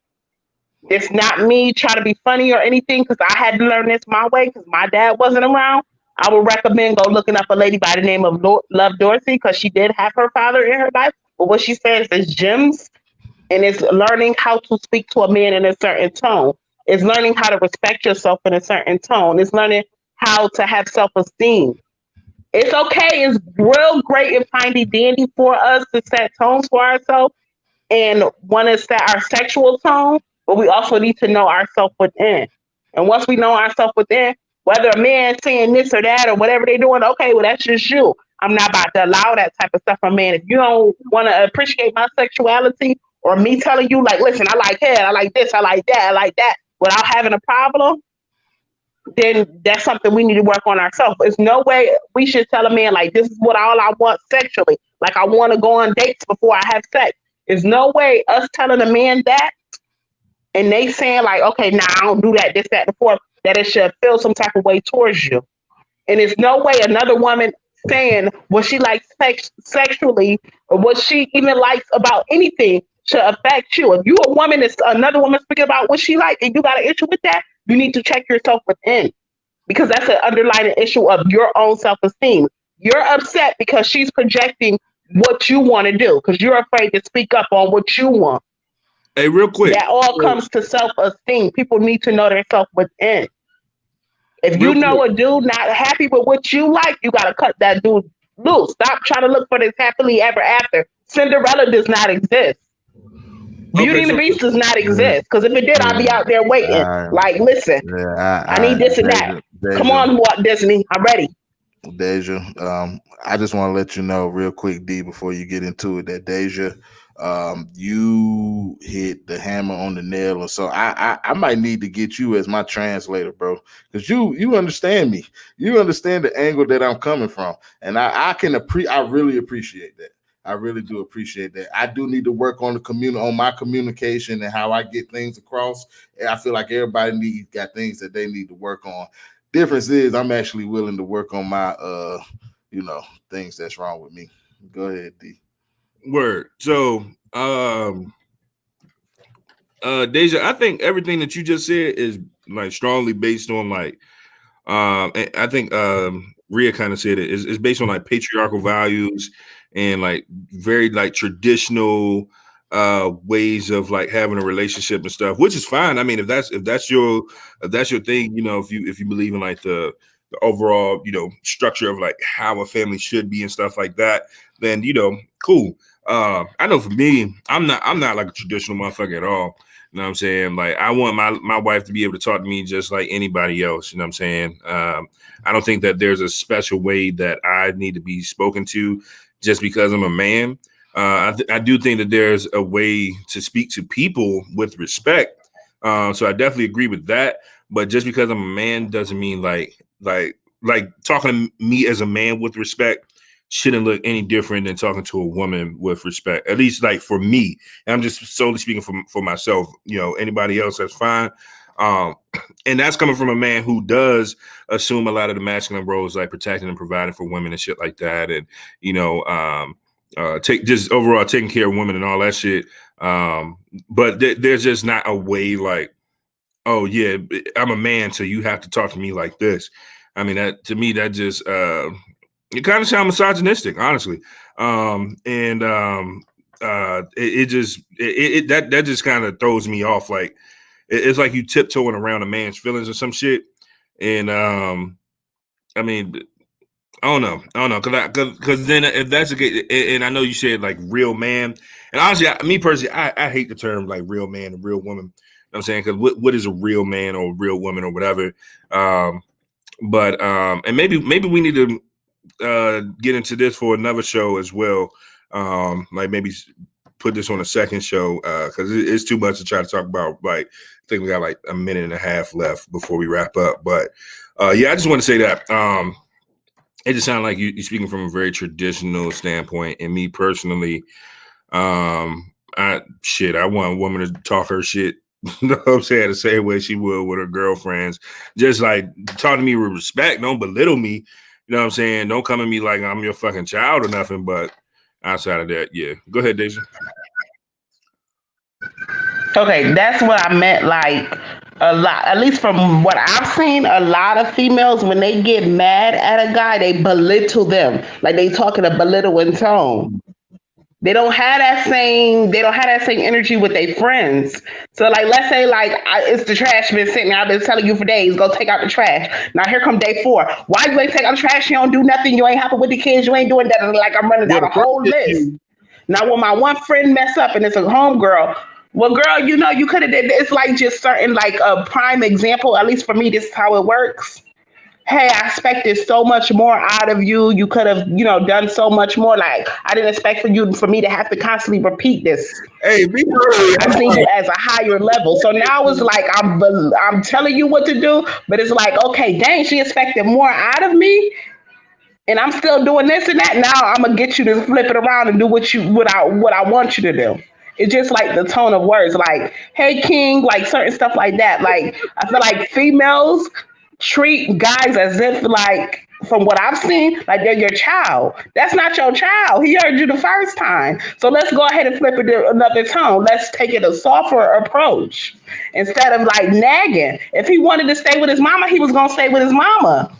it's not me trying to be funny or anything because I had to learn this my way because my dad wasn't around. I would recommend go looking up a lady by the name of Love Dorsey because she did have her father in her life. But what she says is gems, and it's learning how to speak to a man in a certain tone. It's learning how to respect yourself in a certain tone. It's learning how to have self-esteem. It's okay. It's real great and finely dandy for us to set tones for ourselves and want to set our sexual tone, but we also need to know ourselves within. And once we know ourselves within, whether a man saying this or that or whatever they're doing, okay, well, that's just you. I'm not about to allow that type of stuff from man. If you don't want to appreciate my sexuality or me telling you, like, listen, I like head, I like this, I like that, without having a problem, then that's something we need to work on ourselves. There's no way we should tell a man, like, this is what all I want sexually. Like, I want to go on dates before I have sex. There's no way us telling a man that and they saying like, okay, nah, I don't do that, this, that, and the fourth, that it should feel some type of way towards you. And there's no way another woman saying what she likes sexually or what she even likes about anything should affect you. If you a woman that's another woman speaking about what she like and you got an issue with that, you need to check yourself within because that's an underlying issue of your own self-esteem. You're upset because she's projecting what you want to do because you're afraid to speak up on what you want. Hey, real quick. That all comes to self-esteem. People need to know their self within. If you know a dude not happy with what you like, you got to cut that dude loose. Stop trying to look for this happily ever after. Cinderella does not exist. Beauty and the Beast does not exist. Because if it did, I'd be out there waiting. Like, listen, I need this and that. Come on, Walt Disney. I'm ready. Deja, I just want to let you know real quick, D, before you get into it, that Deja, you hit the hammer on the nail, and so I might need to get you as my translator, bro, because you understand me. You understand the angle that I'm coming from, and I really appreciate that. I really do appreciate that. I do need to work on on my communication and how I get things across. And I feel like everybody got things that they need to work on. Difference is I'm actually willing to work on my things that's wrong with me. Go ahead, D. Word. So Deja, I think everything that you just said is like strongly based on like and I think Rhea kind of said it's based on like patriarchal values and like very like traditional ways of like having a relationship and stuff, which is fine. I mean, if that's your thing, if you believe in like the overall, structure of like how a family should be and stuff like that, then cool. I know for me, I'm not like a traditional motherfucker at all. You know what I'm saying? Like I want my wife to be able to talk to me just like anybody else. You know what I'm saying? I don't think that there's a special way that I need to be spoken to just because I'm a man. I do think that there's a way to speak to people with respect. So I definitely agree with that. But just because I'm a man doesn't mean like talking to me as a man with respect shouldn't look any different than talking to a woman with respect, at least like for me. And I'm just solely speaking for myself. Anybody else, that's fine. And that's coming from a man who does assume a lot of the masculine roles, like protecting and providing for women and shit like that. And, taking care of women and all that shit. But there's just not a way like, oh yeah, I'm a man, so you have to talk to me like this. I mean, that to me, that just, it kind of sounds misogynistic, honestly. That just kind of throws me off. Like it's like you tiptoeing around a man's feelings or some shit. And I mean, I don't know, because then if that's the case, and I know you said like real man, and honestly, me personally, I hate the term like real man and real woman. You know what I'm saying? Because what is a real man or a real woman or whatever? But and maybe we need to get into this for another show as well. Like maybe put this on a second show because it's too much to try to talk about like I think we got like a minute and a half left before we wrap up. But yeah, I just want to say that it just sounds like you're speaking from a very traditional standpoint. And me personally, I want a woman to talk her shit. You know what I'm saying? The same way she would with her girlfriends. Just like talk to me with respect. Don't belittle me. You know what I'm saying? Don't come at me like I'm your fucking child or nothing. But outside of that, yeah. Go ahead, Deja. Okay, that's what I meant. Like a lot, at least from what I've seen, a lot of females when they get mad at a guy, they belittle them. Like they talk in a belittling tone. They don't have that same energy with their friends. So like let's say like it's the trash been sitting there. I've been telling you for days, go take out the trash. Now here come day 4. Why you ain't take out the trash? You don't do nothing. You ain't helping with the kids. You ain't doing that. And like I'm running Well, down a whole list. Now when my one friend mess up and it's a homegirl, well girl, you know you could have did it's like just certain like a prime example, at least for me, this is how it works. Hey, I expected so much more out of you. You could have, done so much more. Like I didn't expect for me to have to constantly repeat this. Hey, be I seen you as a higher level. So now it's like I'm telling you what to do, but it's like, okay, dang, she expected more out of me, and I'm still doing this and that. Now I'm gonna get you to flip it around and do what I want you to do. It's just like the tone of words, like "Hey King," like certain stuff like that. Like I feel like females treat guys as if like, from what I've seen, like they're your child. That's not your child. He heard you the first time. So let's go ahead and flip it to another tone. Let's take it a softer approach instead of like nagging. If he wanted to stay with his mama, he was gonna stay with his mama.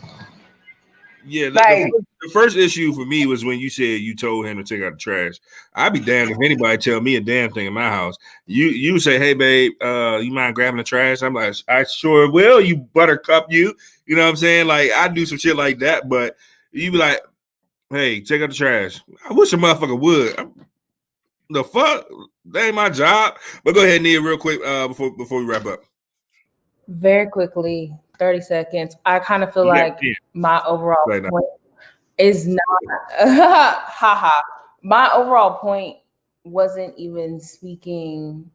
Yeah, Like the first issue for me was when you said you told him to take out the trash. I'd be damned if anybody tell me a damn thing in my house. You say, hey babe, you mind grabbing the trash? I'm like, I sure will, you buttercup you. You know what I'm saying? Like I do some shit like that, but you be like, hey, take out the trash. I wish a motherfucker would. The fuck? That ain't my job. But go ahead, Nia, real quick, before we wrap up. Very quickly, 30 seconds. I kind of feel Yeah, like yeah. my overall Right now. point is not haha. My overall point wasn't even speaking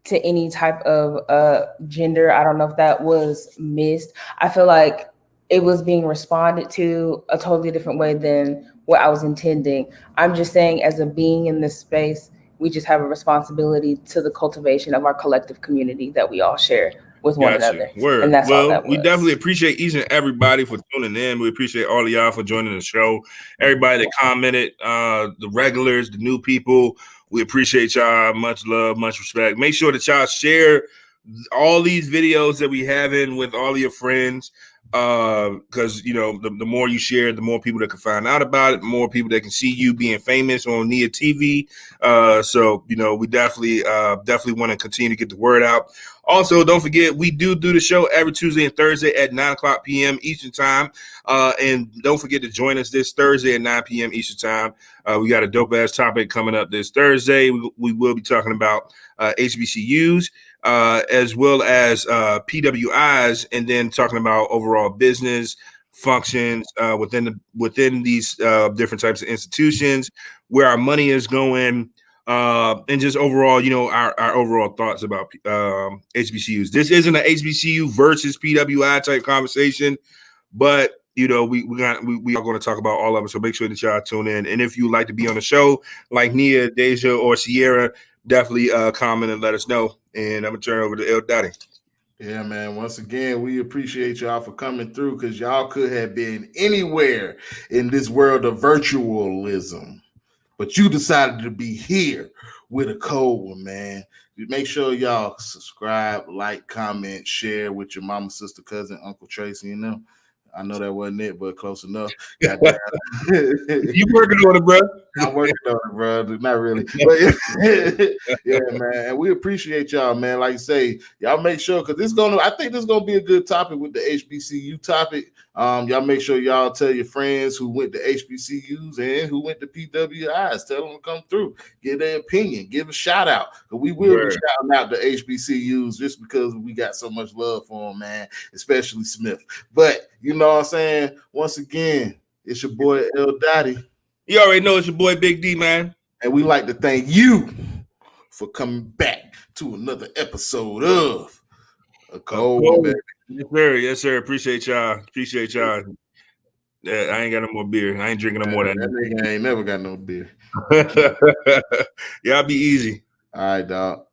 to any type of gender. I don't know if that was missed. I feel like it was being responded to a totally different way than what I was intending. I'm just saying, as a being in this space, we just have a responsibility to the cultivation of our collective community that we all share with one another. Word. And that's all Well, that we was. definitely appreciate each and everybody for tuning in. We appreciate all of y'all for joining the show. Everybody that commented, the regulars, the new people, we appreciate y'all. Much love, much respect. Make sure that y'all share all these videos that we have in with all of your friends. Because the more you share, the more people that can find out about it, the more people that can see you being famous on Nia TV. So we definitely want to continue to get the word out. Also, don't forget, we do the show every Tuesday and Thursday at 9:00 p.m. Eastern Time. And don't forget to join us this Thursday at 9 p.m. Eastern Time. We got a dope-ass topic coming up this Thursday. We will be talking about HBCUs, as well as PWIs, and then talking about overall business functions within these different types of institutions, where our money is going, and just overall, our overall thoughts about HBCUs. This isn't an HBCU versus PWI type conversation, but we are going to talk about all of it. So make sure that y'all tune in. And if you'd like to be on the show, like Nia, Deja, or Sierra, definitely comment and let us know. And I'm gonna turn it over to El Dottie. Yeah, man. Once again, we appreciate y'all for coming through, because y'all could have been anywhere in this world of virtualism, but you decided to be here with a cold one, man. Make sure y'all subscribe, like, comment, share with your mama, sister, cousin, Uncle Tracy. I know that wasn't it, but close enough. You working on it, bro? I'm working on it, bro. Not really. But yeah, man. And we appreciate y'all, man. Like you say, y'all make sure, because I think this is gonna be a good topic with the HBCU topic. Y'all make sure y'all tell your friends who went to HBCUs and who went to PWIs. Tell them to come through, give their opinion, give a shout out. We will be shouting out the HBCUs just because we got so much love for them, man, especially Smith. But you know what I'm saying? Once again, it's your boy El Dottie. You already know it's your boy Big D, man. And we like to thank you for coming back to another episode of A cold one, baby. Yes, sir. Yes, sir. Appreciate y'all. Appreciate y'all. Yeah, I ain't got no more beer. I ain't drinking no more than That nigga ain't never got no beer. Y'all be easy. All right, dog.